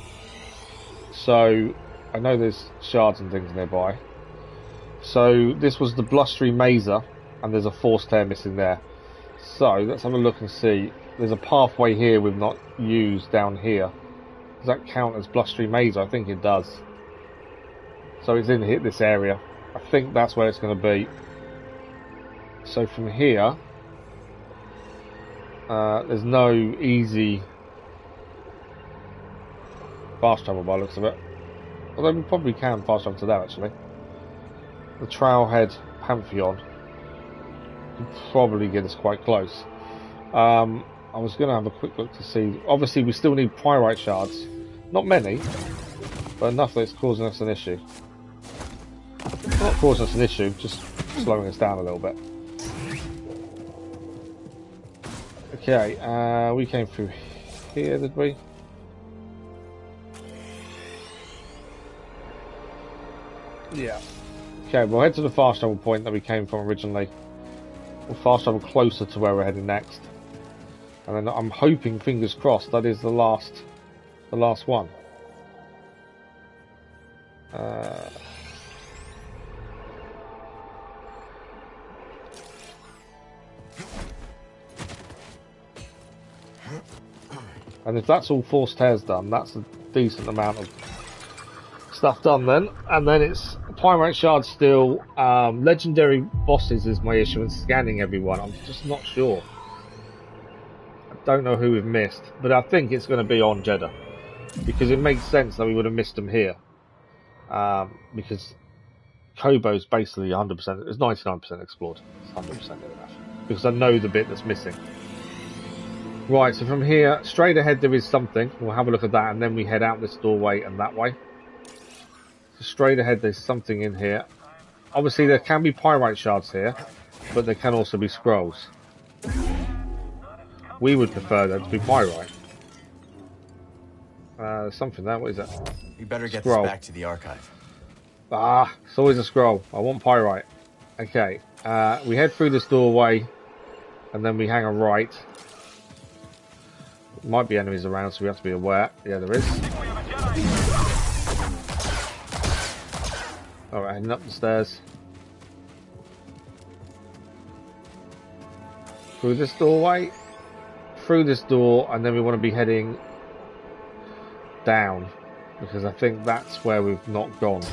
So I know there's shards and things nearby. So this was the blustery mazer, and there's a force tear missing there. So let's have a look and see. There's a pathway here we've not used down here. Does that count as blustery mazer? I think it does. So it's in this area. I think that's where it's going to be. So from here, there's no easy fast travel by the looks of it. Although we probably can fast travel to that actually. The Trailhead Pantheon could probably get us quite close. I was going to have a quick look to see. Obviously we still need pyrite shards. Not many, but enough that it's causing us an issue. Not causing us an issue, just slowing us down a little bit. Okay, we came through here, did we? Yeah. Okay, we'll head to the fast travel point that we came from originally. We'll fast travel closer to where we're heading next. And then I'm hoping, fingers crossed, that is the last one. And if that's all force tears done, that's a decent amount of stuff done then. And then it's pyrite shards still. Legendary bosses is my issue, and scanning everyone. I'm just not sure. I don't know who we've missed, but I think it's going to be on Jeddah, because it makes sense that we would have missed them here. because Kobo's basically 100%. It's 99% explored. It's 100% enough because I know the bit that's missing. Right, so from here straight ahead there is something. We'll have a look at that, and then we head out this doorway and that way. So straight ahead there's something in here. Obviously there can be pyrite shards here, but there can also be scrolls. We would prefer that to be pyrite. Something there. What is that? We better get Scroll. this back to the archive. Ah, it's always a scroll. I want pyrite. Okay, we head through this doorway, and then we hang a right. Might be enemies around, so we have to be aware. Yeah, there is. Alright, heading up the stairs. Through this doorway. Through this door, and then we want to be heading down, because I think that's where we've not gone.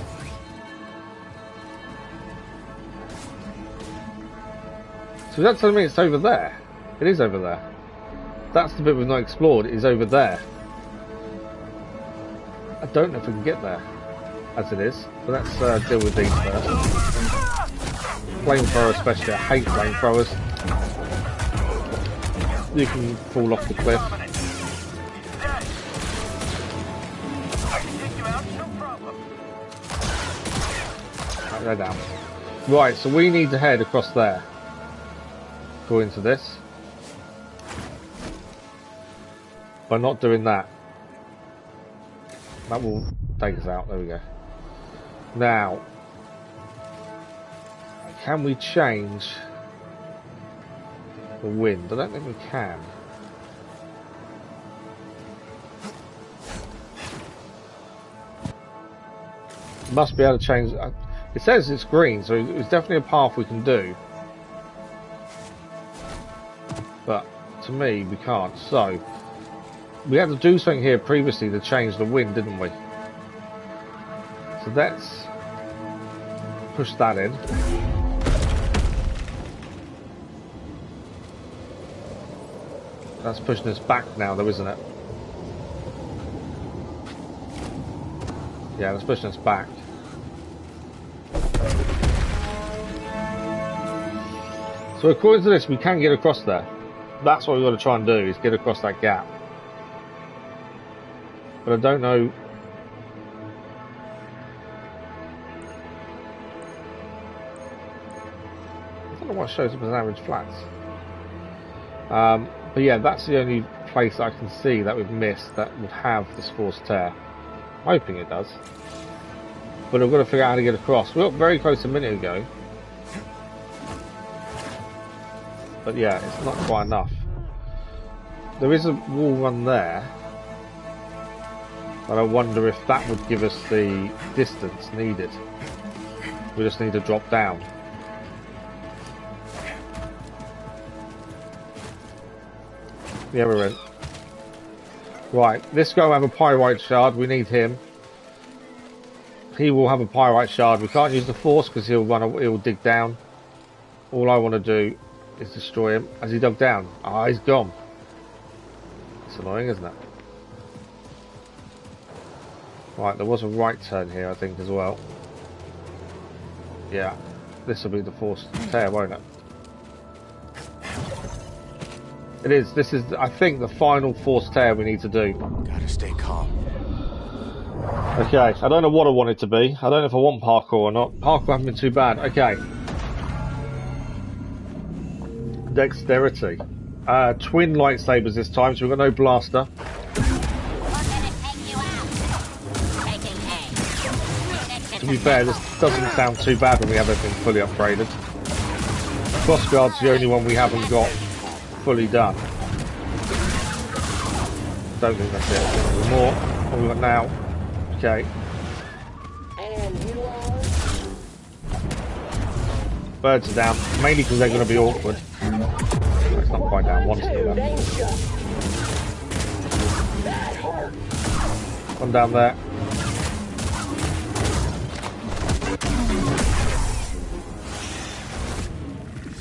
So that's telling me it's over there. It is over there. That's the bit we've not explored, is over there. I don't know if we can get there as it is, but let's deal with these first. Flamethrower especially, I hate flamethrowers. You can fall off the cliff. Right, they're down. Right, so we need to head across there. Go into this. By not doing that. That will take us out. There we go. Now, can we change the wind? I don't think we can. Must be able to change. It says it's green, so it's definitely a path we can do. But to me, we can't. So we had to do something here previously to change the wind, didn't we? So let's push that in. That's pushing us back now, though, isn't it? Yeah, that's pushing us back. So according to this, we can get across there. That's what we've got to try and do, is get across that gap. But I don't know. I don't know what shows up as average flats. But yeah, that's the only place I can see that we've missed that would have this forced tear. I'm hoping it does. But I've got to figure out how to get across. We got very close a minute ago. But yeah, it's not quite enough. There is a wall run there. But I wonder if that would give us the distance needed. We just need to drop down. Yeah, we're in. Right, this guy will have a pyrite shard. We need him. He will have a pyrite shard. We can't use the force because he'll dig down. All I want to do is destroy him. Has he dug down? Ah, he's gone. It's annoying, isn't it? Right, there was a right turn here, I think, as well. Yeah, this will be the forced tear, won't it? It is. This is, I think, the final forced tear we need to do. Gotta stay calm. Okay, I don't know what I want it to be. I don't know if I want parkour or not. Parkour hasn't been too bad. Okay. Dexterity. Twin lightsabers this time, so we've got no blaster. To be fair, this doesn't sound too bad when we have everything fully upgraded. Crossguard's the only one we haven't got fully done. Don't think that's it. More. What we got now? Okay. And you are? Birds are down, mainly because they're going to be awkward. It's not quite down. One's still down. One down there.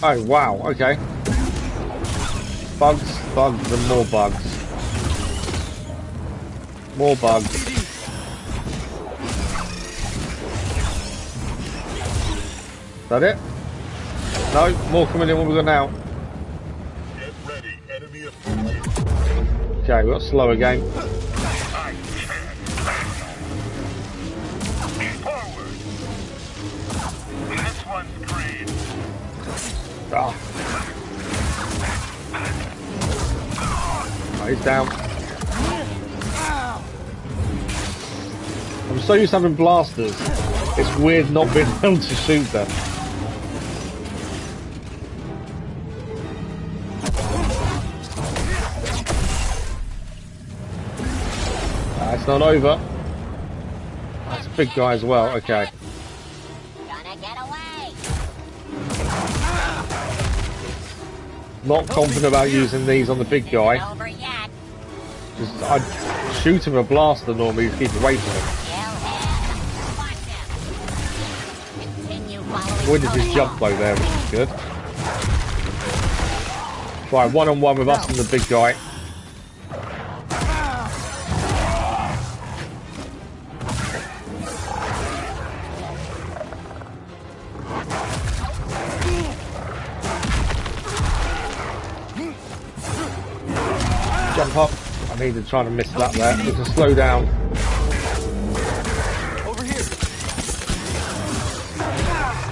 Oh wow, okay. Bugs, bugs, and more bugs. More bugs. Is that it? No, more coming in. What we got now? Get ready. Enemy approaching. Okay, we got slow again. I can't. Forward. This one's green. Ah. Oh, he's down. I'm so used to having blasters. It's weird not being able to shoot them. It's not over. That's a big guy as well. Okay. Gonna get away. Not confident about using these on the big guy. Not over yet. Just, I'd shoot him with a blaster normally to keep away from him. Kill him. Watch him. Continue following. Avoided his jump though there, which is good. Right, one-on-one with us and the big guy. Jump up. I need to try to miss that there. Need to slow down. Over here.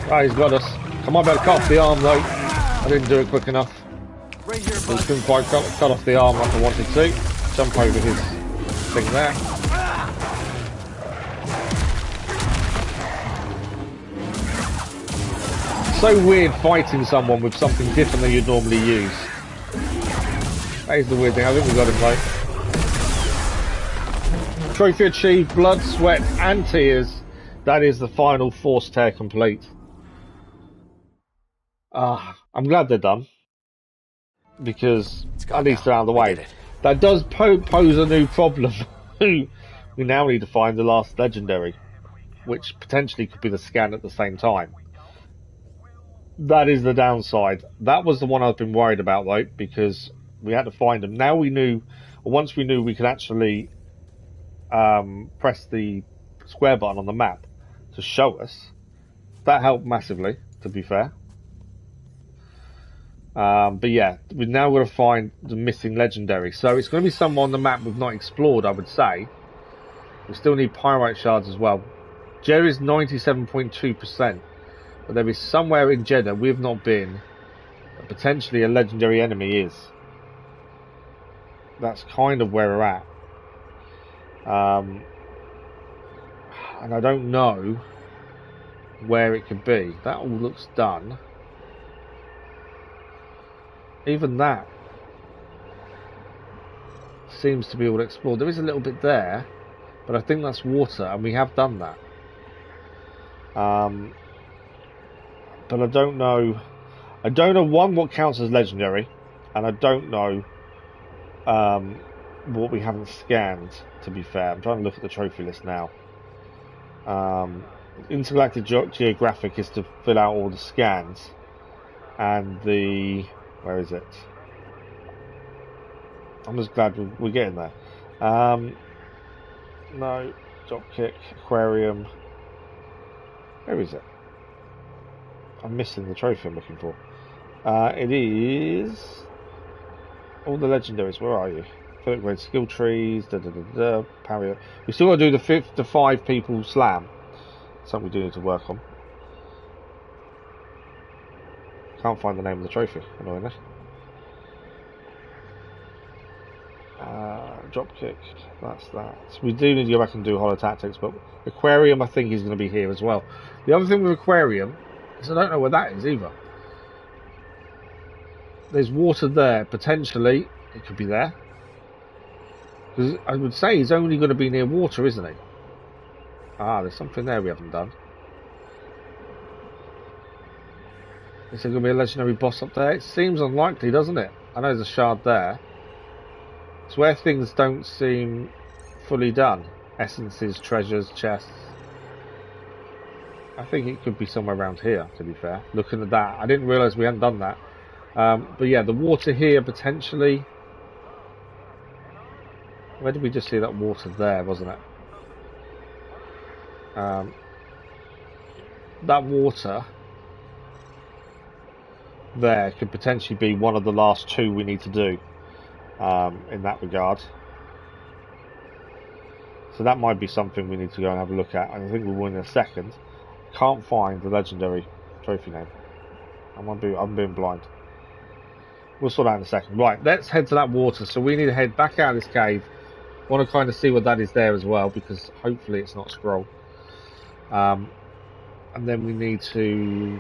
Oh, he's got us. I might be able to cut off the arm though. I didn't do it quick enough. Right here, He bud. couldn't quite cut off the arm like I wanted to. Jump over his thing there. So weird fighting someone with something different than you'd normally use. That is the weird thing. I think we got him right. Trophy achieved, blood, sweat and tears. That is the final force tear complete. I'm glad they're done. Because at least they're out of the way. That does pose a new problem. We now need to find the last legendary, which potentially could be the scan at the same time. That is the downside. That was the one I've been worried about though, because we had to find them. Now we knew, or once we knew we could actually press the square button on the map to show us. That helped massively, to be fair. But yeah, we've now got to find the missing legendary. So it's going to be somewhere on the map we've not explored, I would say. We still need pyrite shards as well. Jeddah is 97.2%. But there is somewhere in Jeddah we've not been that potentially a legendary enemy is. That's kind of where we're at. And I don't know where it could be. That all looks done. Even that seems to be all explored. There is a little bit there, but I think that's water, and we have done that. But I don't know. I don't know one what counts as legendary, and I don't know what we haven't scanned. To be fair, I'm trying to look at the trophy list now. Intergalactic Geographic is to fill out all the scans, and the where is it? I'm just glad we're getting there. No, Dropkick, Aquarium. Where is it? I'm missing the trophy I'm looking for. It is all the legendaries. Where are you? Red skill trees. Parry. We still got to do the 5 people slam. Something we do need to work on. Can't find the name of the trophy, annoyingly. Dropkick, that's that. So we do need to go back and do Holotactics, but Aquarium I think is going to be here as well. The other thing with Aquarium is I don't know where that is either. There's water there, potentially it could be there. Because I would say he's only going to be near water, isn't he? Ah, there's something there we haven't done. Is there going to be a legendary boss up there? It seems unlikely, doesn't it? I know there's a shard there. It's where things don't seem fully done. Essences, treasures, chests. I think it could be somewhere around here, to be fair. Looking at that, I didn't realise we hadn't done that. But yeah, the water here potentially. Where did we just see that water there, wasn't it? That water there could potentially be one of the last two we need to do in that regard. So that might be something we need to go and have a look at. And I think we'll win in a second. Can't find the legendary trophy name. I'm being blind. We'll sort that in a second. Right, let's head to that water. So we need to head back out of this cave. Want to kind of see what that is there as well, because hopefully it's not scroll. And then we need to,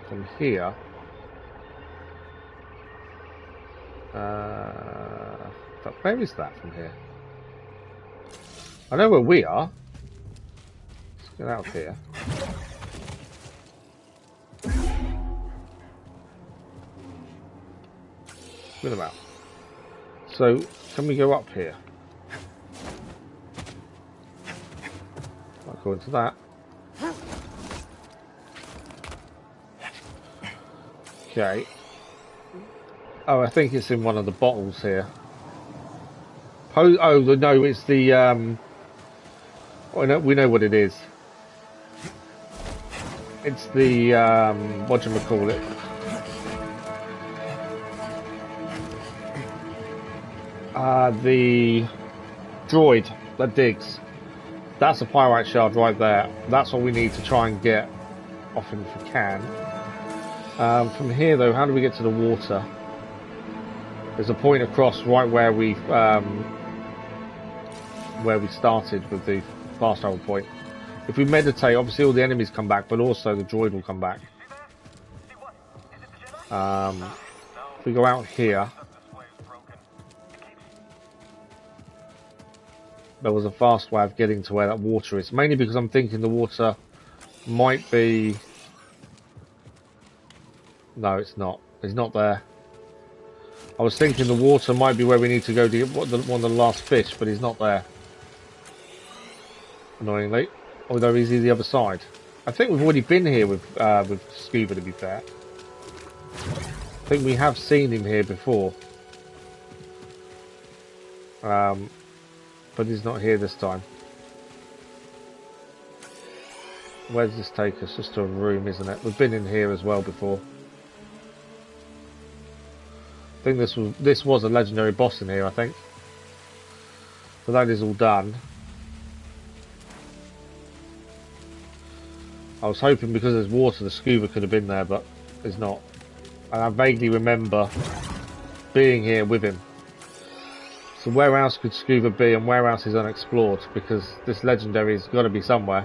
from here, but where is that from here? I know where we are. Let's get out of here. With them out. So, can we go up here? Might go into that. Okay. Oh, I think it's in one of the bottles here. Oh no, it's the oh, no, we know what it is. It's the whatchamacallit. The droid that digs. That's a pyrite shard right there. That's what we need to try and get off him if we can. From here though, how do we get to the water? There's a point across right where we started with the fast travel point. If we meditate, obviously all the enemies come back, but also the droid will come back. If we go out here, there was a fast way of getting to where that water is. Mainly because I'm thinking the water might be... No, it's not. It's not there. I was thinking the water might be where we need to go to get one of the last fish, but he's not there. Annoyingly. Although he's the other side. I think we've already been here with Skoova, to be fair. I think we have seen him here before. But he's not here this time. Where does this take us? Just to a room, isn't it? We've been in here as well before. I think this was a legendary boss in here, I think. So that is all done. I was hoping because there's water the Skoova could have been there, but there's not. And I vaguely remember being here with him. So where else could Skoova be, and where else is unexplored? Because this legendary has got to be somewhere.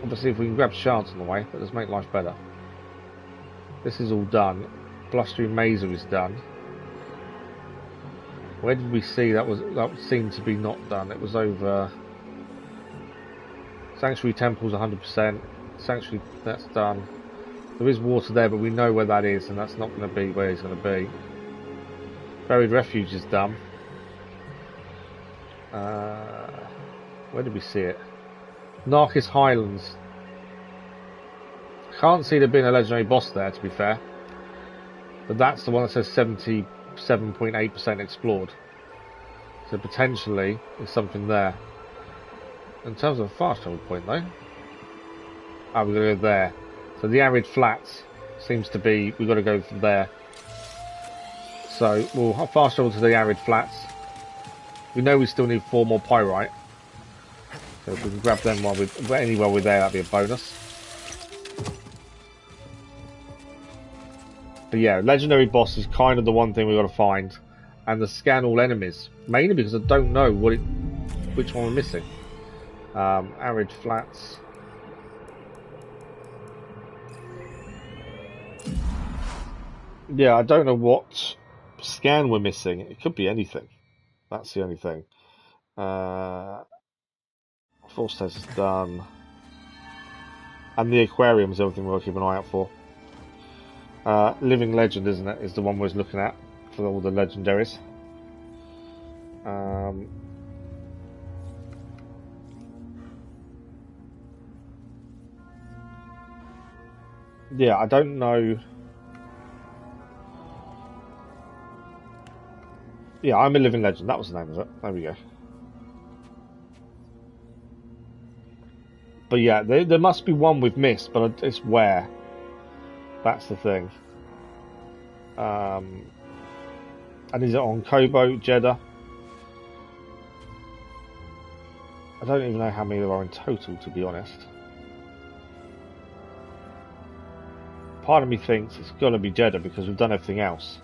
Obviously if we can grab shards on the way, that does make life better. This is all done. Blustering Mazer is done. Where did we see that seemed to be not done? It was over Sanctuary Temple's 100%. Sanctuary, that's done. There is water there, but we know where that is, and that's not going to be where he's going to be. Buried Refuge is done. Where did we see it? Narcus Highlands. Can't see there being a legendary boss there, to be fair. But that's the one that says 77.8% explored. So potentially there's something there. In terms of a fast travel point though. Ah, we're going to go there. So the arid flats seems to be, we've got to go from there. So we'll fast travel to the arid flats. We know we still need 4 more pyrite. So if we can grab them while we're there, that'd be a bonus. But yeah, legendary boss is kind of the one thing we've got to find. And the scan all enemies. Mainly because I don't know which one we're missing. Arid flats. Yeah, I don't know what scan we're missing. It could be anything. That's the only thing. Force test is done. And the Aquarium is everything we'll keep an eye out for. Living Legend, isn't it? Is the one we're looking at for all the legendaries. Yeah, I don't know. Yeah, I'm a Living Legend. That was the name of it. There we go. But yeah, there must be one we've missed, but it's where. That's the thing. And is it on Kobo, Jeddah? I don't even know how many there are in total, to be honest. Part of me thinks it's got to be Jeddah because we've done everything else.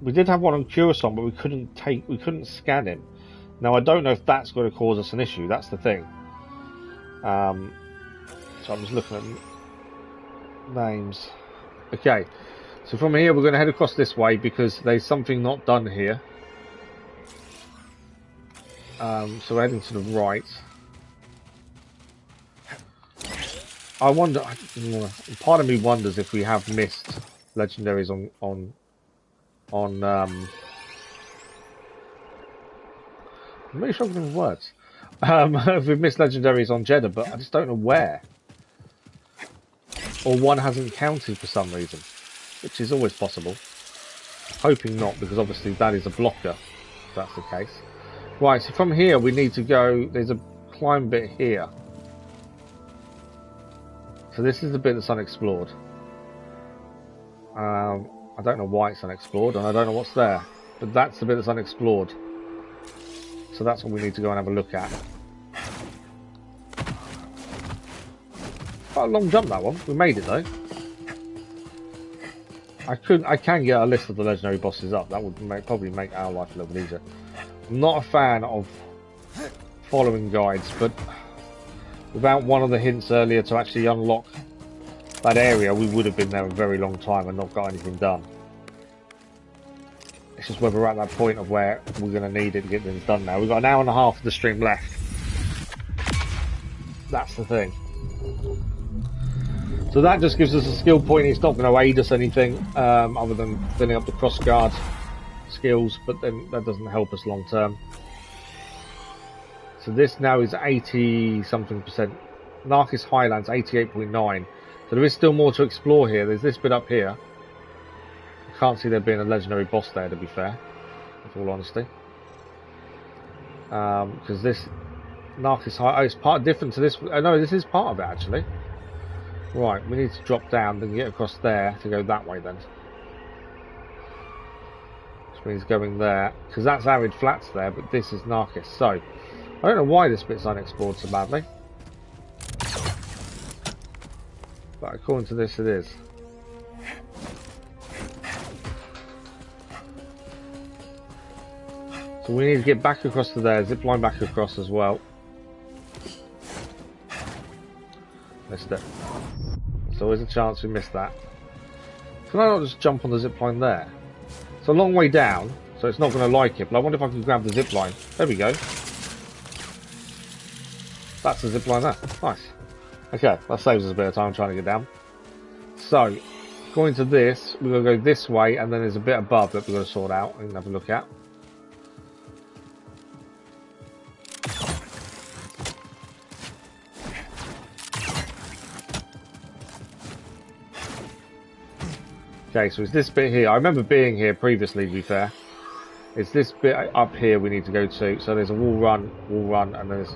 We did have one on Curacao, but we couldn't scan him. Now I don't know if that's going to cause us an issue. That's the thing. So I'm just looking at names. Okay, so from here we're going to head across this way because there's something not done here. So we're heading to the right. I wonder. Part of me wonders if we have missed legendaries on I'm really struggling with words. If we've missed legendaries on Jeddah, but I just don't know where. Or one hasn't counted for some reason, which is always possible. Hoping not, because obviously that is a blocker, if that's the case. Right, so from here we need to go, there's a climb bit here. So this is the bit that's unexplored. I don't know why it's unexplored, and I don't know what's there. But that's the bit that's unexplored. So that's what we need to go and have a look at. Quite a long jump, that one. We made it, though. I can get a list of the legendary bosses up. That would probably make our life a little bit easier. I'm not a fan of following guides, but without one of the hints earlier to actually unlock that area, we would have been there a very long time and not got anything done. It's just whether we're at that point of where we're going to need it to get things done now. We've got an hour and a half of the stream left. That's the thing. So that just gives us a skill point. It's not going to aid us anything other than filling up the crossguard skills, but then that doesn't help us long term. So this now is 80 something percent. Narcus Highlands 88.9. So there is still more to explore here. There's this bit up here. I can't see there being a legendary boss there, to be fair, with all honesty. Because this Narcus High, it's part different to this. Oh, no, this is part of it actually. Right, we need to drop down and get across there to go that way then. Which means going there, because that's arid flats there, but this is Narcus. So I don't know why this bit's unexplored so badly. But according to this, it is. So we need to get back across to there, zip line back across as well. Missed it. So there's a chance we missed that. Can I not just jump on the zip line there? It's a long way down, so it's not going to like it, but I wonder if I can grab the zip line. There we go. That's the zip line there. Nice. Okay, that saves us a bit of time trying to get down. So, going to this, we're going to go this way, and then there's a bit above that we're going to sort out and have a look at. Okay, so it's this bit here. I remember being here previously, to be fair. It's this bit up here we need to go to. So there's a wall run, and there's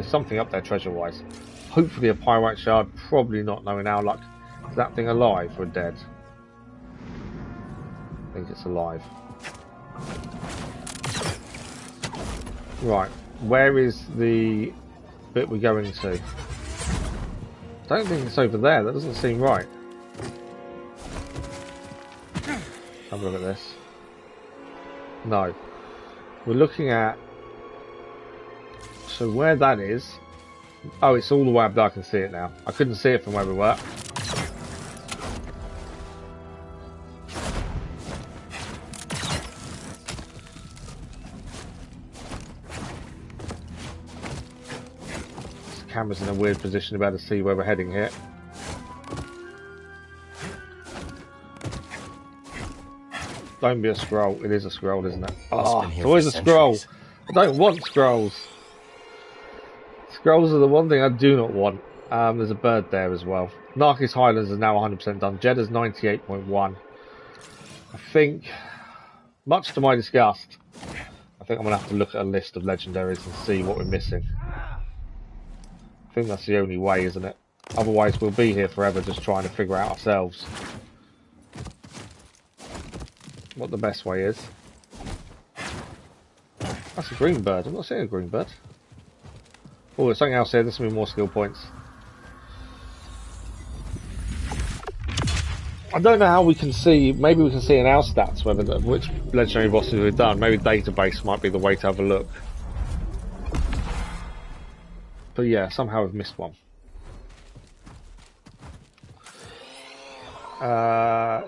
something up there treasure-wise. Hopefully a pyrite shard. Probably not, knowing our luck. Is that thing alive or dead? I think it's alive. Right, where is the bit we're going to? I don't think it's over there. That doesn't seem right. Have a look at this. No. We're looking at... So where that is... Oh, it's all the way up there. I can see it now. I couldn't see it from where we were. This camera's in a weird position to be able to see where we're heading here. Don't be a scroll. It is a scroll, isn't it? Oh, it's always a scroll. I don't want scrolls. Scrolls are the one thing I do not want. There's a bird there as well. Narcus Highlands is now 100% done. Jeddah's 98.1. I think, much to my disgust, I think I'm going to have to look at a list of legendaries and see what we're missing. I think that's the only way, isn't it? Otherwise we'll be here forever just trying to figure out ourselves what the best way is. That's a green bird. I'm not seeing a green bird. Oh, there's something else here. There's going to be more skill points. I don't know how we can see. Maybe we can see in our stats whether which legendary bosses we've done. Maybe database might be the way to have a look. But yeah, somehow we've missed one.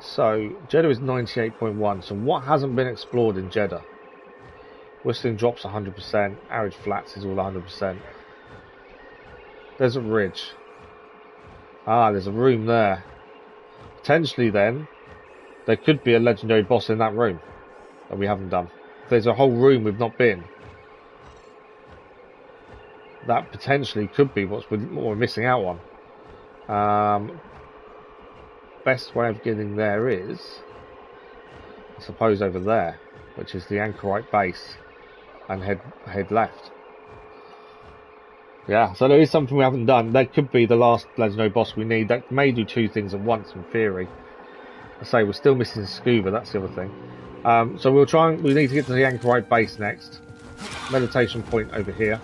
So Jeddah is 98.1. So what hasn't been explored in Jeddah? Whistling drops 100%. Arid Flats is all 100%. There's a ridge. Ah, there's a room there. Potentially then, there could be a legendary boss in that room that we haven't done. If there's a whole room we've not been, that potentially could be what we're missing out on. Best way of getting there is, I suppose, over there, which is the Anchorite base, and head left. Yeah, so there is something we haven't done. That could be the last legendary boss we need. That may do two things at once in theory. I say we're still missing Skoova, that's the other thing. So we'll try and, we need to get to the Anchorite base next. Meditation point over here.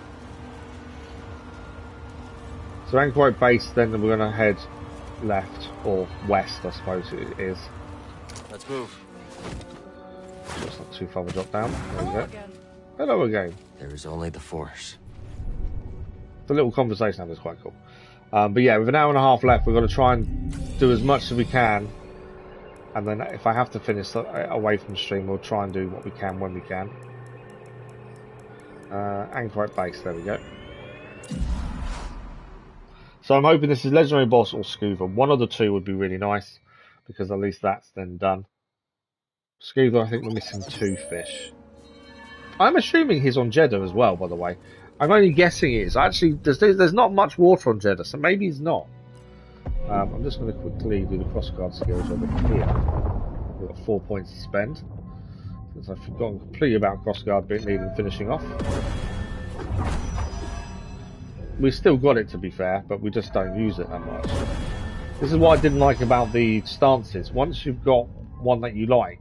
So Anchorite base, then we're going to head left, or west I suppose it is. Let's move. It's not too far of a drop down. There we go. Hello again. There is only the Force. The little conversation that was quite cool. But yeah, with an hour and a half left, we've got to try and do as much as we can. And then if I have to finish away from the stream, we'll try and do what we can when we can. Anchorite base, there we go. So I'm hoping this is legendary boss or Skoova. One of the two would be really nice, because at least that's then done. Skoova, I think we're missing 2 fish. I'm assuming he's on Jeddah as well, by the way. I'm only guessing he is. Actually, there's not much water on Jeddah, so maybe he's not. I'm just going to quickly do the crossguard skills over here. We've got 4 points to spend, since I've forgotten completely about crossguard needing finishing off. We've still got it, to be fair, but we just don't use it that much. This is what I didn't like about the stances. Once you've got one that you like,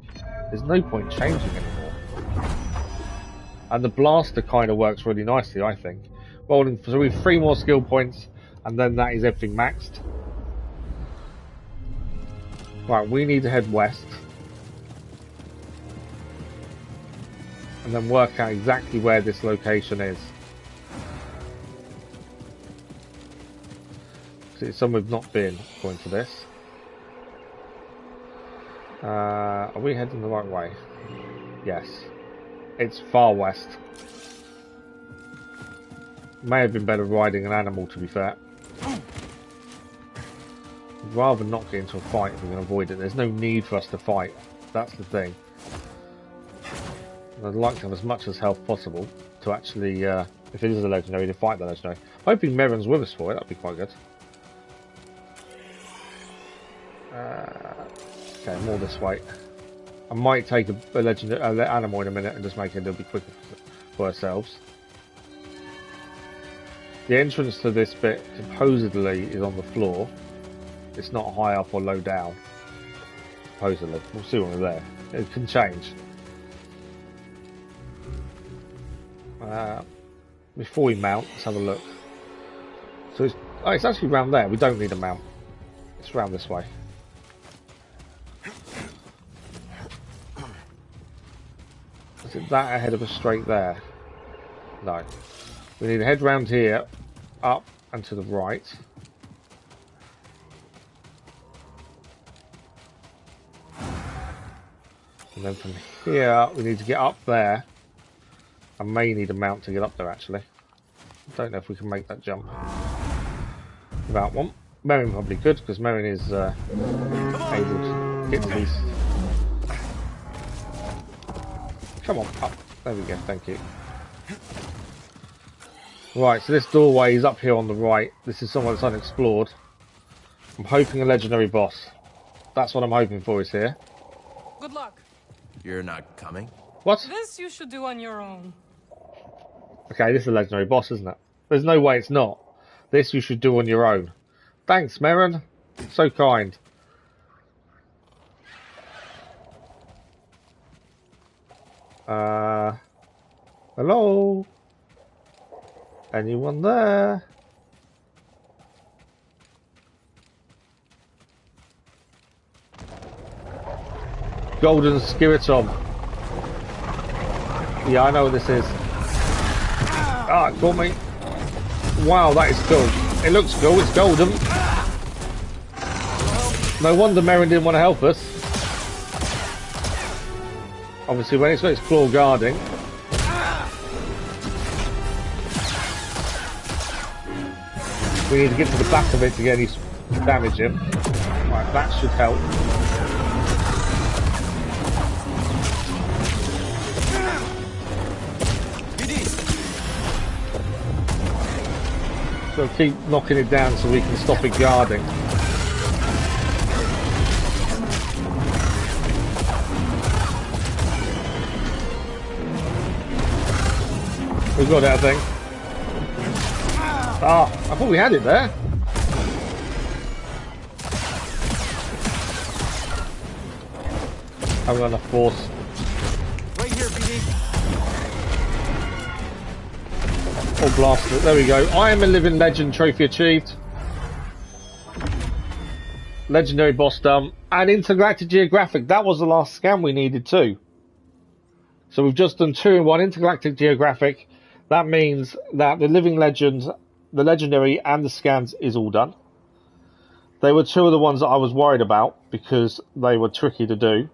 there's no point changing anymore. And the blaster kind of works really nicely, I think. Rolling, so we have 3 more skill points, and then that is everything maxed. Right, we need to head west. And then work out exactly where this location is. It's somewhere we've not been, according to this. Are we heading the right way? Yes. It's far west. May have been better riding an animal, to be fair. I'd rather not get into a fight if we can avoid it. There's no need for us to fight. That's the thing. And I'd like to have as much as health possible to actually, if it is a legendary, to fight the legendary. Hoping Merrin's with us for it, that'd be quite good. Okay, more this way. I might take a legendary animal in a minute and just make it a little bit quicker for ourselves. The entrance to this bit supposedly is on the floor. It's not high up or low down. Supposedly. We'll see when we're there. It can change. Before we mount, let's have a look. So it's actually round there. We don't need a mount. It's round this way. Is it that ahead of us straight there? No. We need to head round here, up and to the right. And then from here, we need to get up there. I may need a mount to get up there, actually. I don't know if we can make that jump without one. Merrin probably could, because Merrin is able to get to these. Come on, up. There we go, thank you. Right, so this doorway is up here on the right. This is somewhere that's unexplored. I'm hoping a legendary boss. That's what I'm hoping for is here. Good luck. You're not coming? What? This you should do on your own. Okay, this is a legendary boss, isn't it? There's no way it's not. This you should do on your own. Thanks, Merrin. So kind. Hello? Anyone there? Golden Skeleton. Yeah, I know what this is. Ah, it caught me. Wow, that is cool. It looks cool, it's golden. No wonder Merrin didn't want to help us. Obviously, when it's got its claw guarding. We need to get to the back of it to get any damage in. Right, that should help. So keep knocking it down so we can stop it guarding. We've got it, I think. Ah, I thought we had it there. Haven't got enough force. Right here, BD. Oh, blast it. There we go. I am a living legend. Trophy achieved. Legendary boss done. And Intergalactic Geographic. That was the last scan we needed too. So we've just done 2 in 1. Intergalactic Geographic. That means that the living legends, the legendary and the scans is all done. They were 2 of the ones that I was worried about because they were tricky to do.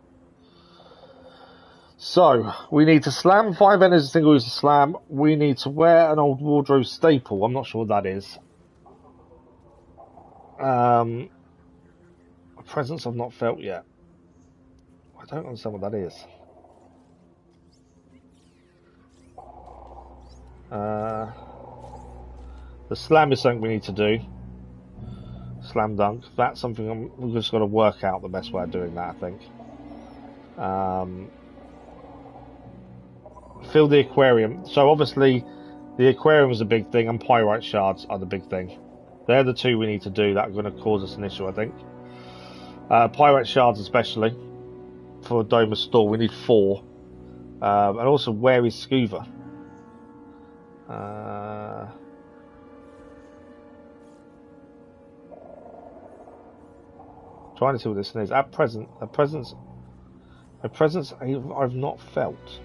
So, we need to slam 5 enemies, single user slam. We need to wear an old wardrobe staple. I'm not sure what that is. A presence I've not felt yet. I don't understand what that is. The slam is something we need to do. Slam dunk. That's something we've just got to work out the best way of doing that, I think. Fill the aquarium. So obviously the aquarium is a big thing and pyrite shards are the big thing. They're the 2 we need to do that are going to cause us an issue, I think. Pyrite shards especially. For Domus Store we need 4. And also, where is Skoova? Trying to see what this is. At present, a presence I've not felt.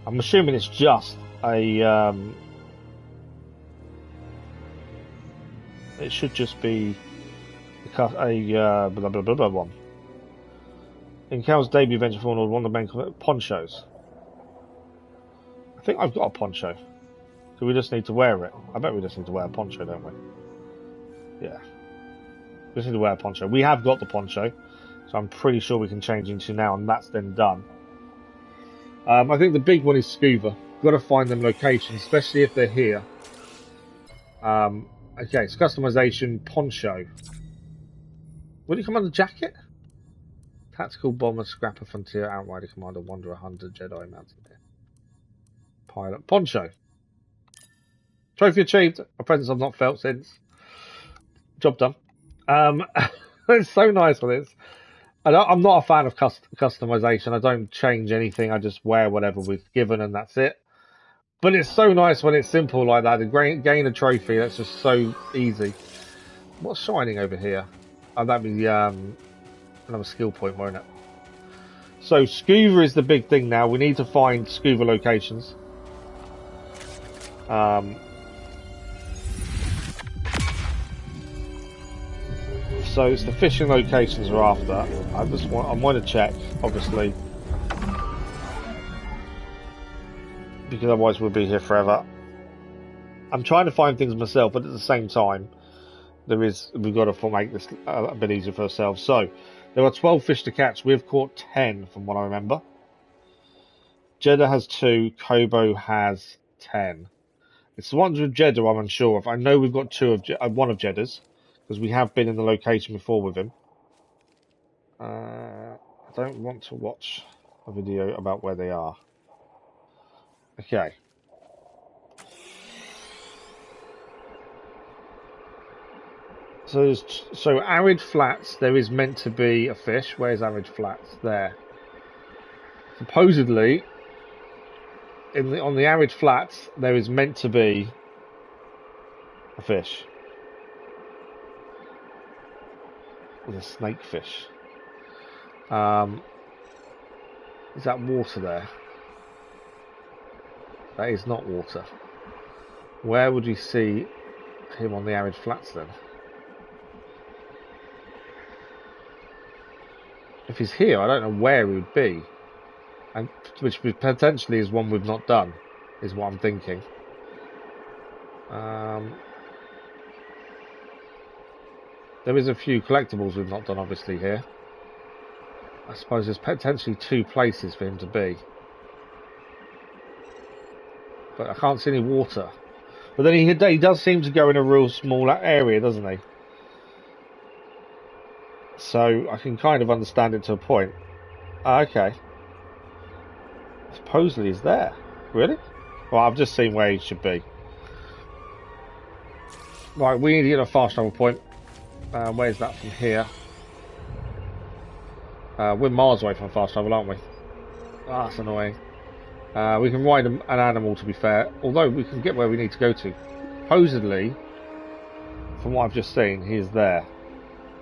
I'm assuming it's just a. It should just be a blah blah blah blah one. In Cal's debut venture for one of the main ponchos. I think I've got a poncho. Do we just need to wear it? I bet we just need to wear a poncho, don't we? Yeah. We just need to wear a poncho. We have got the poncho, so I'm pretty sure we can change into now, and that's then done. I think the big one is Skoova. Got to find them locations, especially if they're here. Okay, it's customization poncho. Will you come on the jacket? Tactical bomber, scrapper, frontier, outrider, commander, wanderer, hunter, Jedi, mountaineer, pilot, poncho. Trophy achieved. A presence I've not felt since. Job done. It's so nice with this. I'm not a fan of customization. I don't change anything. I just wear whatever we've given and that's it. But it's so nice when it's simple like that. To gain a trophy, that's just so easy. What's shining over here? Oh, that'd be another skill point, won't it? So Skoova is the big thing now. We need to find Skoova locations. So it's the fishing locations we're after. I want to check, obviously, because otherwise we'll be here forever. I'm trying to find things myself, but at the same time, we've got to make this a bit easier for ourselves. So there are 12 fish to catch. We've caught 10, from what I remember. Jeddah has 2. Kobo has 10. It's the ones with Jeddah I'm unsure of. I know we've got one of Jeddah's, because we have been in the location before with him. I don't want to watch a video about where they are. Okay. So arid flats, there is meant to be a fish. Where's arid flats? There. Supposedly, on the arid flats, there is meant to be a fish. With a snakefish. Is that water there? That is not water. Where would you see him on the arid flats then? If he's here, I don't know where he would be. And which potentially is one we've not done, is what I'm thinking. There is a few collectibles we've not done, obviously, here. I suppose there's potentially 2 places for him to be. But I can't see any water. But then he does seem to go in a real small area, doesn't he? So I can kind of understand it to a point. Okay. Supposedly he's there. Really? Well, I've just seen where he should be. Right, we need to get a fast travel point. Where's that from here? We're miles away from fast travel, aren't we? Ah, that's annoying. We can ride an animal, to be fair. Although we can get where we need to go to. Supposedly, from what I've just seen, he is there.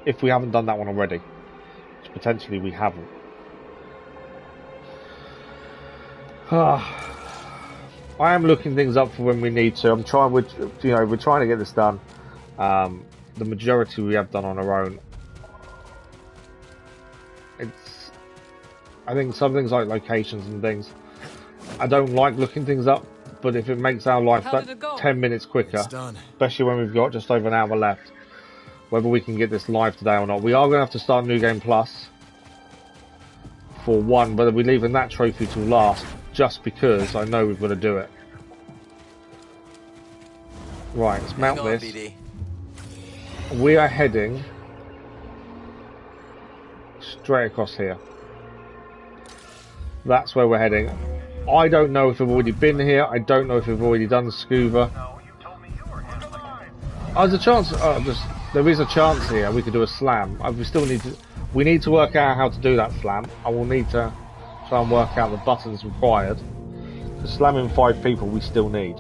If we haven't done that one already. Which potentially we haven't. I am looking things up for when we need to. I'm trying. We're trying to get this done. The majority we have done on our own. I think some things like locations and things, I don't like looking things up, but if it makes our life 10 minutes quicker, especially when we've got just over an hour left, whether we can get this live today or not, we are going to have to start New Game Plus for one, whether we're leaving that trophy till last, just because I know we've got to do it. Right, let's mount this. BD. We are heading straight across here. That's where we're heading. I don't know if we've already been here. I don't know if we've already done Skoova. Oh, there's a chance. There is a chance here. We could do a slam. We need to work out how to do that slam. I will need to try and work out the buttons required. To slamming 5 people, we still need.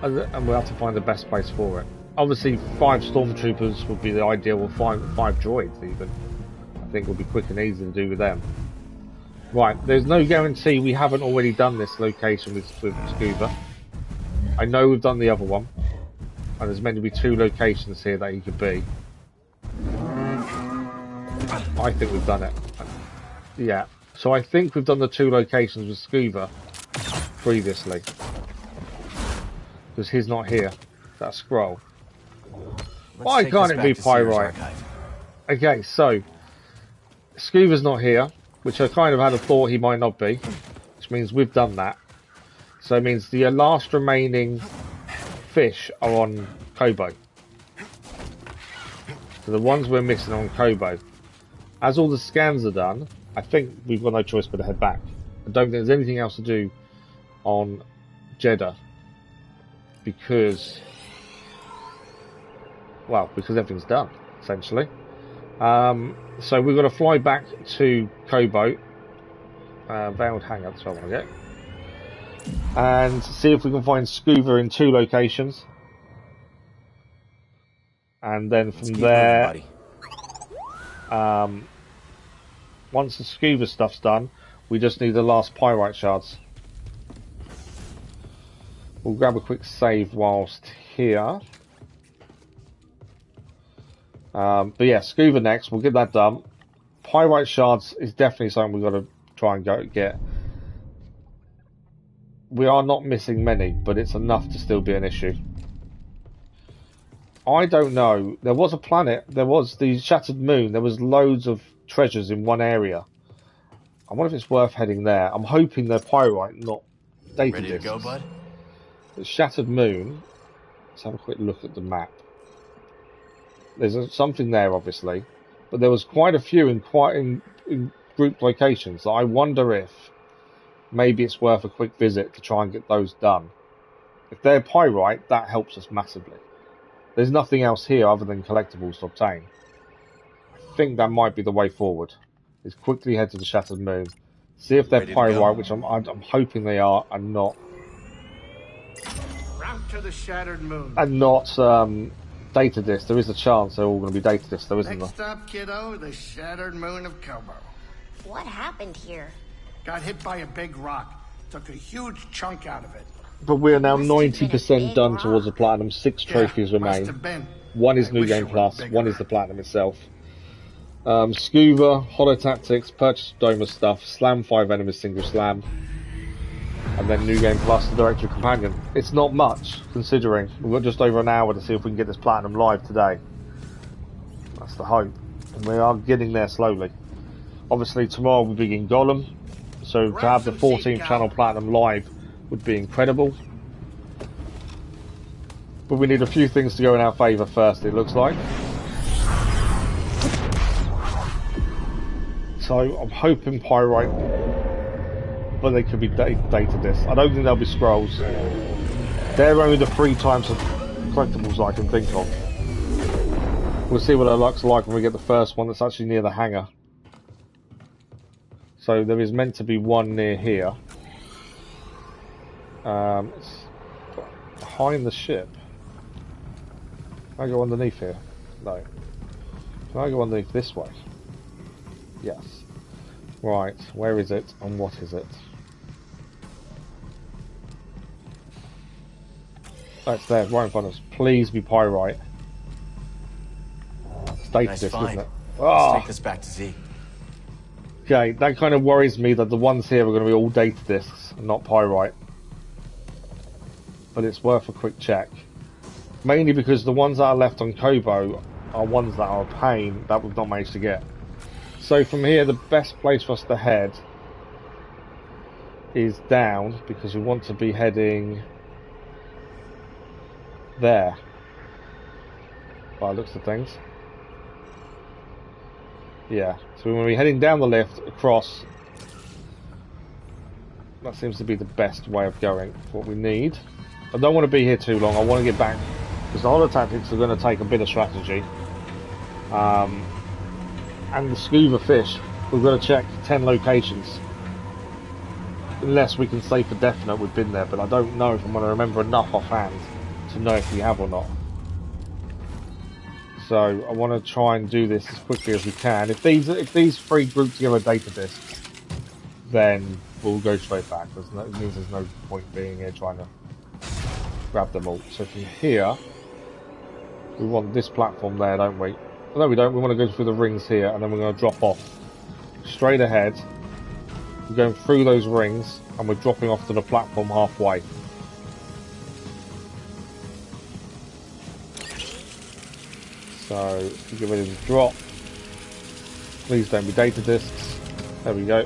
And we'll have to find the best place for it. Obviously, 5 stormtroopers would be the ideal, or 5 droids even. I think would be quick and easy to do with them. Right, there's no guarantee we haven't already done this location with Skoova. I know we've done the other one. And there's meant to be 2 locations here that he could be. I think we've done it. Yeah. So I think we've done the 2 locations with Skoova previously. Because he's not here. That scroll. Why can't it be Pyrite? Okay, so Skoova's not here, which I kind of had a thought he might not be, which means we've done that. So it means the last remaining fish are on Kobo. So the ones we're missing are on Kobo. As all the scans are done, I think we've got no choice but to head back. I don't think there's anything else to do on Jeddah. Because everything's done, essentially. So we've got to fly back to Kobo. Veiled Hangar, that's where I want to go. And see if we can find Skoova in 2 locations. And then from there, once the Skoova stuff's done, we just need the last Pyrite shards. We'll grab a quick save whilst here. But yeah, Skoova next. We'll get that done. Pyrite shards is definitely something we've got to try and go get. We are not missing many, but it's enough to still be an issue. I don't know. There was a planet. There was the Shattered Moon. There was loads of treasures in one area. I wonder if it's worth heading there. I'm hoping they're Pyrite, not data discs. Ready to go, bud? The Shattered Moon. Let's have a quick look at the map. There's something there, obviously, but there was quite a few in group locations. So I wonder if maybe it's worth a quick visit to try and get those done. If they're pyrite, that helps us massively. There's nothing else here other than collectibles to obtain. I think that might be the way forward. Is quickly head to the Shattered Moon, see if they're Ready to go. pyrite, which I'm hoping they are, and not Route to the Shattered Moon. data disc. There is a chance they're all going to be data disc, though, isn't there? Next stop, kiddo, the Shattered Moon of Kobo. What happened here? Got hit by a big rock. Took a huge chunk out of it. But we are now Must have been a 90% big done rock. towards the platinum. 6 trophies Yeah, must remain. have been. One is I New wish Game it were Plus. bigger. One is the platinum itself. Skoova, Holotactics, Purchase Doma stuff, Slam 5 enemies, single slam, and then New Game Plus, the Directory Companion. It's not much, considering we've got just over an hour to see if we can get this platinum live today. That's the hope, and we are getting there slowly. Obviously, tomorrow we begin Golem, so to have the 14th channel platinum live would be incredible. But we need a few things to go in our favour first, it looks like. So I'm hoping pyrite, but they could be data discs. I don't think they'll be scrolls. They're only the 3 types of collectibles I can think of. We'll see what it looks like when we get the first one that's actually near the hangar. So there is meant to be one near here. It's behind the ship. Can I go underneath here? No. Can I go underneath this way? Yes. Right, where is it and what is it? Oh, it's there, right in front of us. Please be pyrite. It's data Nice disc, find. isn't it? Let's Ah! take this back to Z. Okay, that kind of worries me that the ones here are going to be all data discs and not pyrite. But it's worth a quick check. Mainly because the ones that are left on Kobo are ones that are a pain that we've not managed to get. So from here, the best place for us to head is down, because we want to be heading there. By the looks of things. Yeah, so we're going to be heading down the lift, across. That seems to be the best way of going for what we need. I don't want to be here too long, I want to get back, because the Holotactics are going to take a bit of strategy. And the Skoova fish, we've got to check 10 locations. Unless we can say for definite we've been there, but I don't know if I'm going to remember enough offhand to know if we have or not. So I want to try and do this as quickly as we can. If these 3 group together data discs, then we'll go straight back. It means there's no point being here trying to grab them all. So from here, we want this platform there, don't we? No, we don't. We want to go through the rings here, and then we're going to drop off straight ahead. We're going through those rings, and we're dropping off to the platform halfway. So, we get ready to drop. Please don't be data discs. There we go.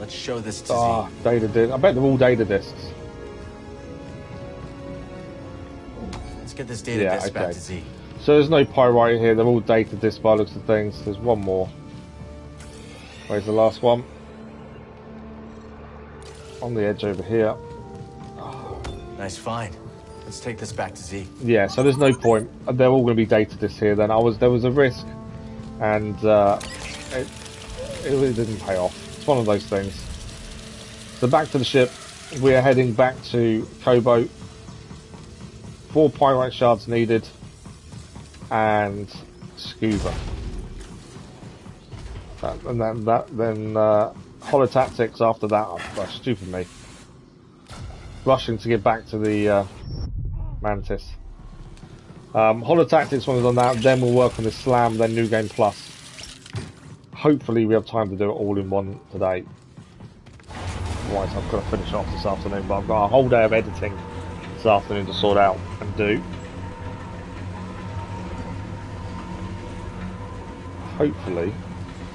Let's show this to Ah, Z. data discs. I bet they're all data discs. Let's get this data disc back to Z. So there's no pyrite here. They're all data discs by the looks of things. There's one more. Where's the last one? On the edge over here. Nice find. Let's take this back to Z. Yeah, so there's no point. They're all going to be data discs here. Then there was a risk, and it didn't pay off. It's one of those things. So back to the ship. We are heading back to Kobo. 4 pyrite shards needed, and Skoova. And then Holotactics after that. Oh, stupid me. Rushing to get back to the Mantis. Holotactics when we've done that, then we'll work on this Slam, then New Game Plus. Hopefully we have time to do it all in one today. Otherwise I've got to finish off this afternoon, but I've got a whole day of editing this afternoon to sort out and do. Hopefully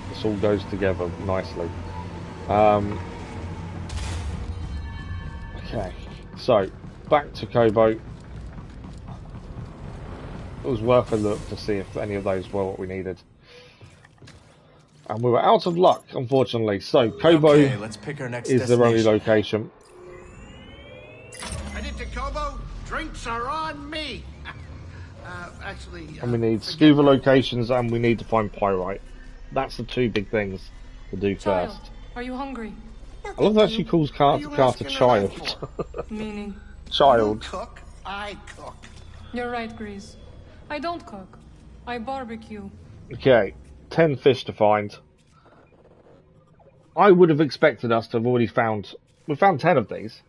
this all goes together nicely. Okay, so back to Kobo. it was worth a look to see if any of those were what we needed. And we were out of luck, unfortunately. So, Kobo Okay, let's pick our next is their only destination. location. Headed to Kobo? Drinks are on me. Actually, And we need forget Skoova that. locations, and we need to find pyrite. That's the two big things to do Child, first. are you hungry? I love that she calls Carter you Carter asking child. her that Meaning? You Child. cook, I cook. You're right, Grease. I don't cook. I barbecue. Okay, 10 fish to find. I would have expected us to have already found... We found 10 of these.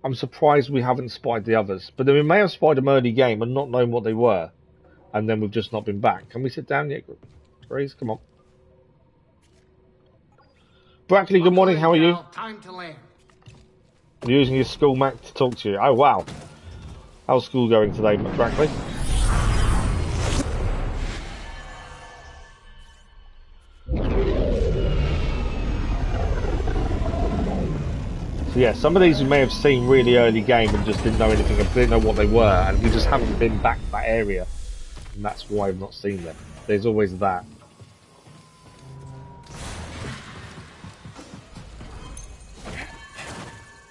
I'm surprised we haven't spied the others. But then we may have spied them early game and not known what they were. And then we've just not been back. Can we sit down yet, Grace? Come on. Brackley, good morning. How are you? Time to land. I'm using your school Mac to talk to you. Oh, wow. How's school going today, Brackley? So yeah, some of these we may have seen really early game and just didn't know anything, didn't know what they were, and we just haven't been back to that area. And that's why I've not seen them. There's always that.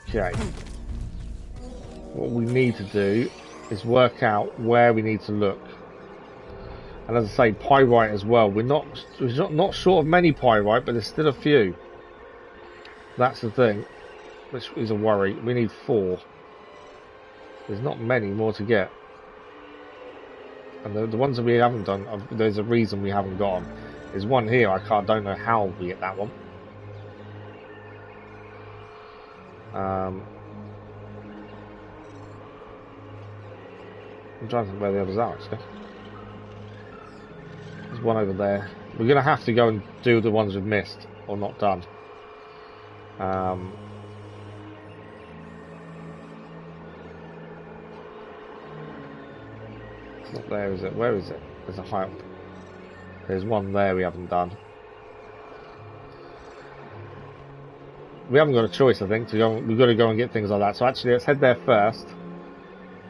Okay. What we need to do is work out where we need to look. And as I say, pyrite as well. We're not short of many pyrite, but there's still a few. That's the thing, which is a worry. We need 4. There's not many more to get. And the ones that we haven't done, there's a reason we haven't got them. There's one here, don't know how we get that one. I'm trying to think where the others are, actually. There's one over there. We're going to have to go and do the ones we've missed, or not done. It's not there, is it? Where is it? There's a high up. There's one there we haven't done. We haven't got a choice, I think. We've got to go and get things like that. So actually, let's head there first.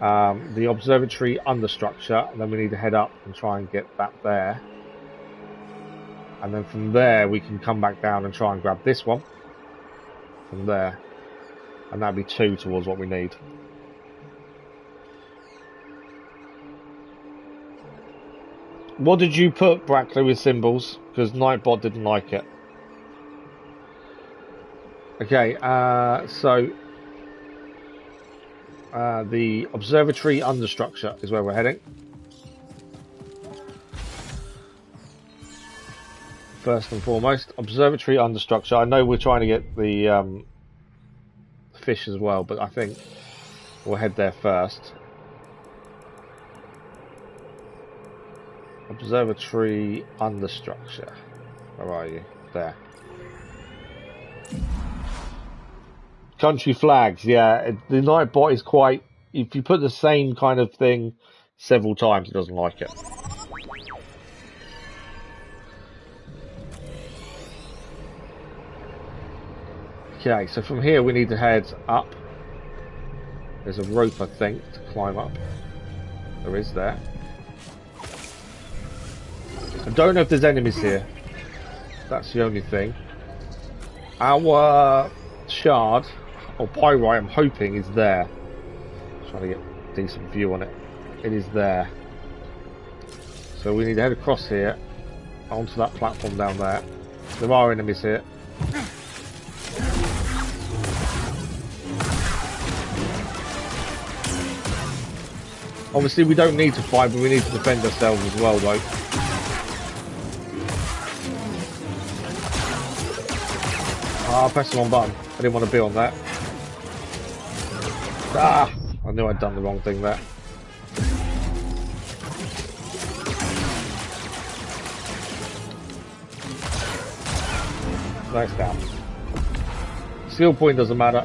The observatory understructure, and then we need to head up and try and get that there. And then from there, we can come back down and try and grab this one. From there. And that'd be 2 towards what we need. What did you put, Brackley, with symbols? Because Nightbot didn't like it. Okay, so the observatory understructure is where we're heading. First and foremost, observatory understructure. I know we're trying to get the fish as well, but I think we'll head there first. Observatory understructure. Where are you? There. Country flags, yeah. The Nightbot is quite... If you put the same kind of thing several times, it doesn't like it. Okay, so from here we need to head up. There's a rope, I think, to climb up. There is there. I don't know if there's enemies here. That's the only thing. Our shard, or pyrite, I'm hoping is there. Trying to get a decent view on it. It is there. So we need to head across here, onto that platform down there. There are enemies here. Obviously we don't need to fight, but we need to defend ourselves as well, though. I pressed the wrong button. I didn't want to be on that. Ah! I knew I'd done the wrong thing there. Nice down. Skill point doesn't matter.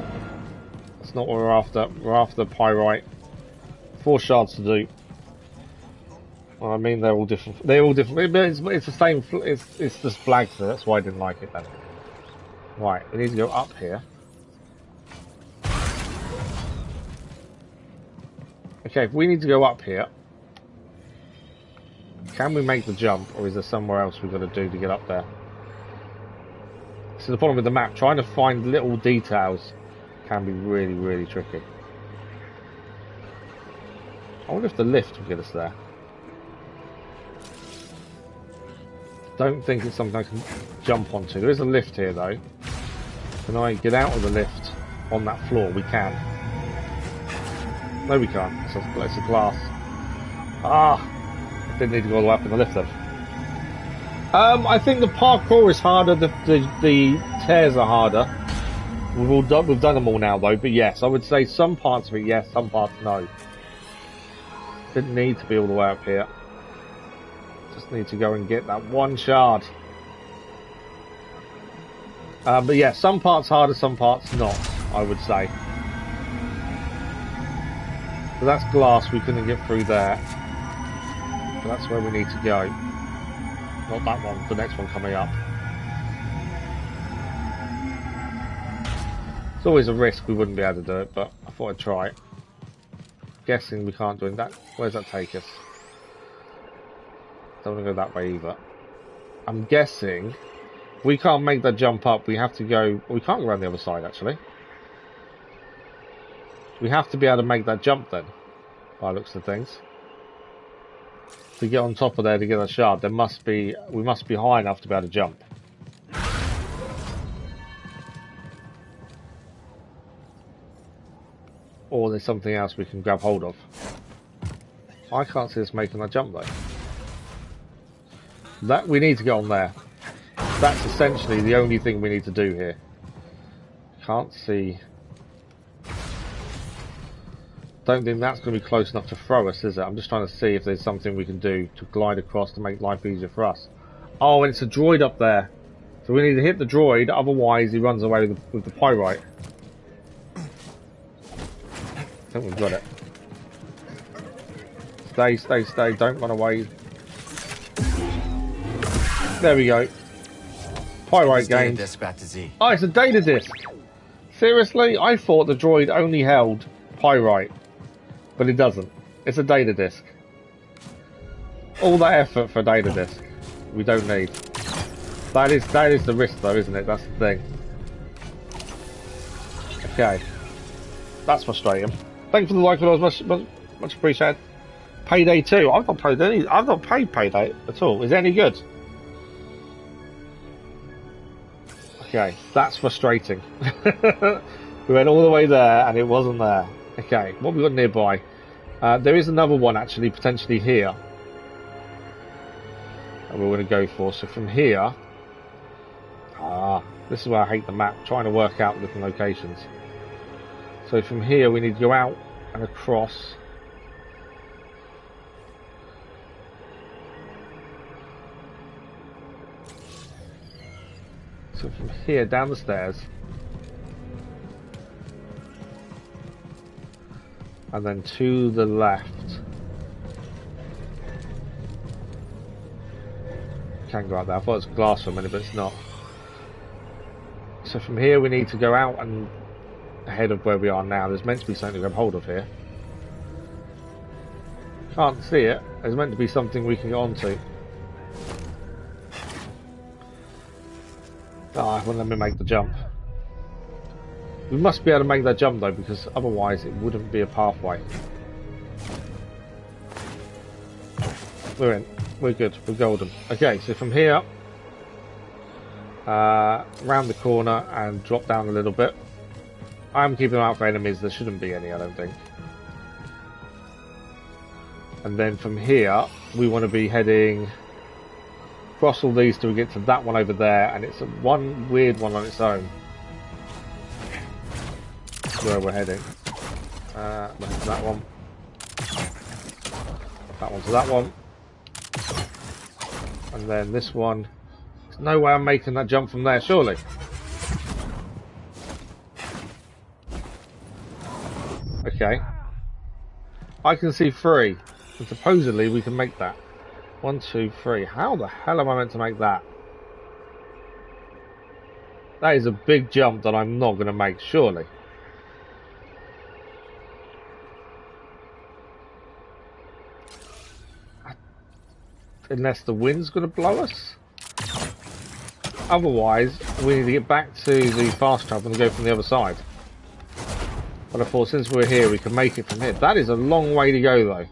That's not what we're after. We're after pyrite. 4 shards to do. Well, I mean, they're all different. They're all different. It's the same. It's just flags there. That's why I didn't like it then. Right, we need to go up here. Okay, if we need to go up here, Can we make the jump, or is there somewhere else we've got to do to get up there? So the problem with the map, trying to find little details can be really, really tricky. I wonder if the lift will get us there. Don't think it's something I can jump onto. There is a lift here though. Can I get out of the lift on that floor? We can. No, we can't. It's a glass. Ah! I didn't need to go all the way up in the lift then. I think the parkour is harder. The tears are harder. We've done them all now though. But yes, I would say some parts of it yes, some parts no. Didn't need to be all the way up here. Just need to go and get that one shard. But yeah, some parts harder, some parts not, I would say. So that's glass, we couldn't get through there. So that's where we need to go. Not that one, the next one coming up. It's always a risk we wouldn't be able to do it, but I thought I'd try it. Guessing we can't do that. Where does that take us? Don't want to go that way either. I'm guessing we can't make that jump up. We have to go. We can't go around the other side actually. We have to be able to make that jump then, by the looks of things. To get on top of there to get a shard, we must be high enough to be able to jump. Or there's something else we can grab hold of. I can't see us making that jump though. That we need to get on there. That's essentially the only thing we need to do here. Can't see. Don't think that's going to be close enough to throw us, is it? I'm just trying to see if there's something we can do to glide across to make life easier for us. Oh, and it's a droid up there. So we need to hit the droid, otherwise he runs away with the pyrite. I think we've got it. Stay, stay, stay. Don't run away. There we go. Pyrite gained. Back to Z. Oh, it's a data disk. Seriously? I thought the droid only held pyrite. But it doesn't. It's a data disk. All that effort for a data disk. We don't need. That is the risk though, isn't it? That's the thing. Okay. That's frustrating. Thank you for the like, it was much appreciated. Payday 2. I've not paid Payday at all. Is it any good? Okay, that's frustrating. We went all the way there and it wasn't there. Okay, what we got nearby? There is another one actually potentially here that we're going to go for. So from here, this is where I hate the map, trying to work out different locations. So from here we need to go out and across. So from here down the stairs. And then to the left. Can't go out there. I thought it was glass for a minute, but it's not. So from here we need to go out and ahead of where we are now. There's meant to be something to grab hold of here. Can't see it. There's meant to be something we can get onto. Ah, it won't let me make the jump. We must be able to make that jump though, because otherwise it wouldn't be a pathway. We're in. We're good. We're golden. Okay, so from here, round the corner and drop down a little bit. I'm keeping an eye out for enemies. There shouldn't be any, I don't think. And then from here, we want to be heading across all these till we get to that one over there, and it's one weird one on its own. Where we're heading. That one. That one to that one. And then this one. There's no way I'm making that jump from there, surely. Okay. I can see 3. And supposedly we can make that. 1, 2, 3. How the hell am I meant to make that? That is a big jump that I'm not going to make, surely. unless the wind's going to blow us. Otherwise, we need to get back to the fast travel and go from the other side. But I thought since we're here, we can make it from here. That is a long way to go, though.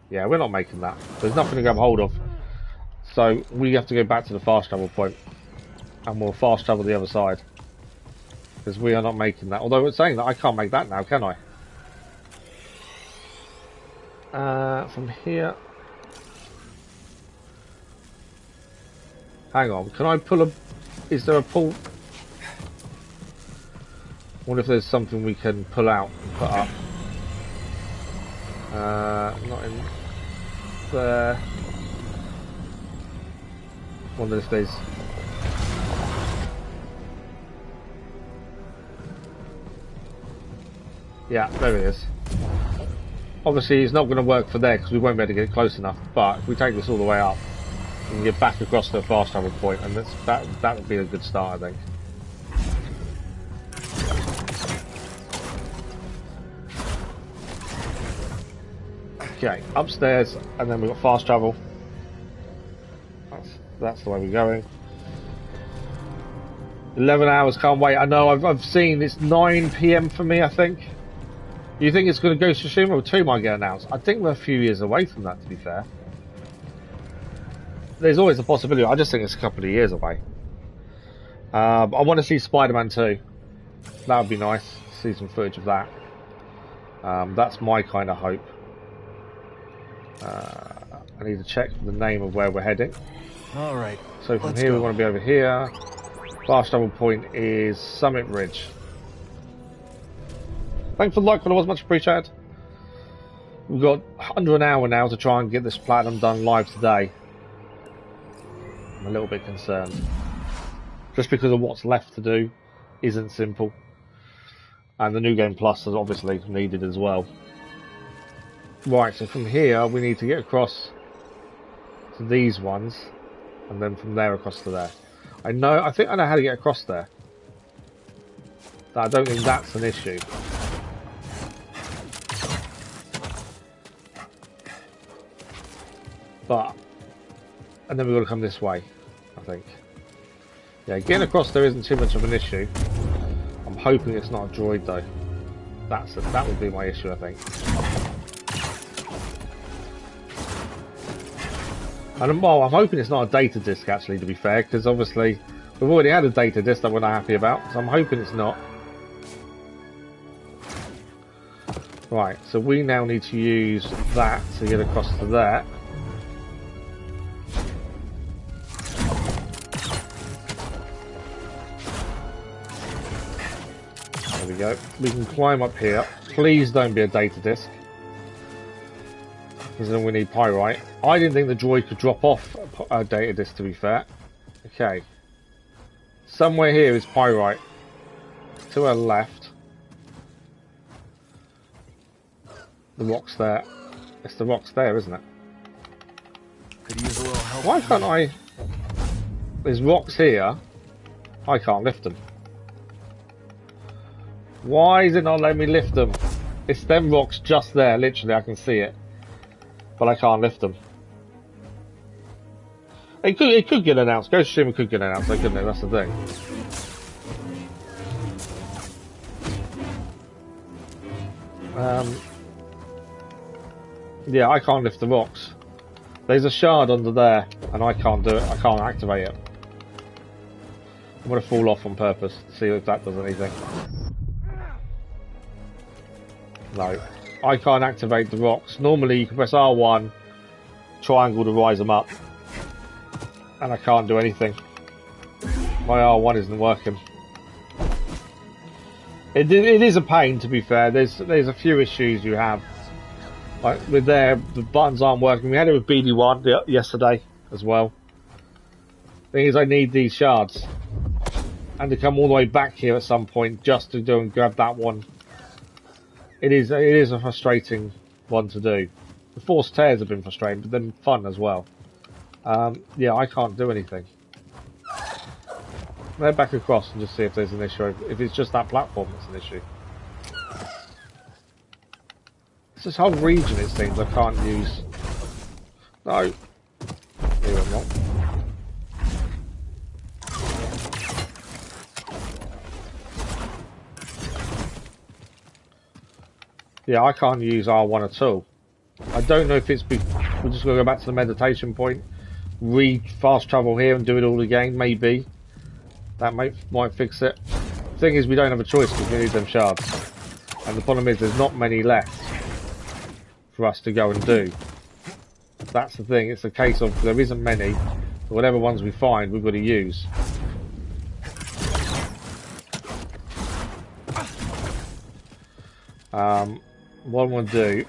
Yeah, we're not making that. There's nothing to grab hold of. So we have to go back to the fast travel point. And we'll fast travel the other side. Because we are not making that. Although it's saying that I can't make that now, can I? From here. Hang on, can I pull a... Is there a pull... I wonder if there's something we can pull out and put up. Not in there. Wonder if there's... Yeah, there it is. Obviously it's not going to work for there because we won't be able to get close enough, but if we take this all the way up, we can get back across to the fast travel point, and that would be a good start, I think. Okay, upstairs, and then we've got fast travel. That's the way we're going. 11 hours, can't wait. I know, I've seen it's 9 PM for me, I think. You think it's going to go to Tsushima, or 2 might get announced? I think we're a few years away from that, to be fair. There's always a possibility. I just think it's a couple of years away. I want to see Spider-Man 2. That would be nice. See some footage of that. That's my kind of hope. I need to check the name of where we're heading. All right. So from here we want to be over here. Fast travel point is Summit Ridge. Thanks for the like, followers, much appreciated. We've got under an hour now to try and get this platinum done live today. I'm a little bit concerned. Just because of what's left to do isn't simple. And the New Game Plus is obviously needed as well. Right, so from here we need to get across to these ones. And then from there across to there. I think I know how to get across there. I don't think that's an issue. And then we've got to come this way, I think. Yeah, getting across there isn't too much of an issue. I'm hoping it's not a droid though. That would be my issue, I think. And well, I'm hoping it's not a data disk actually, to be fair, because obviously we've already had a data disk that we're not happy about, so I'm hoping it's not. Right, so we now need to use that to get across to there. There we go. We can climb up here. Please don't be a data disk. Because then we need pyrite. I didn't think the droid could drop off a data disk, to be fair. Okay. Somewhere here is pyrite. To our left. The rock's there. It's the rock's there, isn't it? Could use a little help. Why can't I... There's rocks here. I can't lift them. Why is it not letting me lift them? It's them rocks just there, literally, I can see it. But I can't lift them. It could get announced. Ghost of Tsushima could get announced, couldn't it? That's the thing. Yeah, I can't lift the rocks. There's a shard under there, and I can't do it. I can't activate it. I'm going to fall off on purpose to see if that does anything. No. I can't activate the rocks. Normally you can press R1, triangle to rise them up. And I can't do anything. My R1 isn't working. It is a pain, to be fair. There's a few issues you have. Like with there, the buttons aren't working. We had it with BD1 yesterday as well. Thing is, I need these shards. And to come all the way back here at some point just to do and grab that one. It is a frustrating one to do. The forced tears have been frustrating, but then fun as well. Yeah, I can't do anything. Head back across and just see if there's an issue. If it's just that platform that's an issue. It's this whole region, it seems, I can't use. No. Here I'm not. Yeah, I can't use R1 at all. I don't know if it's... we're just going to go back to the meditation point. Fast travel here and do it all again, maybe. That might fix it. The thing is, we don't have a choice because we need them shards. And the problem is, there's not many left for us to go and do. That's the thing, it's a case of there isn't many. Whatever ones we find, we've got to use. What we'll do,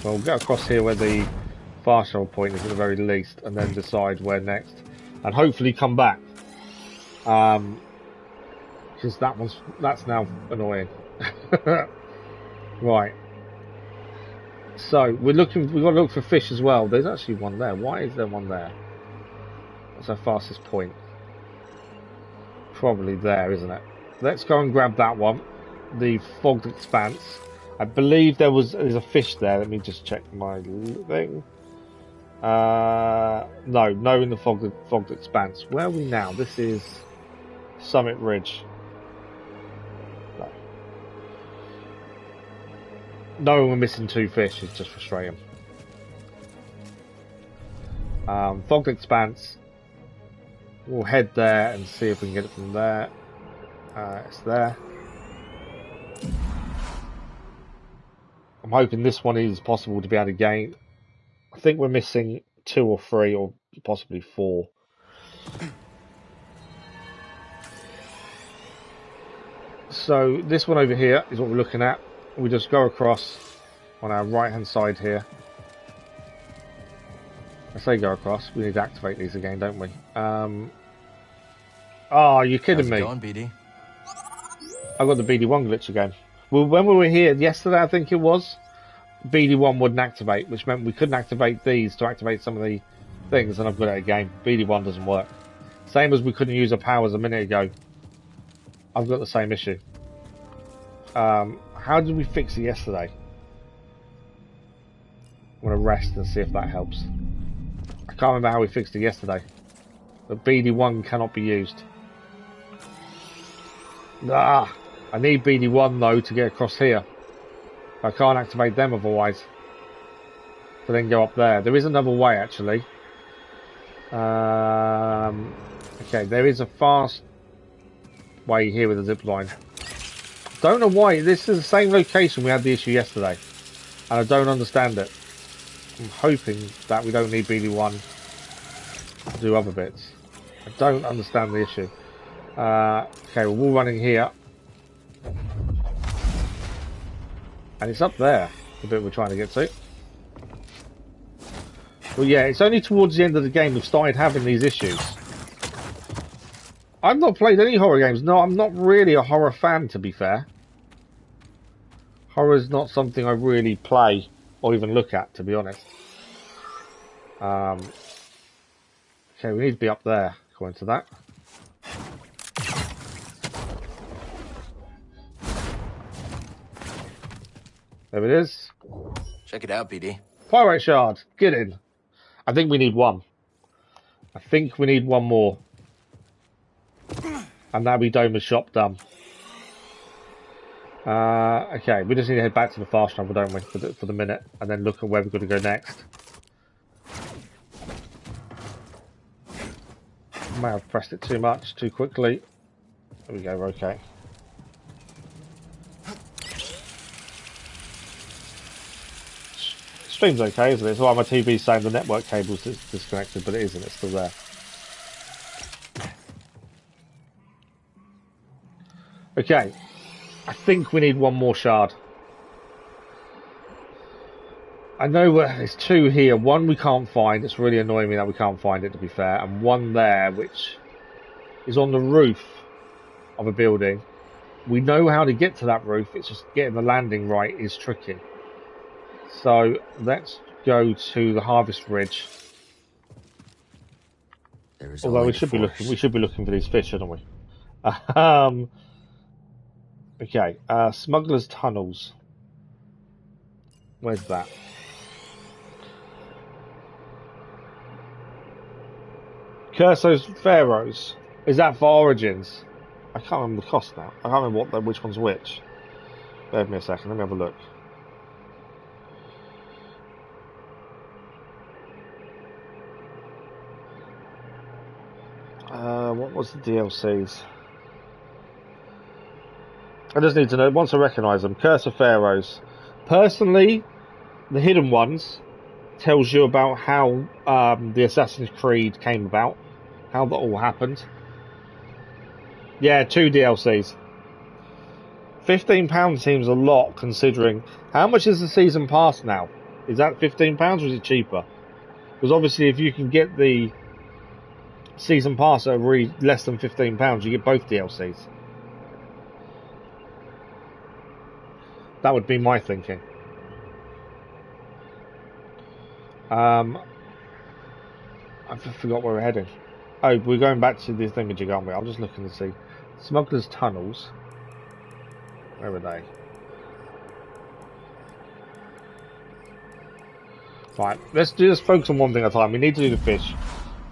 we'll get across here where the fast travel point is at the very least, and then decide where next. And hopefully come back. Because that's now annoying. Right. So we've got to look for fish as well. There's actually one there. Why is there one there? That's our fastest point. Probably there, isn't it? Let's go and grab that one. The fogged expanse. I believe there's a fish there. Let me just check my thing. No in the fogged expanse. Where are we now? This is Summit Ridge. No, we're missing 2 fish. It's just frustrating. Fogged expanse. We'll head there and see if we can get it from there. It's there. I'm hoping this one is possible to be able to gain. I think we're missing 2 or 3 or possibly 4. So this one over here is what we're looking at. We just go across on our right hand side here. I say go across, we need to activate these again, don't we? Oh, you're kidding me. How's it going, BD? I got the BD1 glitch again. Well, when we were here yesterday, I think it was, BD1 wouldn't activate, which meant we couldn't activate these to activate some of the things, and I've got it again. BD1 doesn't work. Same as we couldn't use our powers a minute ago. I've got the same issue. How did we fix it yesterday? I'm going to rest and see if that helps. I can't remember how we fixed it yesterday. But BD1 cannot be used. Ah, I need BD1 though to get across here. I can't activate them otherwise. To then go up there. There is another way actually. Okay, there is a fast way here with a zip line. Don't know why. This is the same location we had the issue yesterday. And I don't understand it. I'm hoping that we don't need BD1 to do other bits. I don't understand the issue. Okay, we're all running here. And it's up there, the bit we're trying to get to. Well, yeah, it's only towards the end of the game we've started having these issues. I've not played any horror games. No, I'm not really a horror fan, to be fair. Horror is not something I really play or even look at, to be honest. Okay, we need to be up there, according to that. There it is. Check it out, BD. Pirate shard, get in. I think we need one. I think we need one more. And that'll be Doma's shop done. Okay, we just need to head back to the fast travel, don't we, for the minute, and then look at where we're going to go next. May have pressed it too much, too quickly. There we go, we're okay. Stream's okay, isn't it? It's why my TV's saying the network cable's disconnected, but it isn't, it's still there. Okay, I think we need one more shard. I know there's 2 here. One we can't find. It's really annoying me that we can't find it, to be fair. And one there, which is on the roof of a building. We know how to get to that roof. It's just getting the landing right is tricky. So let's go to the Harvest Ridge. Although we should be looking for these fish, shouldn't we? Okay, Smuggler's Tunnels. Where's that? Curso's Pharaohs. Is that for Origins? I can't remember the cost now. I can't remember which one's which. Bear with me a second. Let me have a look. What was the DLCs? I just need to know, once I recognise them, Curse of Pharaohs. Personally, the hidden ones tells you about how the Assassin's Creed came about, how that all happened. Yeah, 2 DLCs. £15 seems a lot considering. How much is the season pass now? Is that £15 or is it cheaper? Because obviously if you can get the season pass at really less than £15, you get both DLCs. That would be my thinking. I forgot where we're heading. Oh, we're going back to this thingamajig, aren't we? I'm just looking to see. Smuggler's Tunnels. Where are they? Right, let's just focus on one thing at a time. We need to do the fish,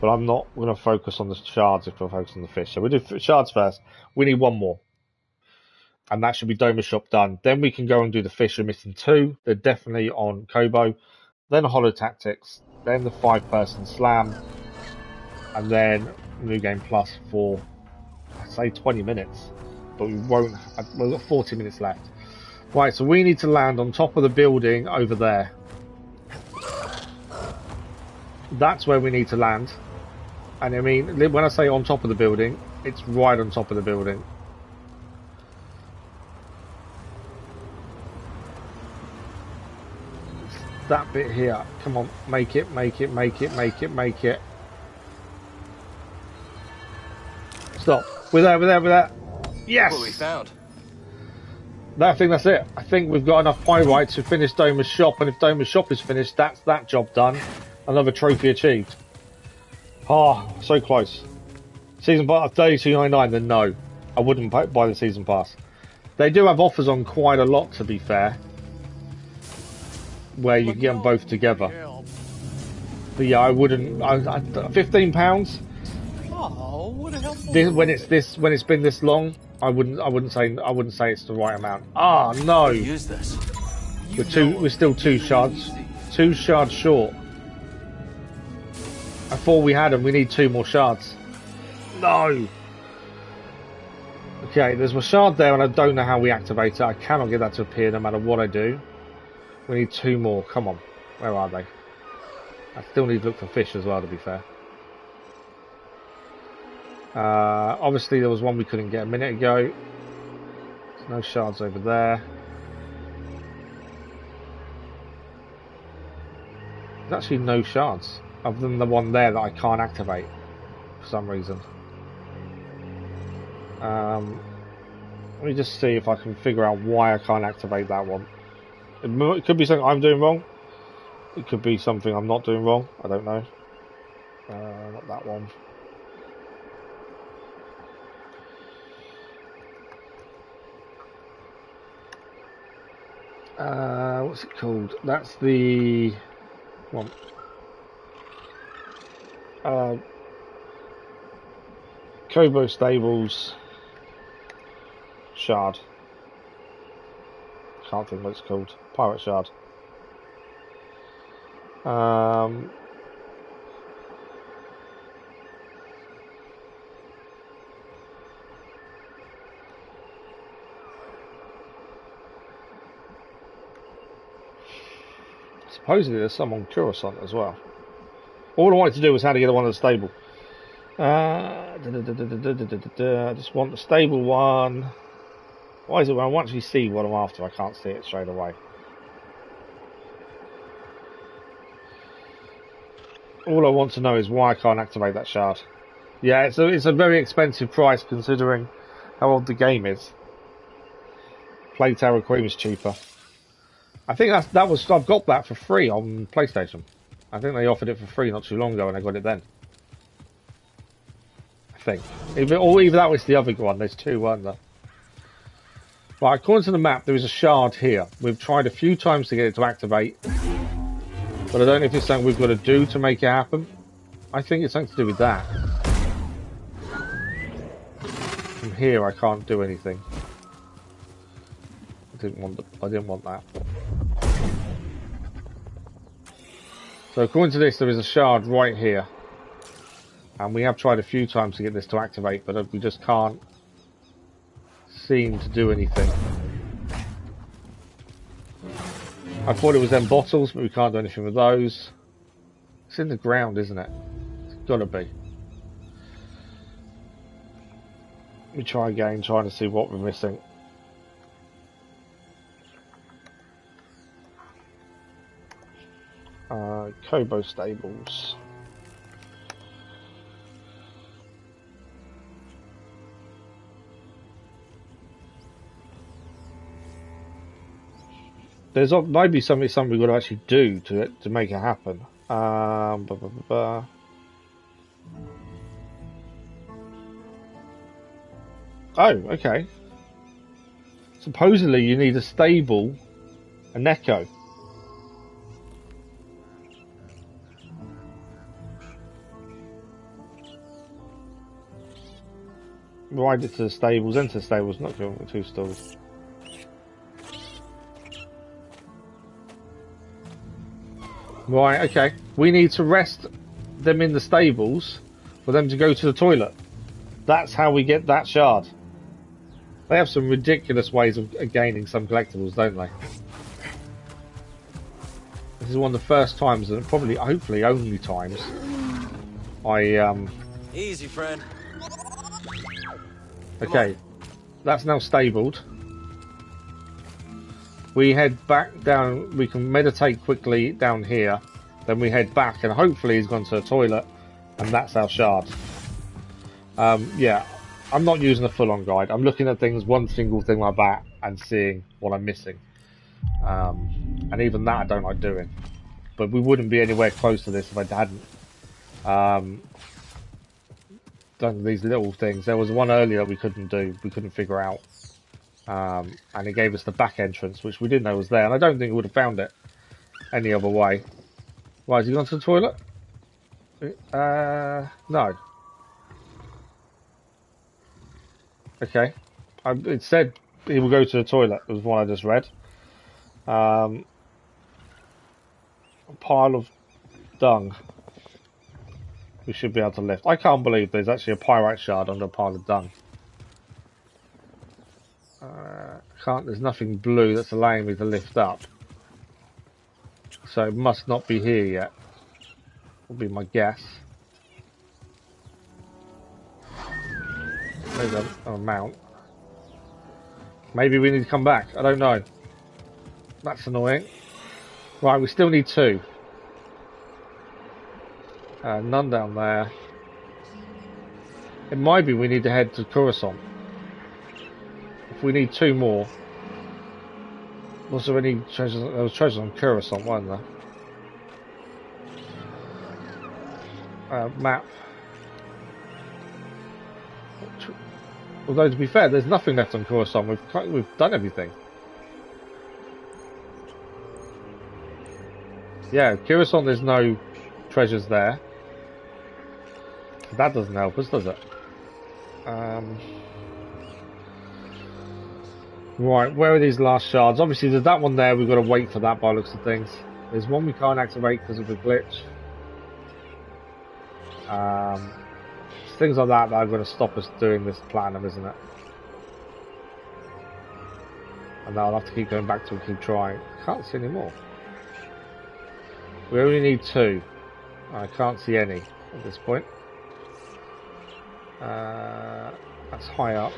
but I'm not going to focus on the shards if we're focused on the fish. So we'll do shards first. We need one more. And that should be Doma's Shop done. Then we can go and do the fish. We're missing 2. They're definitely on Kobo. Then Holotactics. Then the 5-person slam. And then New Game Plus for, I'd say 20 minutes. But we won't. We've got 40 minutes left. Right, so we need to land on top of the building over there. That's where we need to land. And I mean, when I say on top of the building, it's right on top of the building. That bit here. Come on, make it, make it, make it, make it, make it. Stop. We're there, we're there, we're there. Yes! What we found. I think that's it. I think we've got enough pyrite to finish Doma's Shop, and if Doma's Shop is finished, that's that job done. Another trophy achieved. Ah, oh, so close. Season pass $32.99, then no. I wouldn't buy the season pass. They do have offers on quite a lot, to be fair, where you can get them both together. But yeah, I wouldn't. £15. Oh, what a helpful. When it's been this long, I wouldn't say it's the right amount. Ah, no. Use this. We're still 2 shards. 2 shards short. I thought we had them. We need 2 more shards. No. Okay, there's a shard there, and I don't know how we activate it. I cannot get that to appear no matter what I do. We need 2 more. Come on. Where are they? I still need to look for fish as well, to be fair. Obviously, there was one we couldn't get a minute ago. There's no shards over there. There's actually no shards, other than the one there that I can't activate for some reason. Let me just see if I can figure out why I can't activate that one. It could be something I'm doing wrong. It could be something I'm not doing wrong. I don't know. Not that one. What's it called? That's the one. Kobo Stables Shard. Can't think what it's called. Pirate Shard. Supposedly there's some on Coruscant as well. All I wanted to do was how to get one of the stable. I just want the stable one. Why is it when I actually see what I'm after, I can't see it straight away? All I want to know is why I can't activate that shard. Yeah, it's a very expensive price considering how old the game is. Plague Tower Aquarium is cheaper. I think I've got that for free on PlayStation. I think they offered it for free not too long ago and I got it then. I think. Either that was the other one. There's 2, weren't there? Right, according to the map, there is a shard here. We've tried a few times to get it to activate, but I don't know if it's something we've got to do to make it happen. I think it's something to do with that. From here, I can't do anything. I didn't want that. So according to this, there is a shard right here, and we have tried a few times to get this to activate, but we just can't seem to do anything. I thought it was them bottles, but we can't do anything with those. It's in the ground, isn't it? It's gotta be. Let me try again, trying to see what we're missing. Kobo stables. There's maybe something we've got to actually do to make it happen. Oh, okay. Supposedly you need a stable, an echo. Ride it to the stables, enter the stables, not going with 2 stalls. Right, okay. We need to rest them in the stables for them to go to the toilet. That's how we get that shard. They have some ridiculous ways of gaining some collectibles, don't they? This is one of the first times, and probably, hopefully, only times, Easy, friend. Okay, that's now stabled. We head back down, we can meditate quickly down here, then we head back, and hopefully he's gone to the toilet, and that's our shard. Yeah, I'm not using a full-on guide. I'm looking at things, one single thing like that, and seeing what I'm missing. And even that I don't like doing. But we wouldn't be anywhere close to this if I hadn't done these little things. There was one earlier we couldn't do, we couldn't figure out. And it gave us the back entrance, which we didn't know was there, and I don't think we would have found it any other way. Right, has he gone to the toilet? No. Okay. It said he will go to the toilet, was one I just read. A pile of dung. We should be able to lift. I can't believe there's actually a pyrite shard under a pile of dung. There's nothing blue that's allowing me to lift up. So it must not be here yet. Would be my guess. There's a mount. Maybe we need to come back. I don't know. That's annoying. Right, we still need 2. None down there. It might be we need to head to Coruscant. If we need 2 more. Was there any treasures? There was treasures on Coruscant, weren't there? Map. Although to be fair, there's nothing left on Coruscant. We've done everything. Yeah, Coruscant. There's no treasures there. That doesn't help us, does it? Right, where are these last shards? Obviously, there's that one there. We've got to wait for that by looks of things. There's one we can't activate because of the glitch. Things like that are going to stop us doing this platinum, isn't it? And I'll have to keep going back to it and keep trying. I can't see any more. We only need 2. I can't see any at this point. That's high up.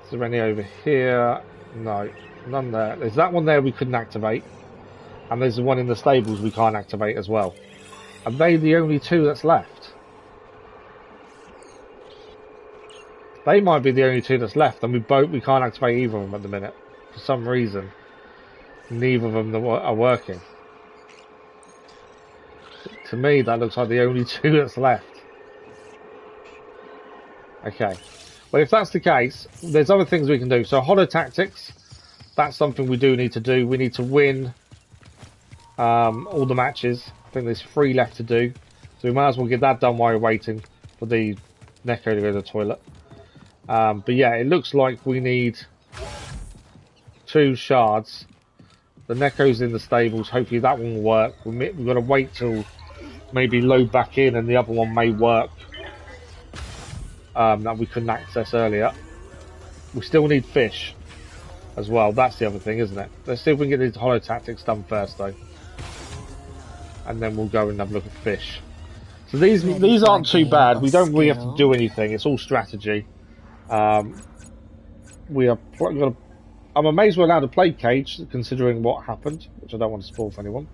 Is there any over here? No, none there. There's that one there we couldn't activate. And there's the one in the stables we can't activate as well. Are they the only 2 that's left? They might be the only 2 that's left, and we can't activate either of them at the minute. For some reason, neither of them are working. To me, that looks like the only 2 that's left. Okay. But if that's the case, there's other things we can do. So Holotactics, that's something we do need to do. We need to win all the matches. I think there's 3 left to do. So we might as well get that done while we're waiting for the Neko to go to the toilet. But yeah, it looks like we need 2 shards. The Neko's in the stables. Hopefully that one will work. We've got to wait till maybe load back in and the other one may work. That we couldn't access earlier. We still need fish as well. That's the other thing, isn't it? Let's see if we can get these Holotactics done first, though, and then we'll go and have a look at fish. So these aren't too bad. We don't really have to do anything. It's all strategy. We are. I'm amazed we're allowed to play Cage, considering what happened, which I don't want to spoil for anyone.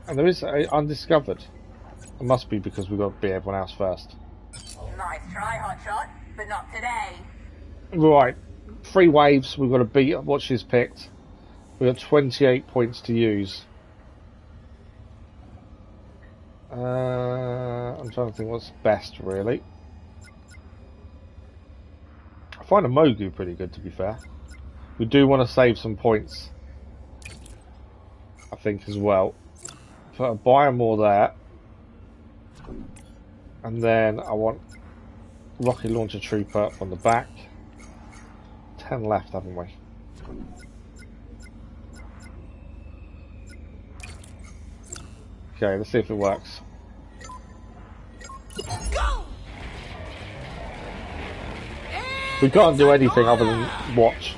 And there is undiscovered. It must be because we've got to beat everyone else first. Nice try, Hotshot, but not today. Right, 3 waves. We've got to beat what she's picked. We've got 28 points to use. I'm trying to think what's best, really. I find a Mogu pretty good, to be fair. We do want to save some points, I think, as well. Put a Biomore there. And then I want Rocket Launcher Trooper on the back. 10 left, haven't we? Okay, let's see if it works. Go! We can't do anything other than watch.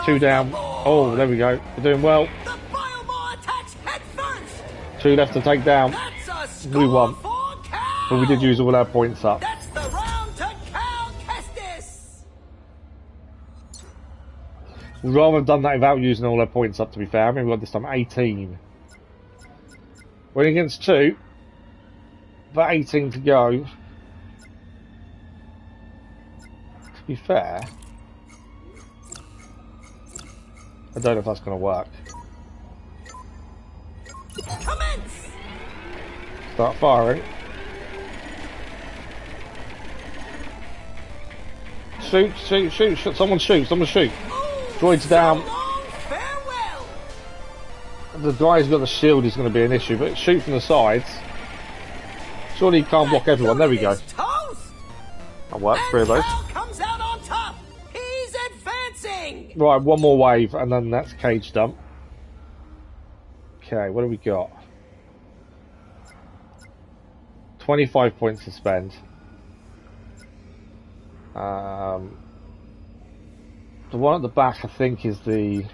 2 down. Oh, there we go. We're doing well. The Biomore attacks head first. 2 left to take down. That's a We won. score for Cal. But we did use all our points up. That's the round to Cal Kestis. We'd rather have done that without using all our points up, to be fair. I mean, we got this time 18. We're against 2. But 18 to go. To be fair, I don't know if that's going to work. Commence. Start firing. Shoot, shoot, shoot, shoot. Someone shoot, someone shoot. Droid's down. So long, farewell. The guy who's got the shield is going to be an issue, but shoot from the sides. Surely he can't block everyone. There we go. Toast. That worked, 3 of those. Cal comes out on top. He's advancing. Right, 1 more wave, and then that's Cage dump. Okay, what do we got? 25 points to spend. The one at the back, I think, is the...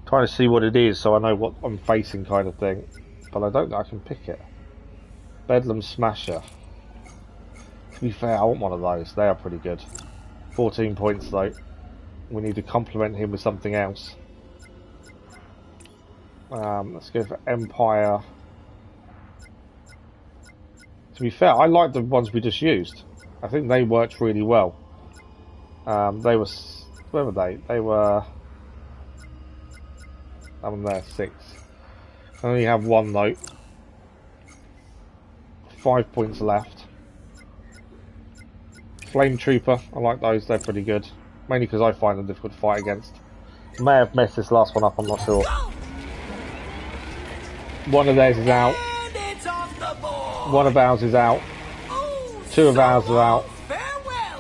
trying to see what it is, so I know what I'm facing, kind of thing. But I don't know I can pick it. Bedlam Smasher. To be fair, I want one of those. They are pretty good. 14 points, though. We need to complement him with something else. Let's go for Empire. To be fair, I like the ones we just used. I think they worked really well. They were... where were they? They were... that one there, 6. I only have 1, though. 5 points left. Flame Trooper, I like those, they're pretty good. Mainly because I find them difficult to fight against. May have messed this last one up, I'm not sure. One of theirs is out. One of ours is out. 2 of ours are out.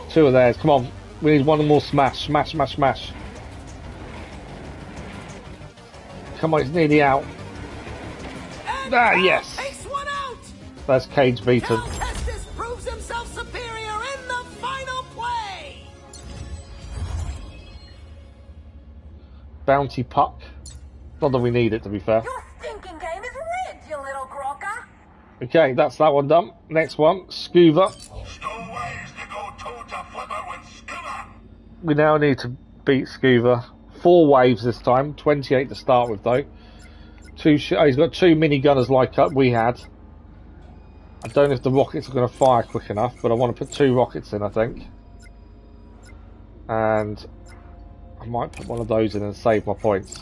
2 of theirs, come on. We need 1 more smash, smash, smash, smash. Come on, it's nearly out. Ah, yes! That's Cage beaten. Cal Kestis proves himself superior in the final play. Bounty Puck. Not that we need it, to be fair. Your stinking game is rigged, you little crocker. Okay, that's that one done. Next one, Skoova. We now need to beat Skoova. 4 waves this time. 28 to start with, though. He's got 2 minigunners like we had. I don't know if the rockets are going to fire quick enough, but I want to put 2 rockets in, I think. And I might put one of those in and save my points.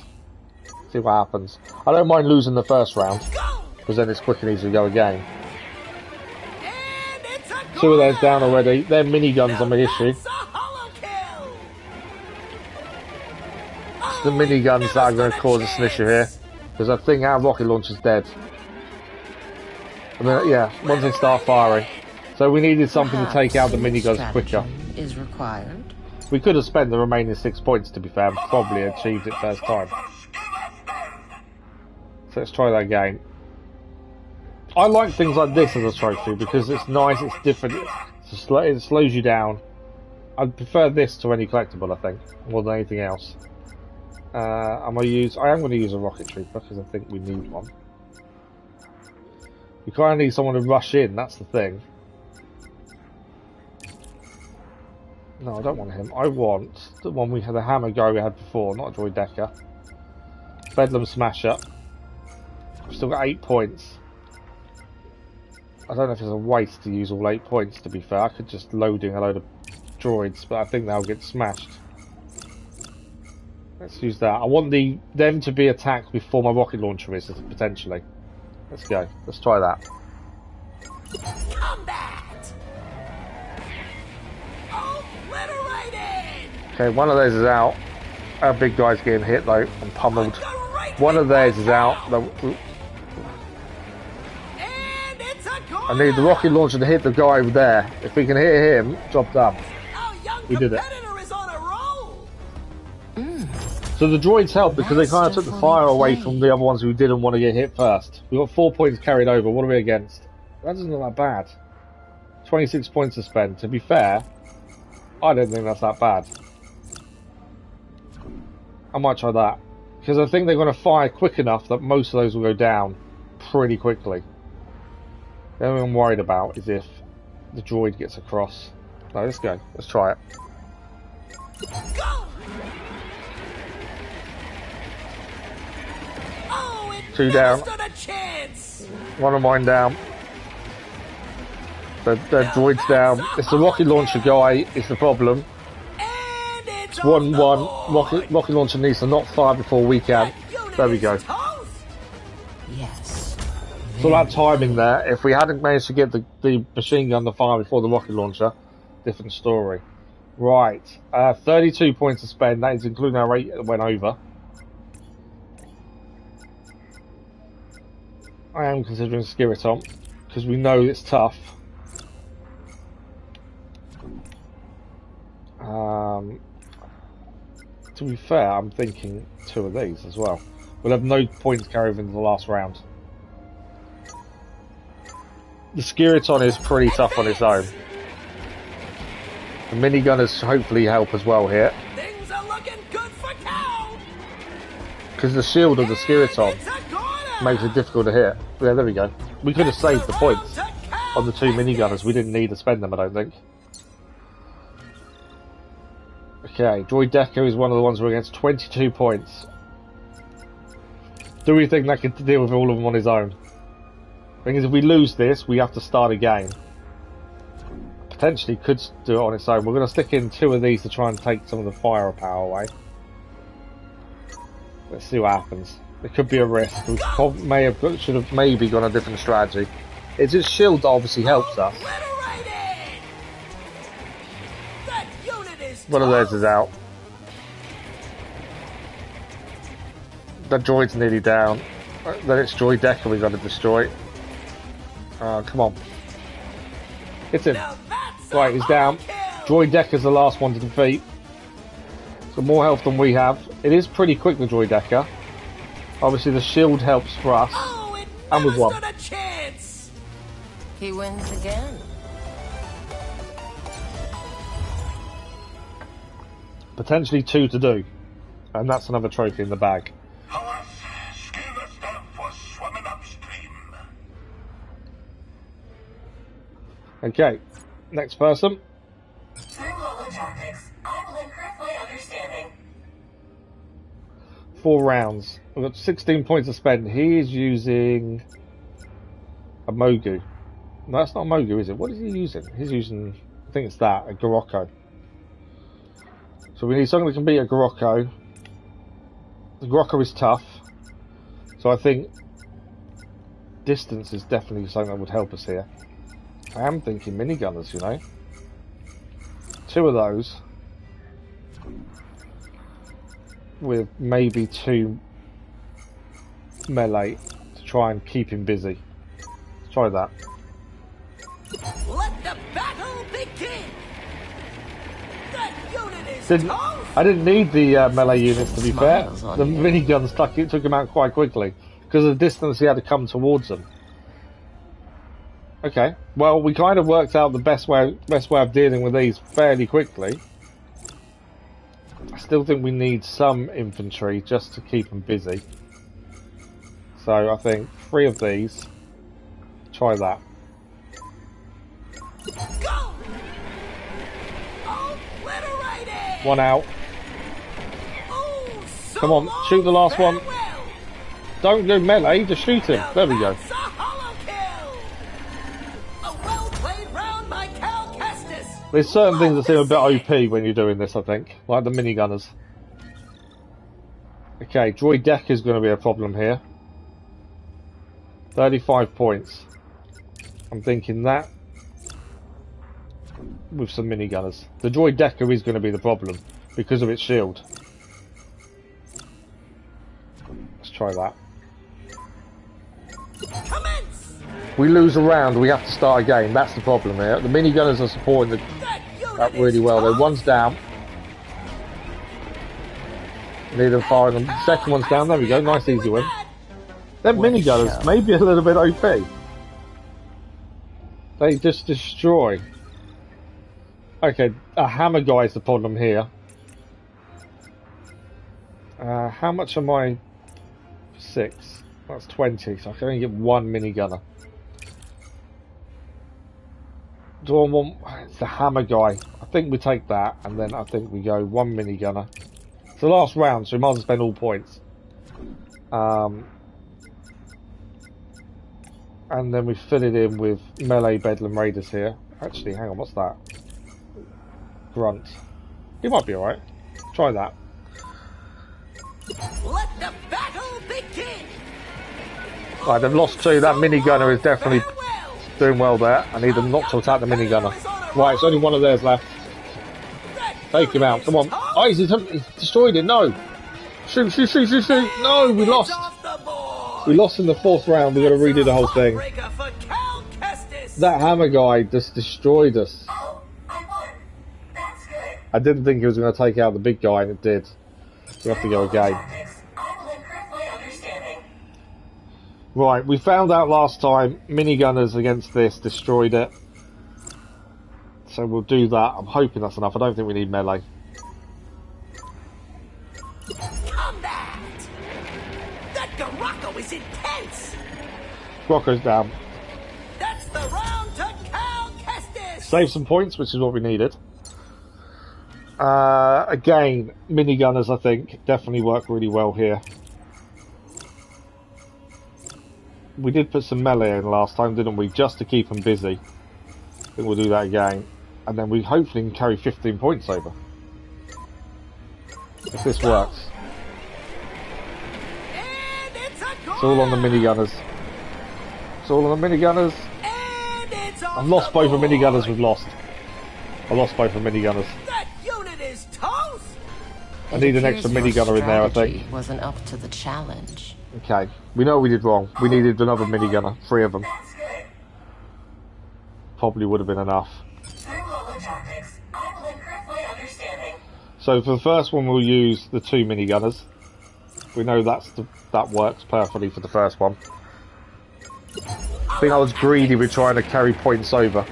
See what happens. I don't mind losing the first round, because then it's quick and easy to go again. 2 of those down already. Their miniguns are my issue. It's the miniguns that are going to cause us an issue here. Because I think our rocket launcher's dead. I mean, yeah, once they start firing. So we needed something to take out the miniguns quicker. Is required. We could have spent the remaining 6 points, to be fair, and probably achieved it first time. So let's try that again. I like things like this as a trophy because it's nice, it's different, it slows you down. I'd prefer this to any collectible, I think, more than anything else. I am going to use a rocket trooper because I think we need one. We kind of need someone to rush in, that's the thing. No, I don't want him. I want the one we had, the hammer guy we had before, not a droid decker. Bedlam Smasher. We've still got 8 points. I don't know if it's a waste to use all 8 points, to be fair. I could just load in a load of droids, but I think they'll get smashed. Let's use that. I want them to be attacked before my rocket launcher is, potentially. Let's go. Let's try that. Combat! Obliterated! Okay, one of those is out. Our big guy's getting hit though and pummeled. One of theirs is out. I need the rocket launcher to hit the guy over there. If we can hit him, job done. We did it. So the droids help because they kind of took the fire away from the other ones who didn't want to get hit first. We got 4 points carried over. What are we against? That doesn't look that bad. 26 points to spend. To be fair, I don't think that's that bad. I might try that. Because I think they're going to fire quick enough that most of those will go down pretty quickly. The only thing I'm worried about is if the droid gets across. No, let's go. Let's try it. Go! Oh, it 2 down. stood a chance. One of mine down. The droid's down. It's the rocket launcher guy is the problem. And it's 1-1. Rocket launcher needs to not fire before we can. There we go. Yes. So that timing there, if we hadn't managed to get the machine gun to fire before the rocket launcher, different story. Right, 32 points to spend, that is including our rate that went over. I am considering Skiriton, because we know it's tough. To be fair, I'm thinking 2 of these as well. We'll have no points carried into the last round. The Skiriton is pretty tough on its own. The minigunners hopefully help as well here. Things are looking good for Cal. Because the shield of the Skiriton makes it difficult to hit. Yeah, there we go. We could have saved the points on the 2 minigunners. We didn't need to spend them, I don't think. Okay, Droid Decker is one of the ones we're against. 22 points. Do we think that can deal with all of them on his own? The thing is, if we lose this, we have to start again. Potentially could do it on its own. We're going to stick in 2 of these to try and take some of the firepower away. Let's see what happens. It could be a risk. We should have maybe gone a different strategy. It's his shield that obviously helps us. One of those is out. The droid's nearly down. Then it's Droid Decker we've got to destroy. Come on. Hit him. Right, he's down. Droid Decker's the last one to defeat. So more health than we have. It is pretty quick, the Droid Decker. Obviously the shield helps for us. And we've won. He wins again. Potentially 2 to do. And that's another trophy in the bag. Okay, next person. Holotactics. I will improve my understanding. 4 rounds. We've got 16 points to spend. He is using a Mogu. No, that's not a Mogu, is it? What is he using? He's using, I think it's that, a Goroko. So we need something that can beat a Goroko. The Goroko is tough. So I think distance is definitely something that would help us here. I am thinking minigunners, you know. 2 of those. With maybe 2 melee to try and keep him busy. Let's try that. Let the battle begin! That unit is I didn't need the melee units, to be fair. The miniguns took him out quite quickly because of the distance he had to come towards them. Okay, well, we kind of worked out the best way of dealing with these fairly quickly. I still think we need some infantry just to keep them busy. So I think 3 of these. Try that. Go! Obliterated! 1 out. Oh, so Come on, shoot the last one. farewell. Don't go melee, just shoot him. There we go. That's a holo kill! A well-played round by Cal Kestis! There's certain things that seem a bit OP when you're doing this, I think. Like the minigunners. Okay, droid deck is going to be a problem here. 35 points. I'm thinking that with some minigunners. The droid decker is going to be the problem because of its shield. Let's try that. Commence! We lose a round, we have to start again. That's the problem here. The minigunners are supporting that really well. Though one's down. Need them firing them. Second one's down. There we go. Nice easy win. Them minigunners may be a little bit OP. They just destroy. Okay, a hammer guy is the problem here. How much am I? 6. That's 20, so I can only get 1 minigunner. Do I want... It's the hammer guy. I think we take that, and then I think we go 1 minigunner. It's the last round, so we might as well spend all points. And then we fill it in with melee Bedlam Raiders here. Actually, hang on, what's that? Grunt. He might be alright. Try that. Let the battle begin! Right, they've lost 2. That minigunner is definitely doing well there. I need them not to attack the minigunner. Right, it's only one of theirs left. Take him out. Come on. Oh, he's destroyed it. No. Shoot, shoot, shoot, shoot, shoot. No, we lost. We lost in the 4th round. We've got to redo the whole thing. That hammer guy just destroyed us. I didn't think he was going to take out the big guy, and it did. We have to go again. Right, we found out last time minigunners against this destroyed it. So we'll do that. I'm hoping that's enough. I don't think we need melee. Combat! That Garocco is intense! Rocco's down. That's the round to Cal Kestis! Save some points, which is what we needed. Again, minigunners, I think, definitely work really well here. We did put some melee in last time, didn't we? Just to keep them busy. I think we'll do that again. And then we hopefully can carry 15 points over. If this works. It's all on the minigunners. It's all on the minigunners. I've lost both the minigunners we've lost. I lost both the minigunners. That unit is toast! I need an extra minigunner in there, I think. Wasn't up to the challenge. Okay, we know what we did wrong. We needed another minigunner, 3 of them. Probably would have been enough. So for the first one, we'll use the 2 minigunners. We know that works perfectly for the first one. I think I was greedy with trying to carry points over.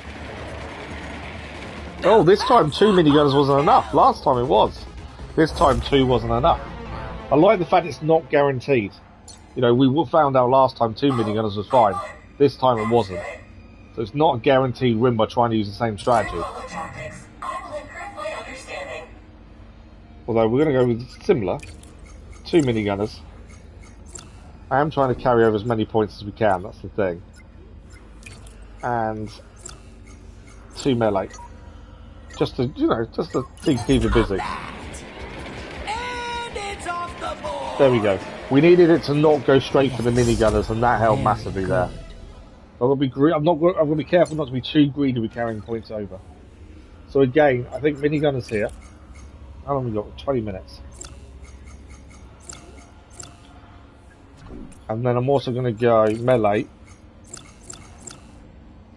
Oh, this time 2 minigunners wasn't enough. Last time it was. This time 2 wasn't enough. I like the fact it's not guaranteed. You know, we found out last time 2 minigunners was fine. This time it wasn't. So it's not a guaranteed win by trying to use the same strategy. Although we're going to go with similar. 2 minigunners. I am trying to carry over as many points as we can, that's the thing. And 2 melee. Just to, you know, just to keep it busy. There we go. We needed it to not go straight for the minigunners, and that helped massively there. I'm gonna be I'm gonna be careful not to be too greedy with carrying points over. So again, I think minigun is here. How long have we got? 20 minutes. And then I'm also gonna go melee.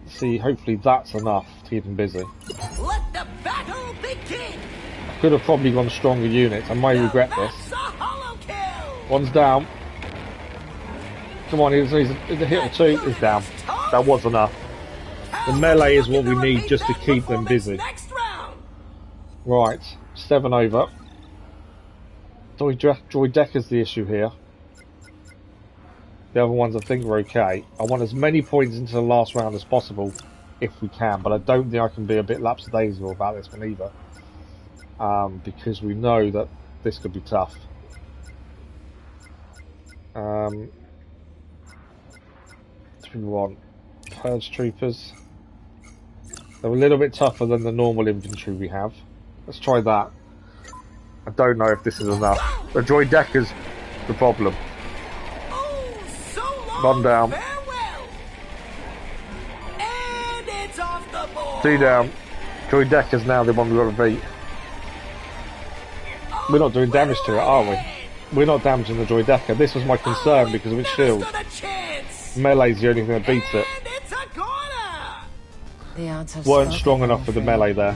See, hopefully that's enough to keep him busy. Let the battle begin. I could have probably gone stronger units. I may regret this. One's down. Come on, he's a hit or two. He's down. That was enough. The melee is what we need just to keep them busy. Right, 7 over. Droid Decker's the issue here. The other ones I think are okay. I want as many points into the last round as possible, if we can, but I don't think I can be a bit lapsadaisical about this one either. Because we know that this could be tough. Do we want Purge Troopers? They're a little bit tougher than the normal infantry we have. Let's try that. I don't know if this is enough. The Droid Decker's the problem. One down. Two down. Droid Decker's now the one we've got to beat. We're not doing damage to it, are we? We're not damaging the Droid Decker. This was my concern because of its shield. Melee's the only thing that beats it. The odds have Weren't strong enough for the melee there.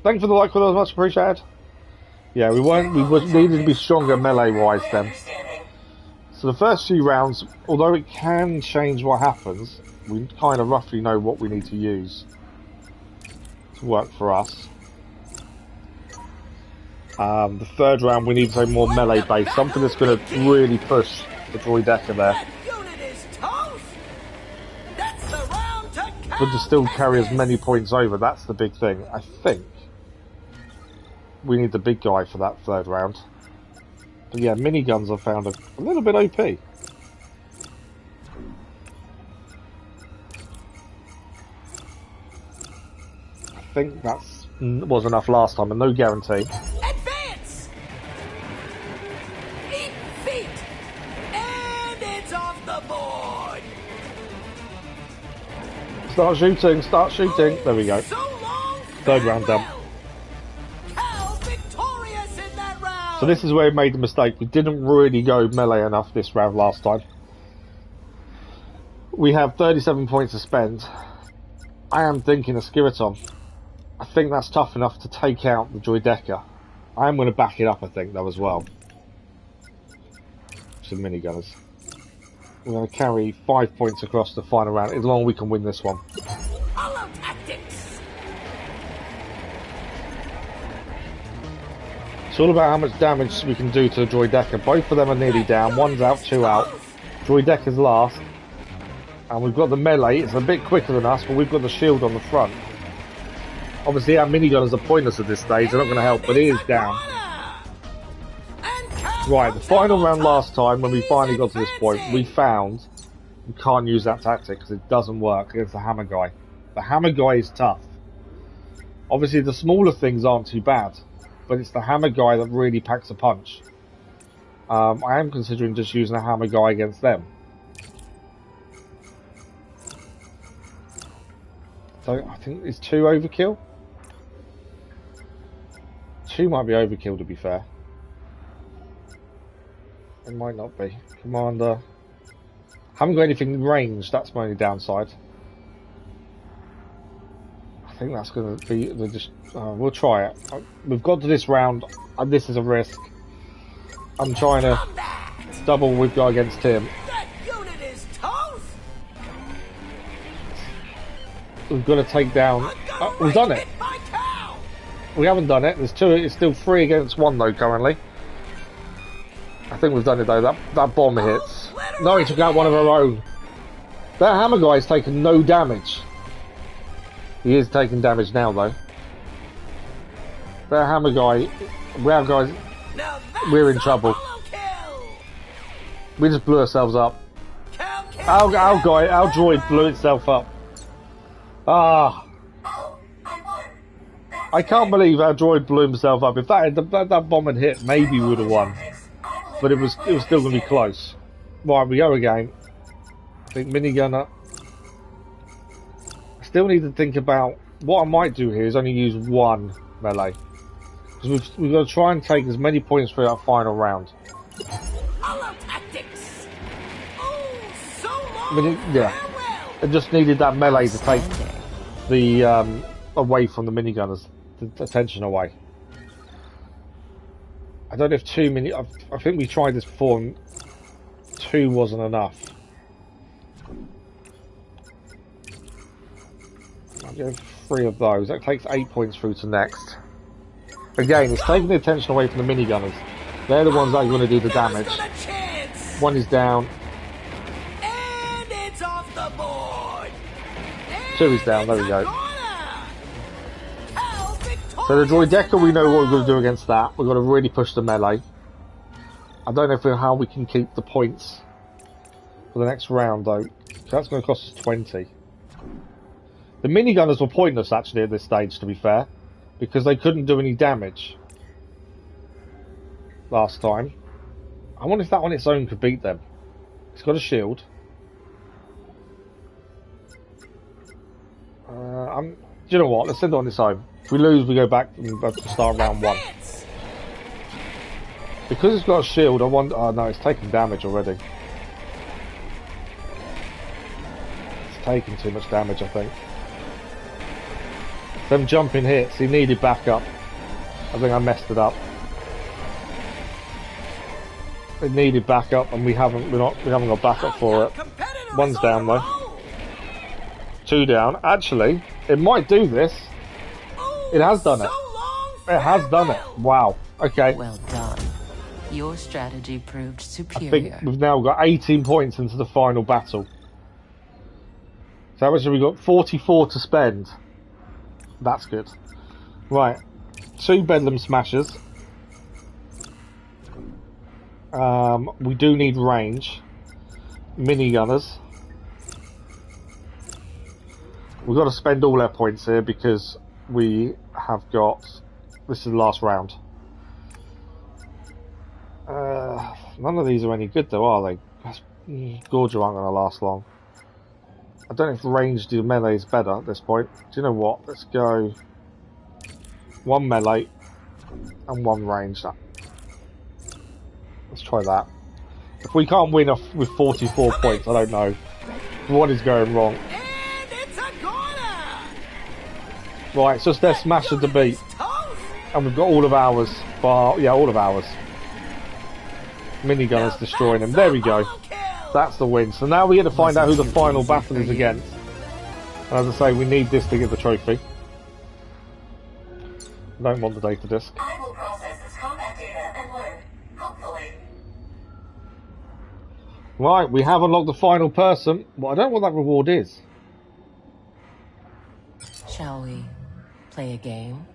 Thanks for the like, that was much appreciated. Yeah, we needed to be stronger melee-wise then. So the first few rounds, although it can change what happens, we kind of roughly know what we need to use to work for us. The third round, we need to go more melee-based, something that's going to really push the Droid Decker there. But to still carry as many points over, that's the big thing. I think we need the big guy for that third round. But yeah, miniguns I found a little bit OP. I think that was enough last time, and no guarantee. Advance! 8 feet! And it's off the board! Start shooting, start shooting. There we go. Third round done. So this is where we made the mistake. We didn't really go melee enough this round last time. We have 37 points to spend. I am thinking a Skiriton. I think that's tough enough to take out the Droid Decker. I am going to back it up, I think, though, as well. Some minigunners. We're going to carry 5 points across the final round, as long as we can win this one. Holotactics. It's all about how much damage we can do to the Droid Decker. Both of them are nearly down. One's out, 2 out. Droid Decker's last. And we've got the melee. It's a bit quicker than us, but we've got the shield on the front. Obviously, our minigunners are pointless at this stage. They're not going to help, but he is down. Right, the final round last time, when we finally got to this point, we found we can't use that tactic because it doesn't work against the hammer guy. The hammer guy is tough. Obviously, the smaller things aren't too bad, but it's the hammer guy that really packs a punch. I am considering just using a hammer guy against them. So I think it's 2 overkill. 2 might be overkill, to be fair. It might not be. Commander. Haven't got anything in range, that's my only downside. I think that's going to be we'll try it. We've got to this round, and this is a risk. I'm trying to double we've got against him. That unit is toast. We've got to take down. We've done it. We haven't done it. There's 2. It's still 3 against 1 though currently. I think we've done it though. That bomb hits. No, he took out one of our own. That hammer guy's taken no damage. He is taking damage now though. That hammer guy, we're in trouble. We just blew ourselves up. Our droid blew itself up. Ah. I can't believe our droid blew himself up. If that bomb had hit, maybe we would have won. but it was still going to be close. Right, we go again. I think minigunner. I still need to think about what I might do here is only use one melee. Because we've got to try and take as many points for that final round. Holotactics. Oh, so long. Yeah, I just needed that melee to take the away from the minigunners, the attention away. I don't know if too many. I think we tried this before, and 2 wasn't enough. I'll go 3 of those. That takes 8 points through to next. Again, it's taking the attention away from the minigunners. They're the ones that are going to do the damage. 1 is down. And it's off the board. 2 is down. There we go. So the Droideka, we know what we're going to do against that. We've got to really push the melee. I don't know how we can keep the points for the next round, though. That's going to cost us 20. The minigunners were pointless, actually, at this stage, to be fair, because they couldn't do any damage last time. I wonder if that on its own could beat them. It's got a shield. Do you know what? Let's send it on its own. If we lose, we go back and have to start round 1. Because it's got a shield, I wonder... Oh no, it's taking damage already. It's taking too much damage, I think. Them jumping hits, he needed backup. I think I messed it up. It needed backup, and we haven't got backup for it. 1's down though. 2 down. Actually, it might do this. It has done it. It has done it. Wow. Okay. Well done. Your strategy proved superior. I think we've now got 18 points into the final battle. So how much have we got? 44 to spend. That's good. Right. 2 Bedlam Smashers. We do need range. Minigunners. We've got to spend all our points here because we have got... This is the last round. None of these are any good though, are they? Gorger aren't going to last long. I don't know if range to melee is better at this point. Do you know what? Let's go 1 melee and 1 range. Let's try that. If we can't win off with 44 points, I don't know what is going wrong. Right, so it's their smasher to beat. And we've got all of ours. Yeah, all of ours. Minigunners destroying them. There we go. That's the win. So now we get to find out who the final battle is against. And as I say, we need this to get the trophy. I don't want the data disk. I will process this combat data and learn, hopefully. Right, we have unlocked the final person. Well, I don't know what that reward is. Shall we play a game?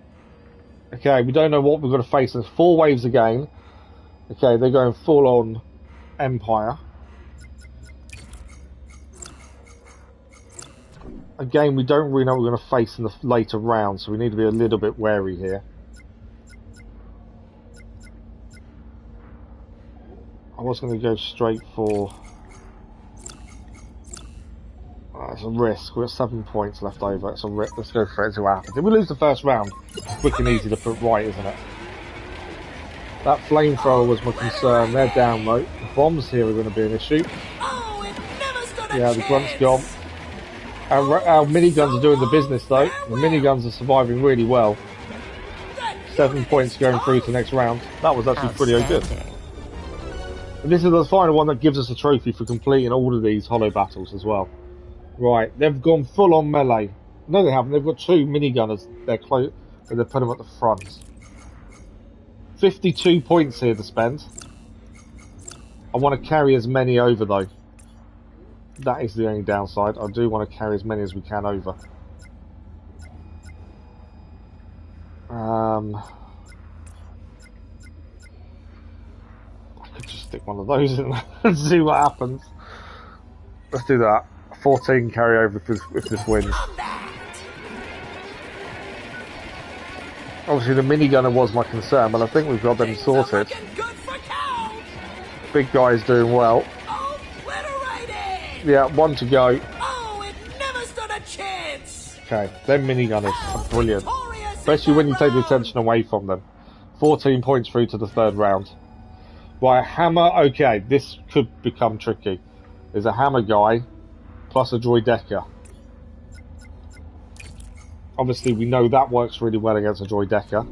Okay, we don't know what we're going to face. There's 4 waves again. Okay, they're going full on Empire. Again, we don't really know what we're going to face in the later rounds, so we need to be a little bit wary here. I was going to go straight for... it's a risk. We've got 7 points left over. It's a risk. Let's go for it and see what happens. If we lose the first round, quick and easy to put right, isn't it? That flamethrower was my concern. They're down low. The bombs here are going to be an issue. Yeah, the grunt's gone. Our miniguns are doing the business though. The miniguns are surviving really well. 7 points going through to the next round. That was actually pretty good. And this is the final one that gives us a trophy for completing all of these holo battles as well. Right, they've gone full on melee. No, they haven't. They've got 2 minigunners. They're close, and they put them at the front. 52 points here to spend. I want to carry as many over though. That is the only downside. I do want to carry as many as we can over. I could just stick one of those in there and see what happens. Let's do that. 14 carry over if this wins. Obviously the minigunner was my concern, but I think we've got them sorted. Big guy is doing well. Obliterated! Yeah, 1 to go. Oh, it never stood a chance! Okay, them minigunners are brilliant. Especially when you take the attention away from them. 14 points through to the 3rd round. Right, hammer, okay, this could become tricky. There's a hammer guy, plus a droidecker. Obviously, we know that works really well against a droidecker.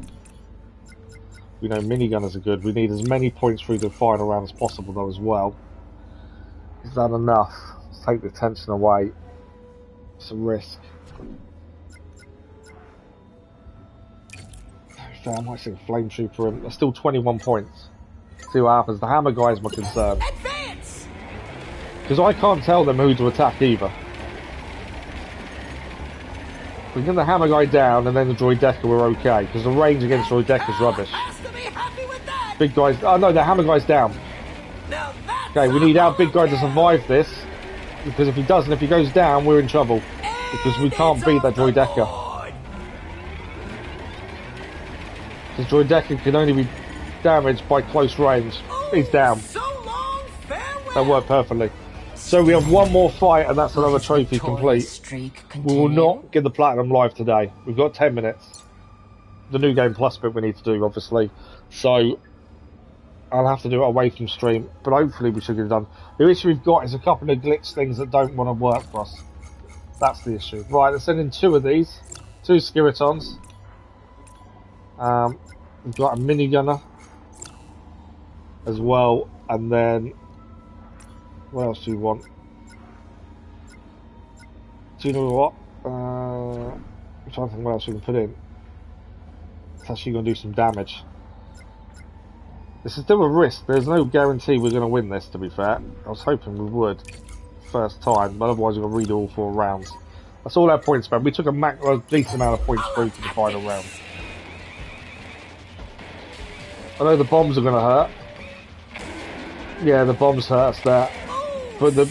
We know minigunners are good. We need as many points through the final round as possible, though, as well. Is that enough? Let's take the tension away. It's a risk. Fair, I might see a flame trooper in. There's still 21 points. See what happens. The hammer guy is my concern. Because I can't tell them who to attack either. If we get the hammer guy down and then the droidecker, we're okay. Because the range against droidecker is rubbish. Big guys. Oh no, the hammer guy's down. Okay, we need our big guy to survive this. Because if he doesn't, if he goes down, we're in trouble. Because we can't beat that droidecker. Because droidecker can only be damaged by close range. He's down. That worked perfectly. So we have one more fight and that's another trophy complete. We will not get the platinum live today. We've got 10 minutes. The new game plus bit we need to do, obviously. So I'll have to do it away from stream, but hopefully we should get it done. The issue we've got is a couple of glitch things that don't want to work for us. That's the issue. Right, let's send in 2 of these. 2 Skiritons. We've got a minigunner as well, and then what else do you want? Do you know what? I'm trying to think what else we can put in. It's actually going to do some damage. This is still a risk. There's no guarantee we're going to win this, to be fair. I was hoping we would first time, but otherwise we're going to redo all 4 rounds. That's all our points spent. We took a decent amount of points through to the final round. I know the bombs are going to hurt. Yeah, the bombs hurt us there. But the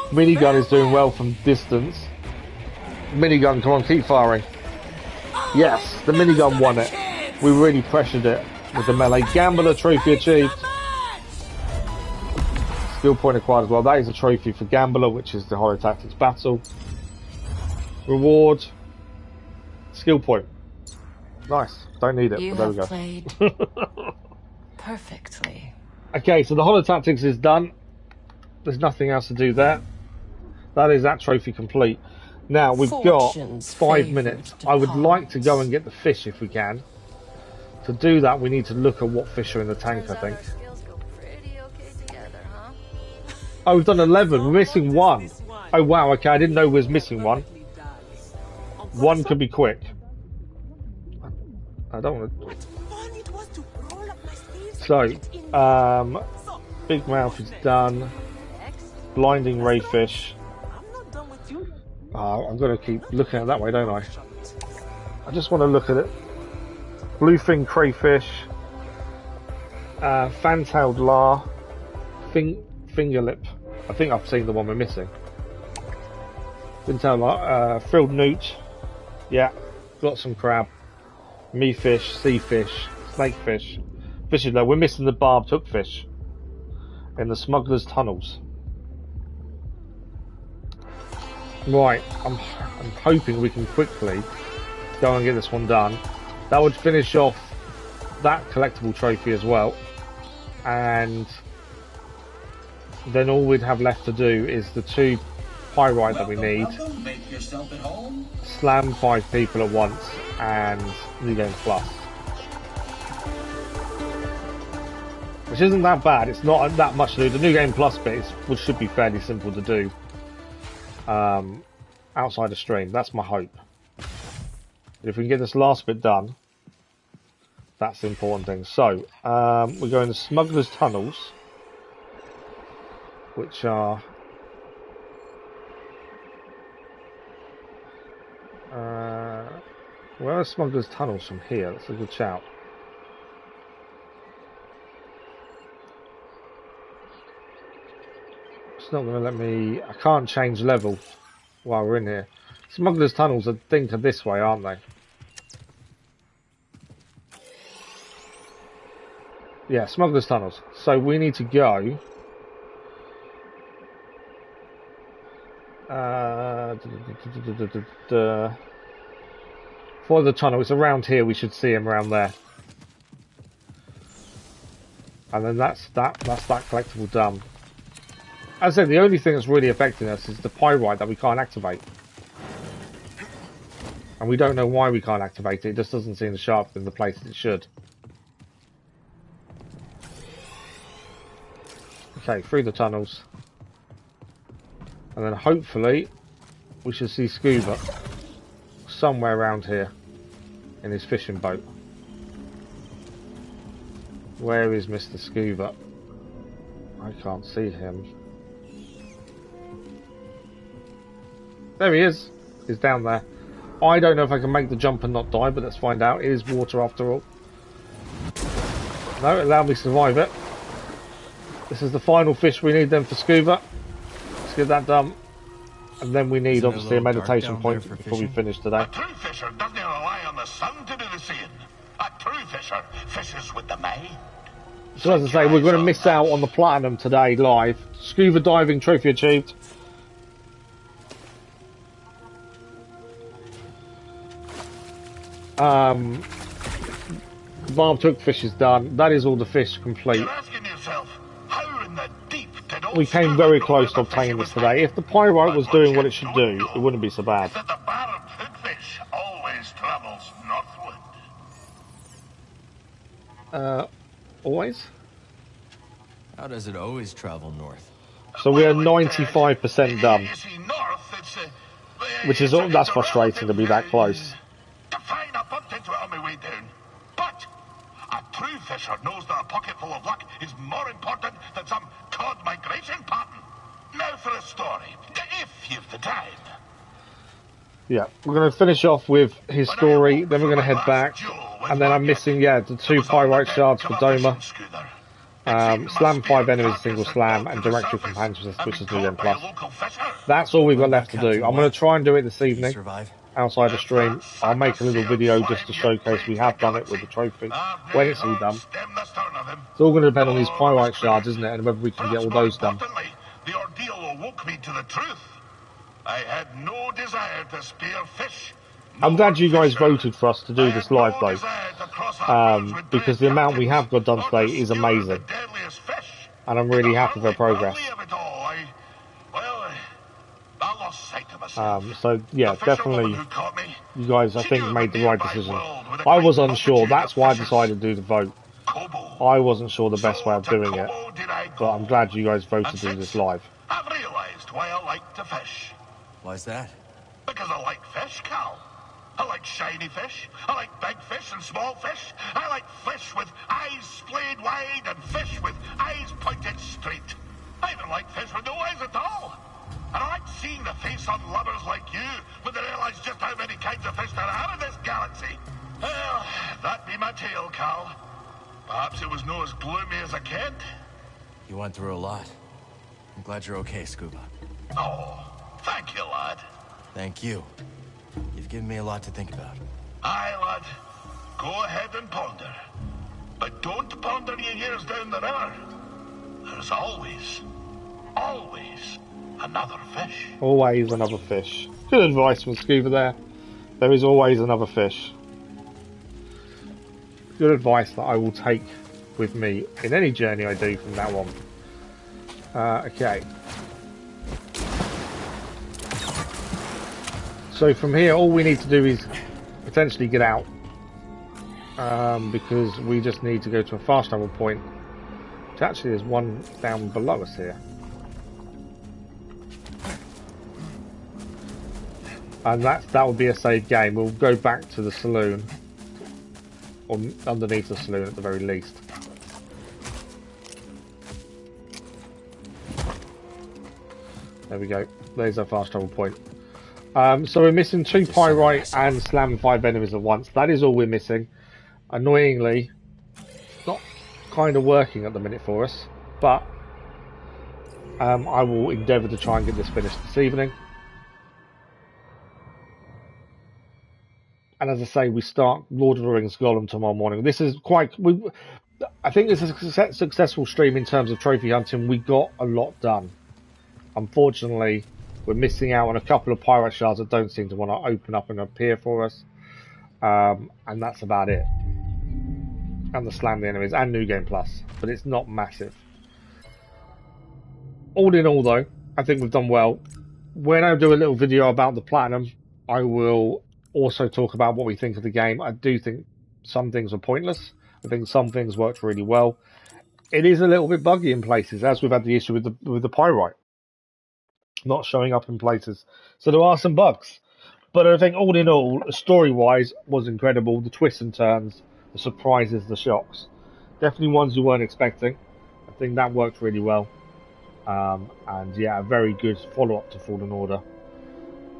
minigun is doing well from distance. Minigun, come on, keep firing. Yes, the minigun won it. We really pressured it with the melee. Gambler trophy achieved. Skill point acquired as well. That is a trophy for Gambler, which is the Holotactics battle. Reward. Skill point. Nice. Don't need it, but there we go. Played perfectly. Okay, so the Holotactics is done. There's nothing else to do there. That is that trophy complete. Now, we've got 5 minutes. I would like to go and get the fish if we can. To do that, we need to look at what fish are in the tank, I think. Oh, we've done 11. We're missing 1. Oh, wow, okay, I didn't know we was missing 1. 1 could be quick. I don't want to... So, Big Mouth is done. Blinding Rayfish. I'm going to keep looking at it that way, don't I? I just want to look at it. Bluefin Crayfish. Fan-tailed Lar. Fingerlip. I think I've seen the one we're missing. Fin-tailed Lar. Frilled Newt. Yeah. Got some crab. Meafish. Seafish. Snakefish. Fish is low. We're missing the barbed hookfish. In the smuggler's tunnels. Right, I'm hoping we can quickly go and get this one done. That would finish off that collectible trophy as well. And then all we'd have left to do is the 2 pyrite that we need. Make yourself at home. Slam 5 people at once and New Game Plus. Which isn't that bad, it's not that much to do. The New Game Plus bit which should be fairly simple to do. Outside the stream, that's my hope. If we can get this last bit done, that's the important thing. So, we're going to Smuggler's Tunnels, which are where are Smuggler's Tunnels from here? That's a good shout. It's not going to let me... I can't change level while we're in here. Smuggler's Tunnels, I think, are this way, aren't they? Yeah, smugglers' tunnels. So we need to go. For the tunnel, it's around here. We should see him around there. And then that's that collectible done. As I said, the only thing that's really affecting us is the pyrite that we can't activate. And we don't know why we can't activate it. It just doesn't seem sharp in the place it should. Okay, through the tunnels. And then hopefully we should see Skoova somewhere around here in his fishing boat. Where is Mr. Skoova? I can't see him. There he is. He's down there. I don't know if I can make the jump and not die, but let's find out. It is water after all. No, it allowed me to survive it. This is the final fish we need then for Skoova. Let's get that done. And then we need obviously a meditation point before we finish today. A true fisher doesn't rely on the sun to do the seeing. A true fisher fishes with the mind. So as I say, we're going to miss out on the platinum today live. Scuba diving trophy achieved. Barb took fish is done. That is all the fish complete. You're asking yourself, how in the deep did old We came very close to obtaining this today. If the pyrite was doing what it should do, it wouldn't be so bad. that the barred hookfish always travels northward? Always? How does it always travel north? So we are 95% done. You see, north, it's Which is that's frustrating to be that close. fine, I bumped into it on my way down. But a true fisher knows that a pocket full of luck is more important than some cod migration pattern. Now for a story, if you've the time. Yeah, we're going to finish off with his story, then we're going to head back, and then I'm missing, yeah, the 2 pyrite shards for Doma, slam 5 enemies, single slam, and directory companions, which is 2 plus. That's all we've got left to do. I'm going to try and do it this evening, outside the stream. I'll make a little video just to showcase we have done it with the trophy, when it's all done. It's all going to depend on these pyrite shards, isn't it, and whether we can get all those done. The ordeal awoke me to the truth. I had no desire to spear fish. I'm glad you guys voted for us to do this live though, because the amount we have got done today is amazing, and I'm really happy with our progress. So yeah, definitely, you guys I think made the right decision. I was unsure, that's why I decided to do the vote. I wasn't sure the best way of doing it, but I'm glad you guys voted to do this live. I've realized why I like to fish. Why's that? Because I like fish, Cal. I like shiny fish. I like big fish and small fish. I like fish with eyes splayed wide and fish with eyes pointed straight. I even like fish with no eyes at all. And I like seeing the face on lovers like you when they realize just how many kinds of fish there are in this galaxy. Well, that be my tale, Cal. Perhaps it was no as gloomy as I kid. You went through a lot. I'm glad you're okay, Skoova. Oh, thank you, lad. Thank you. You've given me a lot to think about. Aye, lad. Go ahead and ponder. But don't ponder your years down the river. There's always another fish. Always another fish. Good advice from Skoova there. There is always another fish. Good advice that I will take with me in any journey I do from now on. Okay. So from here, all we need to do is potentially get out, because we just need to go to a fast travel point. Which actually there's one down below us here, and that would be a save game. We'll go back to the saloon, or underneath the saloon at the very least. There we go. There's our fast travel point. So we're missing 2 pyrite and slam 5 enemies at once. That is all we're missing. Annoyingly, it's not kind of working at the minute for us, but I will endeavour to try and get this finished this evening. And as I say, we start Lord of the Rings Golem tomorrow morning. This is quite... I think it's a successful stream in terms of trophy hunting. We got a lot done. Unfortunately, we're missing out on a couple of pirate shards that don't seem to want to open up and appear for us. And that's about it. And the slam the enemies and New Game Plus, but it's not massive. All in all, though, I think we've done well. When I do a little video about the platinum, I will also talk about what we think of the game. I do think some things are pointless. I think some things worked really well. It is a little bit buggy in places, as we've had the issue with the pyrite not showing up in places. So there are some bugs. But I think all in all, story-wise, was incredible. The twists and turns, the surprises, the shocks. Definitely ones you weren't expecting. I think that worked really well. And yeah, a very good follow-up to Fallen Order.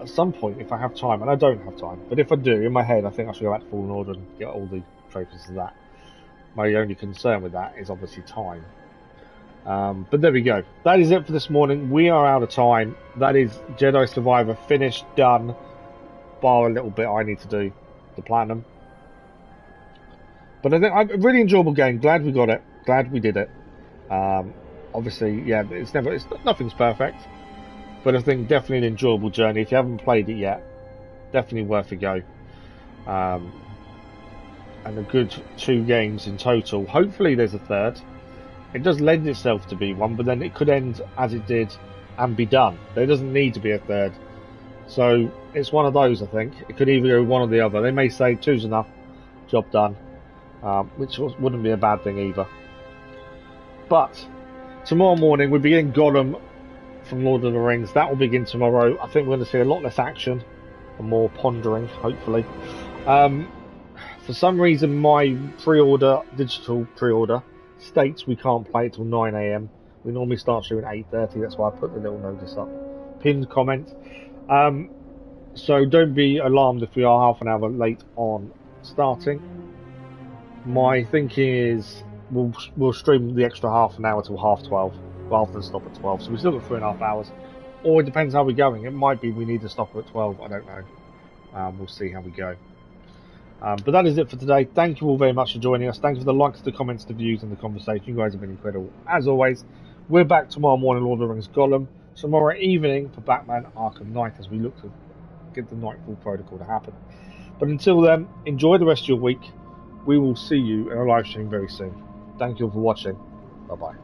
At some point, if I have time, and I don't have time, but if I do, in my head, I think I should go back to Fallen Order and get all the trophies of that. My only concern with that is obviously time. But there we go. That is it for this morning. We are out of time. That is Jedi Survivor finished, done. Bar a little bit I need to do, the platinum. But I think a really enjoyable game. Glad we got it. Glad we did it. Obviously, yeah, nothing's perfect. But I think definitely an enjoyable journey. If you haven't played it yet, definitely worth a go. And a good 2 games in total. Hopefully there's a third. It does lend itself to be one, but then it could end as it did and be done. There doesn't need to be a third. So it's one of those, I think. It could either go one or the other. They may say 2's enough, job done, which wouldn't be a bad thing either. But tomorrow morning we begin Gollum from Lord of the Rings. That will begin tomorrow. I think we're going to see a lot less action and more pondering, hopefully. For some reason, my digital pre-order, states we can't play it till 9 AM. We normally start shooting at 8:30. That's why I put the little notice up. Pinned comment. So don't be alarmed if we are half an hour late on starting. My thinking is we'll stream the extra half an hour till 12:30 rather than stop at 12. So we still got 3.5 hours. Or it depends how we're going. It might be we need to stop at 12. I don't know. We'll see how we go. But that is it for today. Thank you all very much for joining us. Thank you for the likes, the comments, the views, and the conversation. You guys have been incredible. As always, we're back tomorrow morning, Lord of the Rings Gollum. Tomorrow evening for Batman Arkham Knight as we look to get the Nightfall Protocol to happen. But until then, enjoy the rest of your week. We will see you in a live stream very soon. Thank you all for watching. Bye-bye.